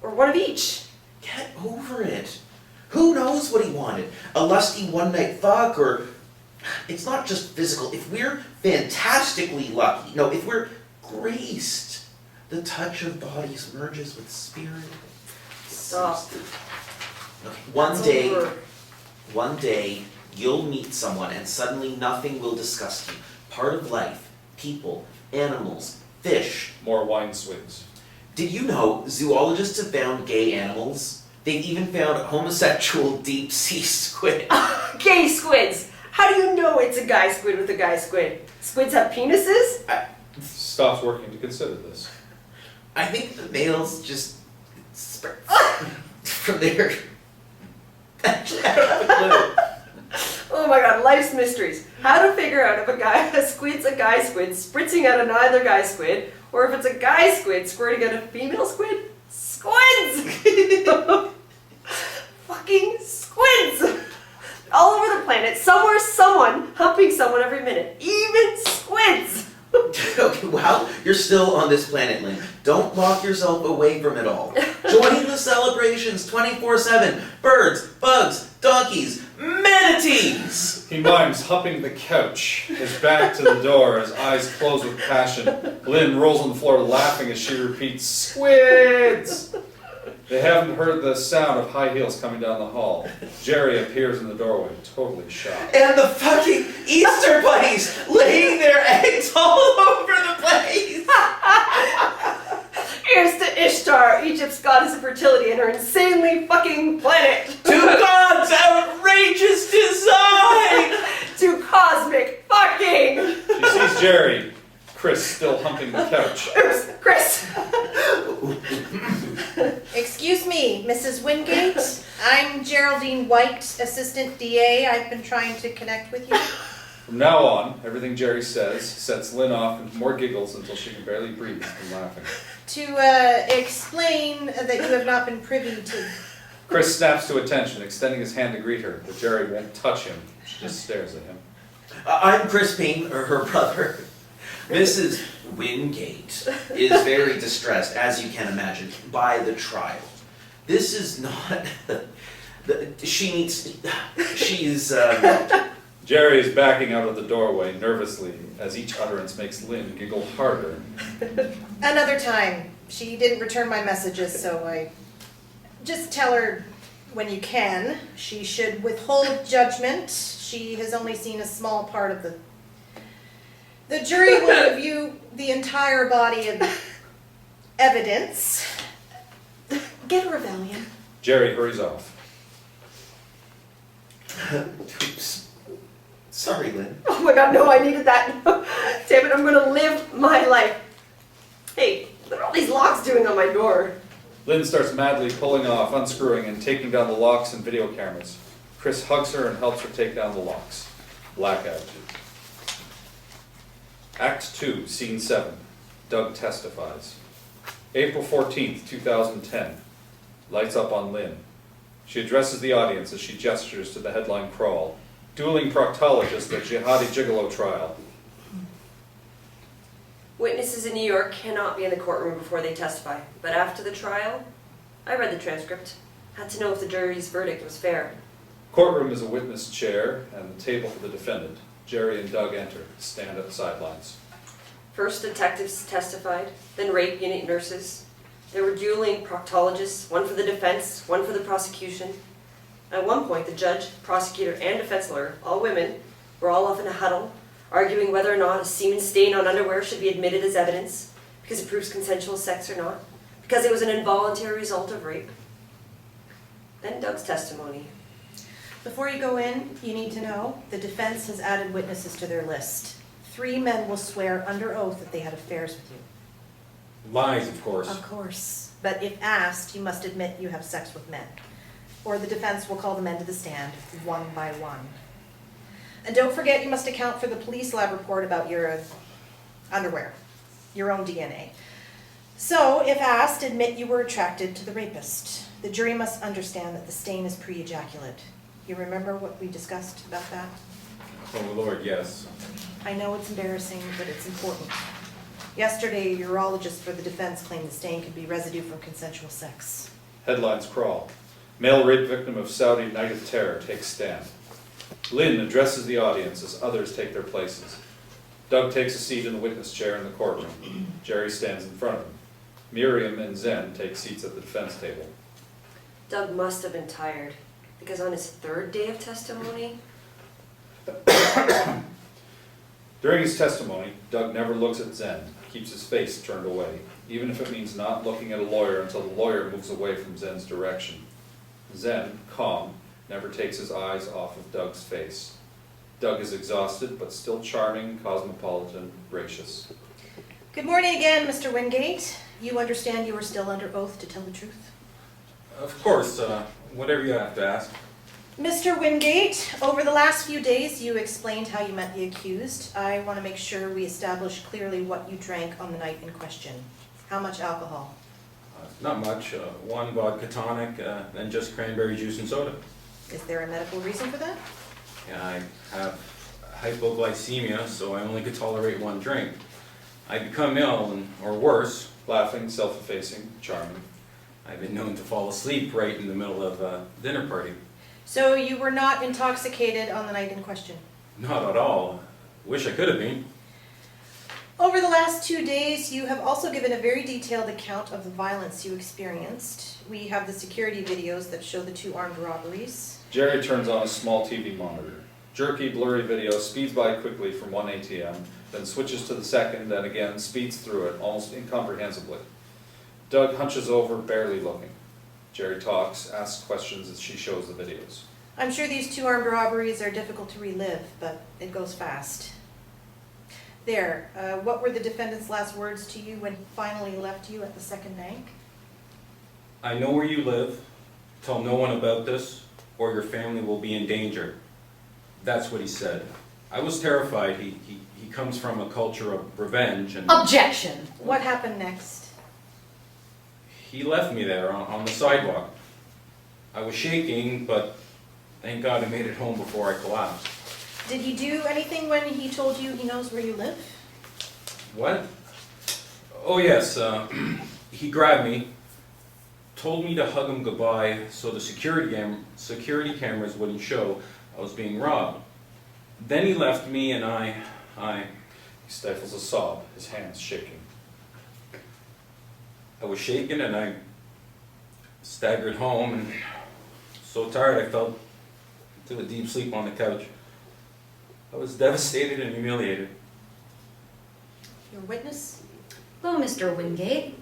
Or one of each? Get over it. Who knows what he wanted? A lusty one-night fuck, or... It's not just physical. If we're fantastically lucky, no, if we're graced, the touch of bodies merges with spirit. Stop. Okay, That's over. one day, you'll meet someone and suddenly nothing will disgust you. Part of life, people, animals, fish. More wine swigs. Did you know zoologists have found gay animals? They've even found homosexual deep-sea squid. Gay squids! How do you know it's a guy squid with a guy squid? Squids have penises? Stops working to consider this. I think the males just spread from there. Actually, I don't have a clue. Oh my god, life's mysteries. How to figure out if a squid's a guy squid spritzing out another guy squid, or if it's a guy squid squirting out a female squid? Squids! Fucking squids! All over the planet, somewhere, someone humping someone every minute. Even squids! Okay, well, you're still on this planet, Lynn. Don't lock yourself away from it all. Join the celebrations 24/7. Birds, bugs, donkeys, manatees! He mimes humping the couch, his back to the door, his eyes close with passion. Lynn rolls on the floor laughing as she repeats, "Squids!" They haven't heard the sound of high heels coming down the hall. Gerrie appears in the doorway, totally shocked. And the fucking Easter bunnies laying their eggs all over the place! Here's to Ishtar, Egypt's goddess of fertility, and her insanely fucking planet! To God's outrageous design! To cosmic fucking! She sees Gerrie, Chris still humping the couch. Chris! Excuse me, Mrs. Wingate. I'm Geraldine White, Assistant DA. I've been trying to connect with you. From now on, everything Gerrie says sets Lynn off into more giggles until she can barely breathe from laughing. To explain that you have not been privy to... Chris snaps to attention, extending his hand to greet her, but Gerrie won't touch him. She just stares at him. I'm Chris Payne, or her brother. Mrs. Wingate is very distressed, as you can imagine, by the trial. This is not. She's. Gerrie is backing out of the doorway nervously as each utterance makes Lynn giggle harder. Another time. She didn't return my messages, so I just tell her when you can. She should withhold judgment. She has only seen a small part of the jury will review the entire body of evidence. Get her a Valium. Gerrie hurries off. Oops. Sorry, Lynn. Oh my god, no, I needed that. Damn it, I'm gonna live my life. Hey, what are all these locks doing on my door? Lynn starts madly pulling off, unscrewing, and taking down the locks and video cameras. Chris hugs her and helps her take down the locks. Blackout. Act 2, Scene 7. Doug testifies. April 14th, 2010. Lights up on Lynn. She addresses the audience as she gestures to the headline crawl. Dueling proctologist at Jihadi Gigolo trial. Witnesses in New York cannot be in the courtroom before they testify, but after the trial, I read the transcript. Had to know if the jury's verdict was fair. Courtroom is a witness chair and the table for the defendant. Gerrie and Doug enter, stand at the sidelines. First, detectives testified, then rape unit nurses. There were dueling proctologists, one for the defense, one for the prosecution. At one point, the judge, prosecutor, and defense lawyer, all women, were all off in a huddle, arguing whether or not a semen stain on underwear should be admitted as evidence, because it proves consensual sex or not, because it was an involuntary result of rape. Then Doug's testimony. Before you go in, you need to know the defense has added witnesses to their list. 3 men will swear under oath that they had affairs with you. Lies, of course. Of course. But if asked, you must admit you have sex with men. Or the defense will call the men to the stand, one by one. And don't forget you must account for the police lab report about your underwear, your own DNA. So, if asked, admit you were attracted to the rapist. The jury must understand that the stain is pre-ejaculate. You remember what we discussed about that? Oh, Lord, yes. I know it's embarrassing, but it's important. Yesterday, a urologist for the defense claimed the stain could be residue from consensual sex. Headlines crawl. Male rape victim of Saudi Night of Terror takes stand. Lynn addresses the audience as others take their places. Doug takes a seat in the witness chair in the courtroom. Gerrie stands in front of him. Miriam and Mazen take seats at the defense table. Doug must have been tired, because on his 3rd day of testimony, During his testimony, Doug never looks at Zen, keeps his face turned away, even if it means not looking at a lawyer until the lawyer moves away from Zen's direction. Zen, calm, never takes his eyes off of Doug's face. Doug is exhausted, but still charming, cosmopolitan, gracious. Good morning again, Mr. Wingate. You understand you are still under oath to tell the truth? Of course, whatever you have to ask. Mr. Wingate, over the last few days you explained how you met the accused. I want to make sure we establish clearly what you drank on the night in question. How much alcohol? Not much. 1 vodka tonic, and just cranberry juice and soda. Is there a medical reason for that? Yeah, I have hypoglycemia, so I only could tolerate 1 drink. I become ill, or worse. Laughing, self-effacing, charming. I've been known to fall asleep right in the middle of a dinner party. So you were not intoxicated on the night in question? Not at all. Wish I could have been. Over the last 2 days, you have also given a very detailed account of the violence you experienced. We have the security videos that show the 2 armed robberies. Gerrie turns on a small TV monitor. Jerky, blurry video speeds by quickly from one ATM, then switches to the second, and again speeds through it, almost incomprehensibly. Doug hunches over, barely looking. Gerrie talks, asks questions as she shows the videos. I'm sure these 2 armed robberies are difficult to relive, but it goes fast. There, what were the defendant's last words to you when he finally left you at the second bank? I know where you live. Tell no one about this, or your family will be in danger. That's what he said. I was terrified. He comes from a culture of revenge and... Objection! What happened next? He left me there on the sidewalk. I was shaking, but thank God I made it home before I collapsed. Did he do anything when he told you he knows where you live? What? Oh yes, he grabbed me, told me to hug him goodbye so the security cameras wouldn't show I was being robbed. Then he left me and I... He stifles a sob, his hands shaking. I was shaken and I staggered home and so tired I fell into a deep sleep on the couch. I was devastated and humiliated. Your witness? Hello, Mr. Wingate.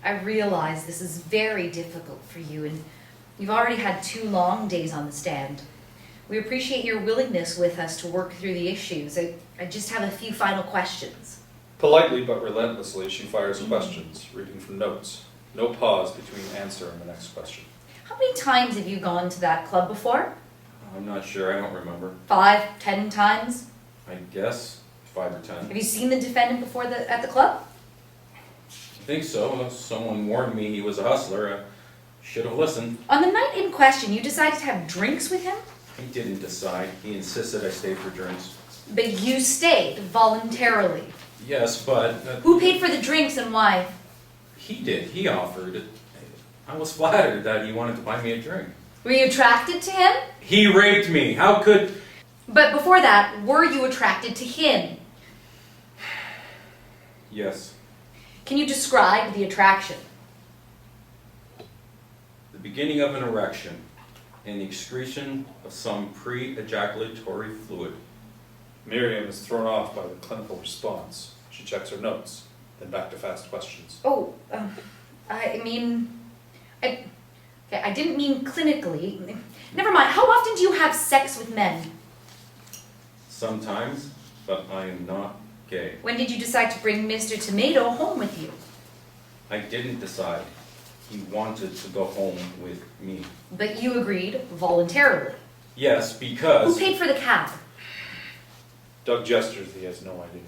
I realize this is very difficult for you, and you've already had 2 long days on the stand. We appreciate your willingness with us to work through the issues. I just have a few final questions. Politely but relentlessly, she fires questions, reading from notes. No pause between answer and the next question. How many times have you gone to that club before? I'm not sure, I don't remember. 5, 10 times? I guess 5 or 10. Have you seen the defendant before at the club? I think so. Someone warned me he was a hustler. I should have listened. On the night in question, you decided to have drinks with him? He didn't decide. He insisted I stay for drinks. But you stayed voluntarily. Yes, but... Who paid for the drinks and why? He did. He offered. I was flattered that he wanted to buy me a drink. Were you attracted to him? He raped me. How could... But before that, were you attracted to him? Yes. Can you describe the attraction? The beginning of an erection and the excretion of some pre-ejaculatory fluid. Miriam is thrown off by the clinical response. She checks her notes, then back to fast questions. Oh, I didn't mean clinically. Never mind, how often do you have sex with men? Sometimes, but I am not gay. When did you decide to bring Mr. Tomedo home with you? I didn't decide. He wanted to go home with me. But you agreed voluntarily. Yes, because... Who paid for the cab? Doug gestures he has no idea.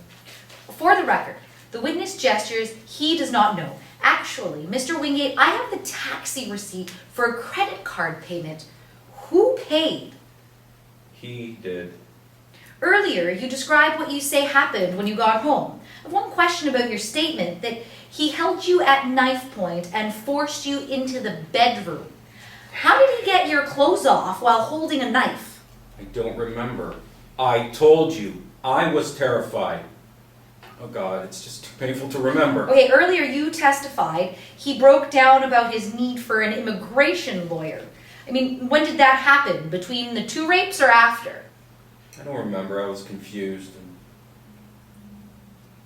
For the record, the witness gestures he does not know. Actually, Mr. Wingate, I have the taxi receipt for a credit card payment. Who paid? He did. Earlier, you described what you say happened when you got home. I have one question about your statement that he held you at knife point and forced you into the bedroom. How did he get your clothes off while holding a knife? I don't remember. I told you. I was terrified. Oh God, it's just too painful to remember. Okay, earlier you testified he broke down about his need for an immigration lawyer. I mean, when did that happen? Between the 2 rapes or after? I don't remember. I was confused. And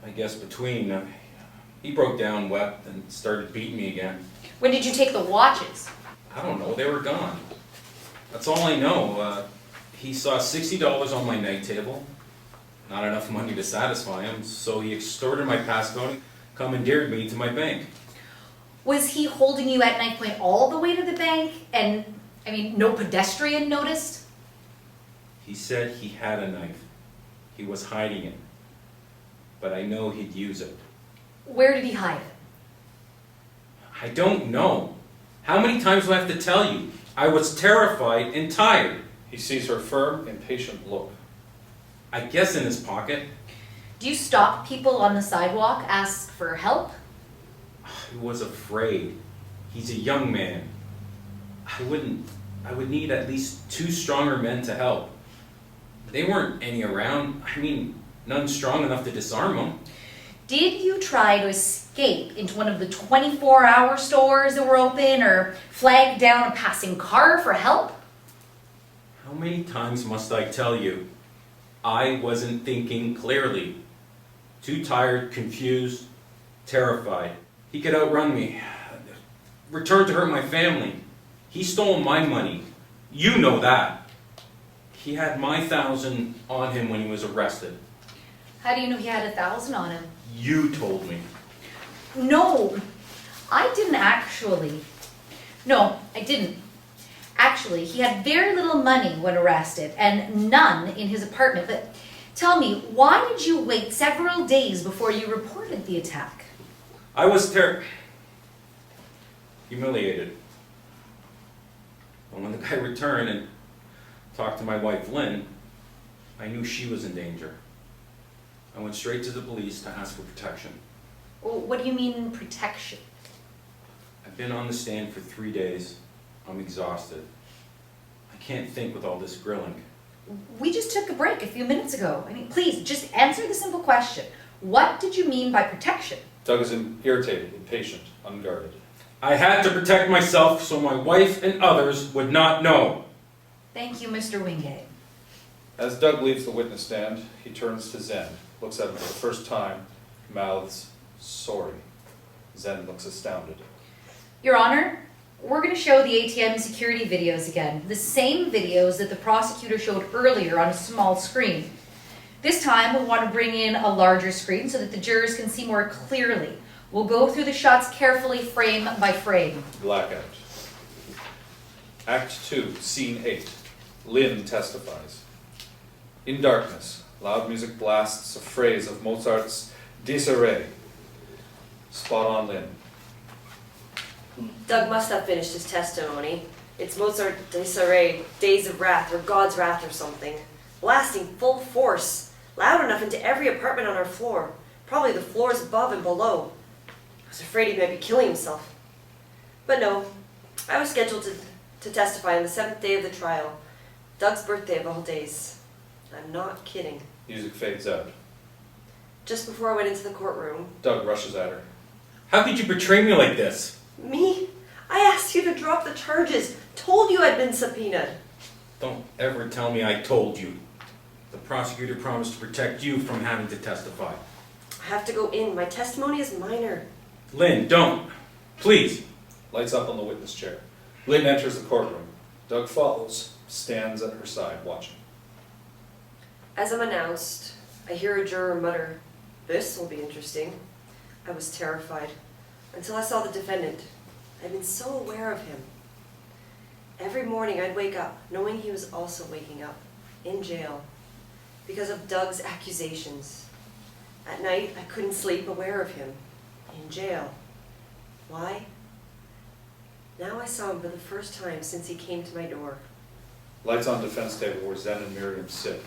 I guess between, he broke down, wept, and started beating me again. When did you take the watches? I don't know. They were gone. That's all I know. He saw $60 on my night table. Not enough money to satisfy him, so he extorted my passcode, commandeered me to my bank. Was he holding you at knife point all the way to the bank and, I mean, no pedestrian noticed? He said he had a knife. He was hiding it. But I know he'd use it. Where did he hide it? I don't know. How many times do I have to tell you? I was terrified and tired. He sees her firm, impatient look. I guess in his pocket. Do you stop people on the sidewalk, ask for help? He was afraid. He's a young man. I would need at least 2 stronger men to help. They weren't any around. I mean, none strong enough to disarm him. Did you try to escape into one of the 24-hour stores that were open or flag down a passing car for help? How many times must I tell you? I wasn't thinking clearly. Too tired, confused, terrified. He could outrun me. Return to hurt my family. He stole my money. You know that. He had my 1,000 on him when he was arrested. How do you know he had 1,000 on him? You told me. No, I didn't actually. No, I didn't. Actually, he had very little money when arrested and none in his apartment. But tell me, why did you wait several days before you reported the attack? I was humiliated. And when the guy returned and talked to my wife, Lynn, I knew she was in danger. I went straight to the police to ask for protection. What do you mean protection? I've been on the stand for 3 days. I'm exhausted. I can't think with all this grilling. We just took a break a few minutes ago. I mean, please, just answer the simple question. What did you mean by protection? Doug is irritated, impatient, unguarded. I had to protect myself so my wife and others would not know. Thank you, Mr. Wingate. As Doug leaves the witness stand, he turns to Zen, looks at him for the first time, mouths, "Sorry." Zen looks astounded. Your Honor, we're going to show the ATM security videos again. The same videos that the prosecutor showed earlier on a small screen. This time, we want to bring in a larger screen so that the jurors can see more clearly. We'll go through the shots carefully, frame by frame. Blackout. Act 2, Scene 8. Lynn testifies. In darkness, loud music blasts a phrase of Mozart's Desiree. Spot on Lynn. Doug must have finished his testimony. It's Mozart Desiree, Days of Wrath, or God's Wrath or something. Blasting full force, loud enough into every apartment on our floor. Probably the floors above and below. I was afraid he might be killing himself. But no, I was scheduled to testify on the 7th day of the trial. Doug's birthday of all days. I'm not kidding. Music fades out. Just before I went into the courtroom. Doug rushes at her. How could you betray me like this? Me? I asked you to drop the charges. Told you I'd been subpoenaed. Don't ever tell me I told you. The prosecutor promised to protect you from having to testify. I have to go in. My testimony is minor. Lynn, don't. Please. Lights up on the witness chair. Lynn enters the courtroom. Doug follows, stands at her side, watching. As I'm announced, I hear a juror mutter, "This will be interesting." I was terrified until I saw the defendant. I'd been so aware of him. Every morning I'd wake up knowing he was also waking up in jail because of Doug's accusations. At night I couldn't sleep aware of him in jail. Why? Now I saw him for the first time since he came to my door. Lights on defense table where Zen and Miriam sit.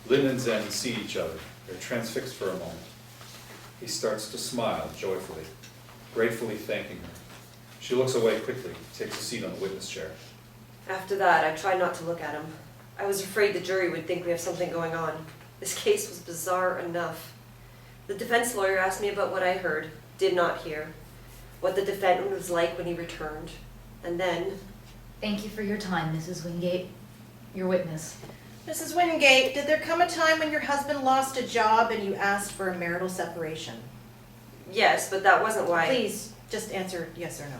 Lynn and Zen see each other. They're transfixed for a moment. He starts to smile joyfully, gratefully thanking her. She looks away quickly, takes a seat on the witness chair. After that, I tried not to look at him. I was afraid the jury would think we have something going on. This case was bizarre enough. The defense lawyer asked me about what I heard, did not hear, what the defendant was like when he returned, and then... Thank you for your time, Mrs. Wingate. Your witness. Mrs. Wingate, did there come a time when your husband lost a job and you asked for a marital separation? Yes, but that wasn't why... Please, just answer yes or no.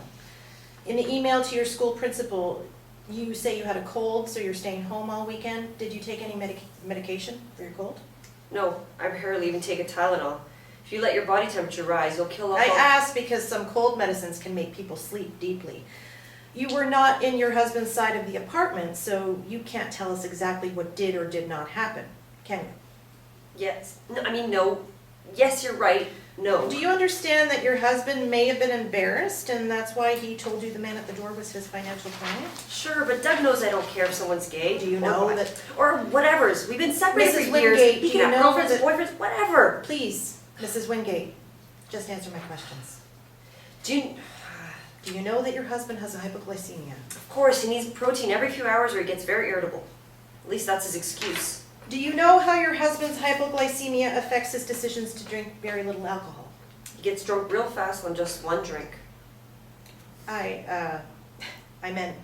In the email to your school principal, you say you had a cold, so you're staying home all weekend. Did you take any medication for your cold? No, I rarely even take a Tylenol. If you let your body temperature rise, you'll kill off I all... asked because some cold medicines can make people sleep deeply. You were not in your husband's side of the apartment, so you can't tell us exactly what did or did not happen, can you? Yes. No, I mean, no. Yes, you're right. No. Do you understand that your husband may have been embarrassed and that's why he told you the man at the door was his financial client? Sure, but Doug knows I don't care if someone's gay. Do you or know what- that- Or whatever's. We've been separated Mrs. for years. Wingate, He do can you have know girlfriends, that- boyfriends, whatever. Please, Mrs. Wingate, just answer my questions. Do you... Do you know that your husband has a hypoglycemia? Of course, he needs protein every few hours or he gets very irritable. At least that's his excuse. Do you know how your husband's hypoglycemia affects his decisions to drink very little alcohol? He gets drunk real fast on just one drink. I meant...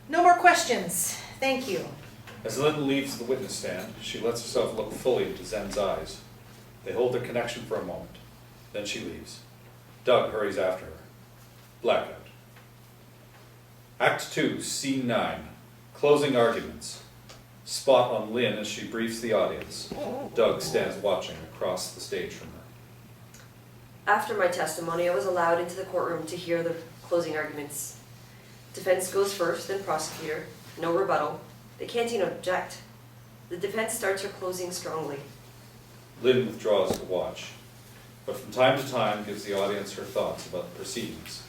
No more questions. Thank you. As Lynn leaves the witness stand, she lets herself look fully into Zen's eyes. They hold their connection for a moment. Then she leaves. Doug hurries after her. Blackout. Act 2, Scene 9. Closing arguments. Spot on Lynn as she briefs the audience. Doug stands watching across the stage from her. After my testimony, I was allowed into the courtroom to hear the closing arguments. Defense goes first, then prosecutor. No rebuttal. They can't even object. The defense starts her closing strongly. Lynn withdraws to watch, but from time to time gives the audience her thoughts about the proceedings.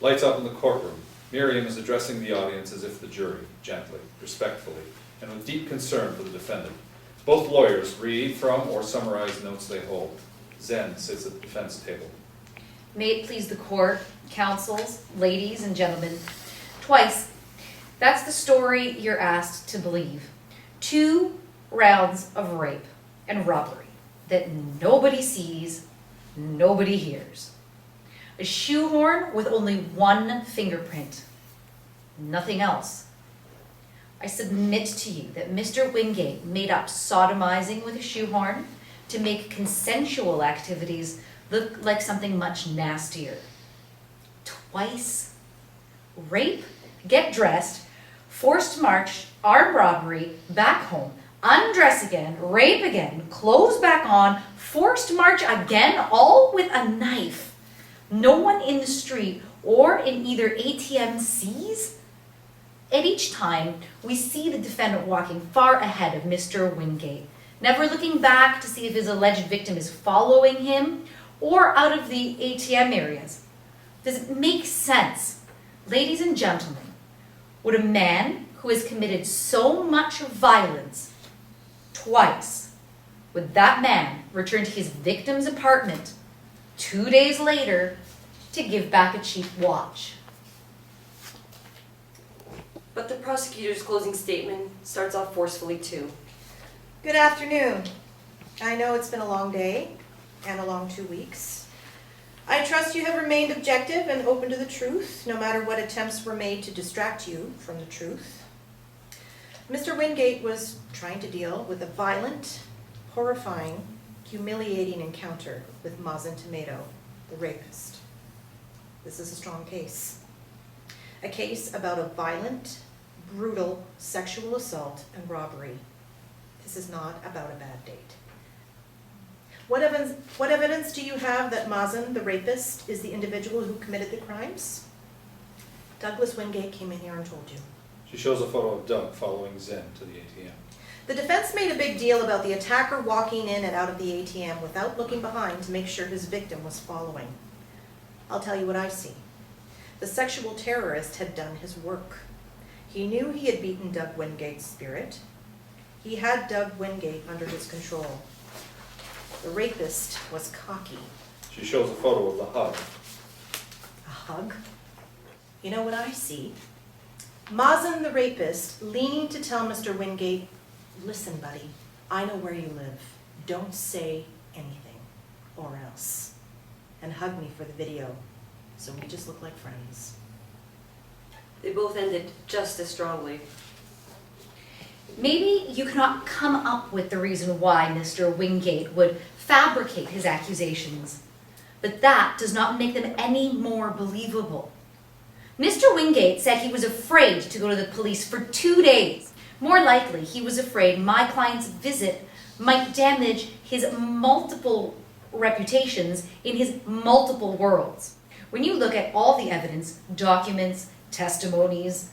Lights up in the courtroom. Miriam is addressing the audience as if the jury, gently, respectfully, and with deep concern for the defendant. Both lawyers read from or summarize notes they hold. Zen sits at the defense table. May it please the court, counsels, ladies and gentlemen, twice, that's the story you're asked to believe. 2 rounds of rape and robbery that nobody sees, nobody hears. A shoehorn with only 1 fingerprint. Nothing else. I submit to you that Mr. Wingate made up sodomizing with a shoehorn to make consensual activities look like something much nastier. Twice. Rape, get dressed, forced march, armed robbery, back home, undress again, rape again, clothes back on, forced march again, all with a knife. No one in the street or in either ATM sees. At each time, we see the defendant walking far ahead of Mr. Wingate, never looking back to see if his alleged victim is following him or out of the ATM areas. Does it make sense? Ladies and gentlemen, would a man who has committed so much violence twice, would that man return to his victim's apartment 2 days later to give back a cheap watch? But the prosecutor's closing statement starts off forcefully too. Good afternoon. I know it's been a long day and a long 2 weeks. I trust you have remained objective and open to the truth, no matter what attempts were made to distract you from the truth. Mr. Wingate was trying to deal with a violent, horrifying, humiliating encounter with Mazen Tomedo, the rapist. This is a strong case. A case about a violent, brutal sexual assault and robbery. This is not about a bad date. What evidence do you have that Mazen, the rapist, is the individual who committed the crimes? Douglas Wingate came in here and told you. She shows a photo of Doug following Zen to the ATM. The defense made a big deal about the attacker walking in and out of the ATM without looking behind to make sure his victim was following. I'll tell you what I see. The sexual terrorist had done his work. He knew he had beaten Doug Wingate's spirit. He had Doug Wingate under his control. The rapist was cocky. She shows a photo of the hug. A hug? You know what I see? Mazen, the rapist, leaning to tell Mr. Wingate, listen, buddy, I know where you live. Don't say anything, or else. And hug me for the video, so we just look like friends. They both ended just as strongly. Maybe you cannot come up with the reason why Mr. Wingate would fabricate his accusations, but that does not make them any more believable. Mr. Wingate said he was afraid to go to the police for 2 days. More likely, he was afraid my client's visit might damage his multiple reputations in his multiple worlds. When you look at all the evidence, documents, testimonies,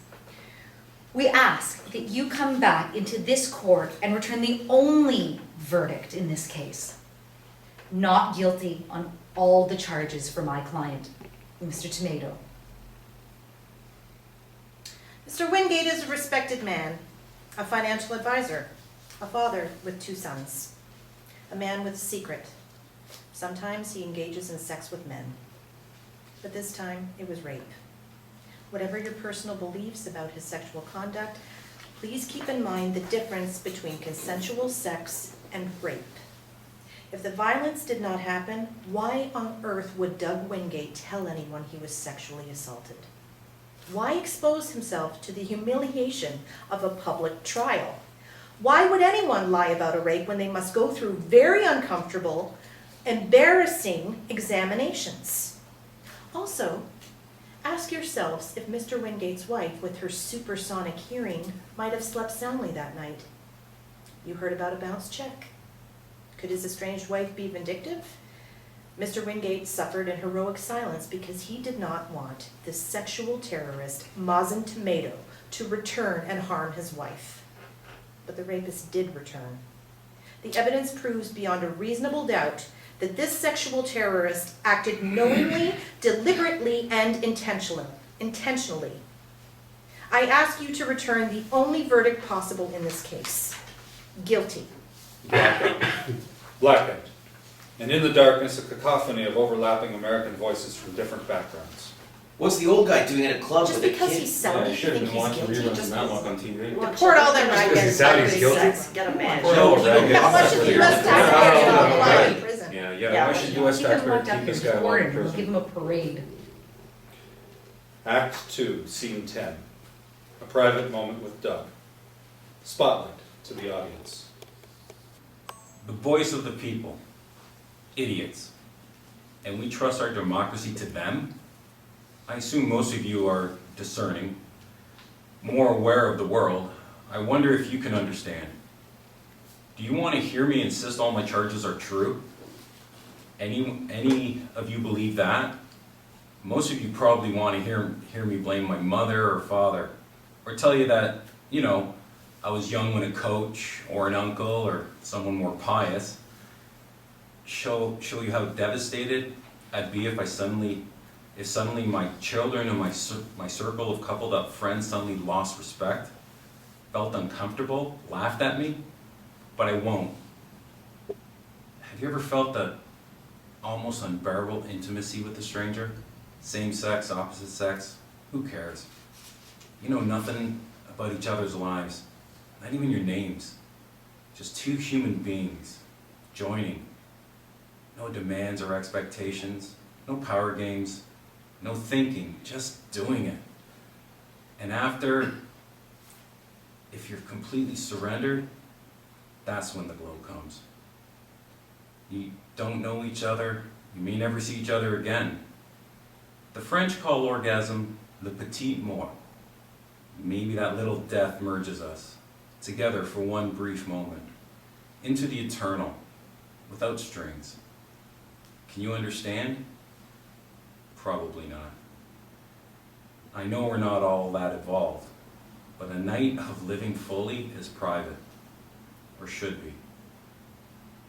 we ask that you come back into this court and return the only verdict in this case. Not guilty on all the charges for my client, Mr. Tomedo. Mr. Wingate is a respected man, a financial advisor, a father with 2 sons, a man with a secret. Sometimes he engages in sex with men, but this time it was rape. Whatever your personal beliefs about his sexual conduct, please keep in mind the difference between consensual sex and rape. If the violence did not happen, why on earth would Doug Wingate tell anyone he was sexually assaulted? Why expose himself to the humiliation of a public trial? Why would anyone lie about a rape when they must go through very uncomfortable, embarrassing examinations? Also, ask yourselves if Mr. Wingate's wife, with her supersonic hearing, might have slept soundly that night. You heard about a bounce check. Could his estranged wife be vindictive? Mr. Wingate suffered in heroic silence because he did not want this sexual terrorist, Mazen Tomedo, to return and harm his wife. But the rapist did return. The evidence proves beyond a reasonable doubt that this sexual terrorist acted knowingly, deliberately, and intentionally. I ask you to return the only verdict possible in this case. Guilty. Blackout. Blackout. And in the darkness, a cacophony of overlapping American voices from different backgrounds. What's the old guy doing at a club Just with a because kid? he's Yeah, Saudi, you you should have think been he's watching guilty reruns just of Matlock on TV. Report all them Because raggeds. Saudi's guilty? Get a man. No, right. How much of the US taxpayers are alive in prison? Yeah, why should US Keep him taxpayers locked up keep in this guy alive court in and we'll prison? give him a parade. Act 2, Scene 10. A private moment with Doug. Spotlight to the audience. The voice of the people. Idiots. And we trust our democracy to them? I assume most of you are discerning, more aware of the world. I wonder if you can understand. Do you want to hear me insist all my charges are true? Any of you believe that? Most of you probably want to hear me blame my mother or father, or tell you that, you know, I was young when a coach or an uncle or someone more pious. Show you how devastated I'd be if suddenly my children and my circle of coupled up friends suddenly lost respect, felt uncomfortable, laughed at me, but I won't. Have you ever felt that almost unbearable intimacy with a stranger? Same sex, opposite sex, who cares? You know nothing about each other's lives, not even your names. Just two human beings joining. No demands or expectations, no power games, no thinking, just doing it. And after, if you're completely surrendered, that's when the glow comes. You don't know each other, you may never see each other again. The French call orgasm le petit mort. Maybe that little death merges us, together for one brief moment, into the eternal, without strings. Can you understand? Probably not. I know we're not all that evolved, but a night of living fully is private, or should be.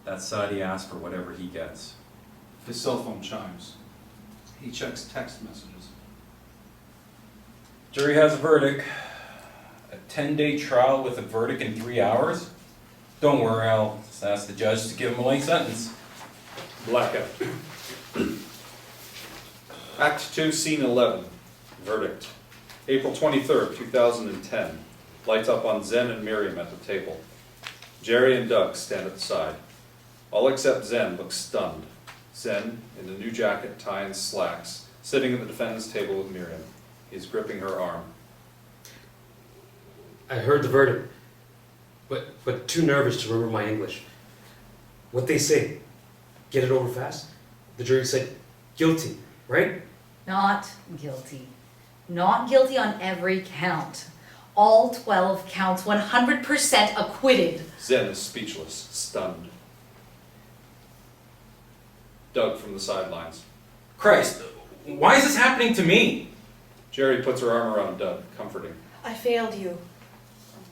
That Saudi asks for whatever he gets. His cell phone chimes. He checks text messages. Jury has a verdict. A 10-day trial with a verdict in 3 hours? Don't worry, I'll just ask the judge to give him a light sentence. Blackout. Act 2, Scene 11. Verdict. April 23rd, 2010. Lights up on Zen and Miriam at the table. Gerrie and Doug stand at the side. All except Zen looks stunned. Zen, in a new jacket, tie, and slacks, sitting at the defendant's table with Miriam. He's gripping her arm. I heard the verdict, but too nervous to remember my English. What they say? Get it over fast? The jury said guilty, right? Not guilty. Not guilty on every count. All 12 counts, 100% acquitted. Zen is speechless, stunned. Doug from the sidelines. Christ, why is this happening to me? Gerrie puts her arm around Doug, comforting. I failed you.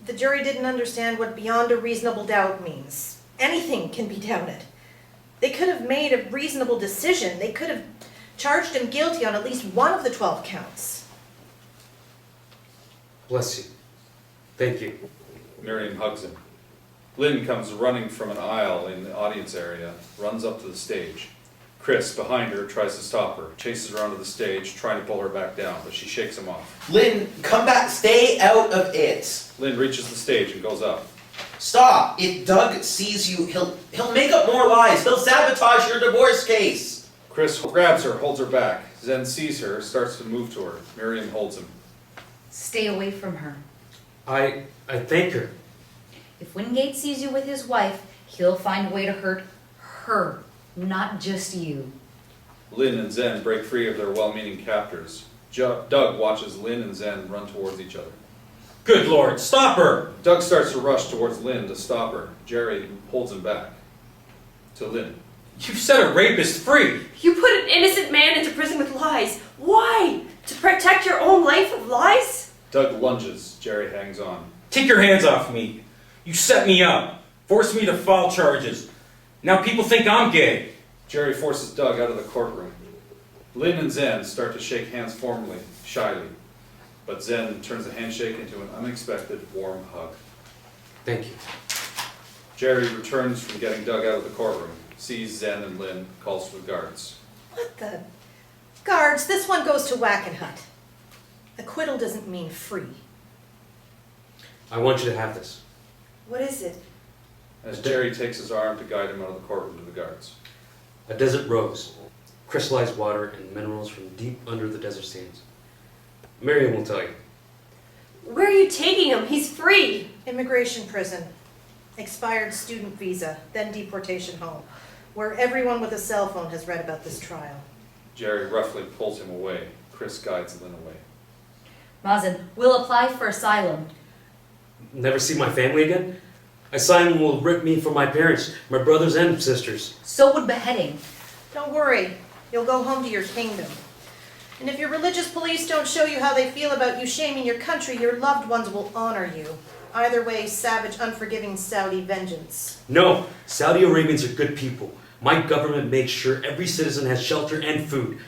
The jury didn't understand what beyond a reasonable doubt means. Anything can be doubted. They could have made a reasonable decision. They could have charged him guilty on at least one of the 12 counts. Bless you. Thank you. Miriam hugs him. Lynn comes running from an aisle in the audience area, runs up to the stage. Chris, behind her, tries to stop her, chases her onto the stage, trying to pull her back down, but she shakes him off. Lynn, come back, stay out of it. Lynn reaches the stage and goes up. Stop. If Doug sees you, he'll make up more lies. He'll sabotage your divorce case. Chris grabs her, holds her back. Zen sees her, starts to move to her. Miriam holds him. Stay away from her. I thank her. If Wingate sees you with his wife, he'll find a way to hurt her, not just you. Lynn and Zen break free of their well-meaning captors. Doug watches Lynn and Zen run towards each other. Good Lord, stop her! Doug starts to rush towards Lynn to stop her. Gerrie holds him back. To Lynn. You set a rapist free! You put an innocent man into prison with lies. Why? To protect your own life of lies? Doug lunges. Gerrie hangs on. Take your hands off me. You set me up. Forced me to file charges. Now people think I'm gay. Gerrie forces Doug out of the courtroom. Lynn and Zen start to shake hands formally, shyly. But Zen turns the handshake into an unexpected, warm hug. Thank you. Gerrie returns from getting Doug out of the courtroom. sees Zen and Lynn, calls for the guards. What the? Guards, this one goes to whack and hut. Acquittal doesn't mean free. I want you to have this. What is it? As Gerrie takes his arm to guide him out of the courtroom to the guards. A desert rose, crystallized water and minerals from deep under the desert sands. Miriam will tell you. Where are you taking him? He's free! Immigration prison. Expired student visa, then deportation home, where everyone with a cell phone has read about this trial. Gerrie roughly pulls him away. Chris guides Lynn away. Mazen, we'll apply for asylum. Never see my family again? Asylum will rip me from my parents, my brothers and sisters. So would beheading. Don't worry, you'll go home to your kingdom. And if your religious police don't show you how they feel about you shaming your country, your loved ones will honor you. Either way, savage, unforgiving Saudi vengeance. No, Saudi Arabians are good people. My government makes sure every citizen has shelter and food.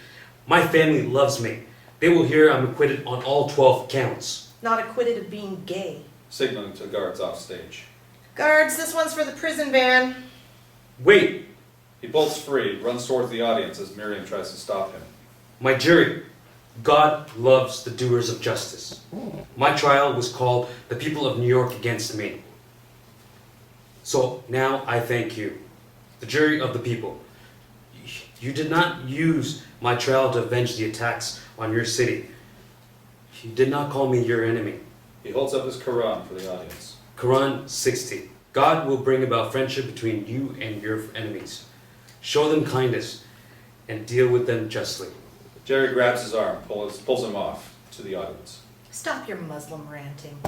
My family loves me. They will hear I'm acquitted on all 12 counts. Not acquitted of being gay. Signaling to the guards off stage. Guards, this one's for the prison van. Wait, He bolts free, runs towards the audience as Miriam tries to stop him. my jury. God loves the doers of justice. My trial was called The People of New York Against Me. So now I thank you, the jury of the people. You did not use my trial to avenge the attacks on your city. You did not call me your enemy. He holds up his Quran for the audience. Quran 60. God will bring about friendship between you and your enemies. Show them kindness and deal with them justly. Gerrie grabs his arm, pulls him off to the audience. Stop your Muslim ranting.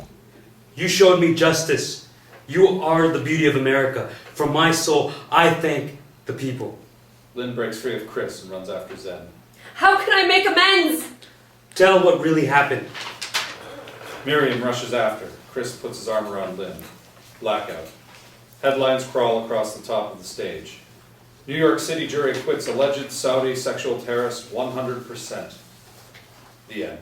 You showed me justice. You are the beauty of America. From my soul, I thank the people. Lynn breaks free of Chris and runs after Zen. How can I make amends? Tell what really happened. Miriam rushes after. Chris puts his arm around Lynn. Blackout. Headlines crawl across the top of the stage. New York City jury acquits alleged Saudi sexual terrorist 100%. The end.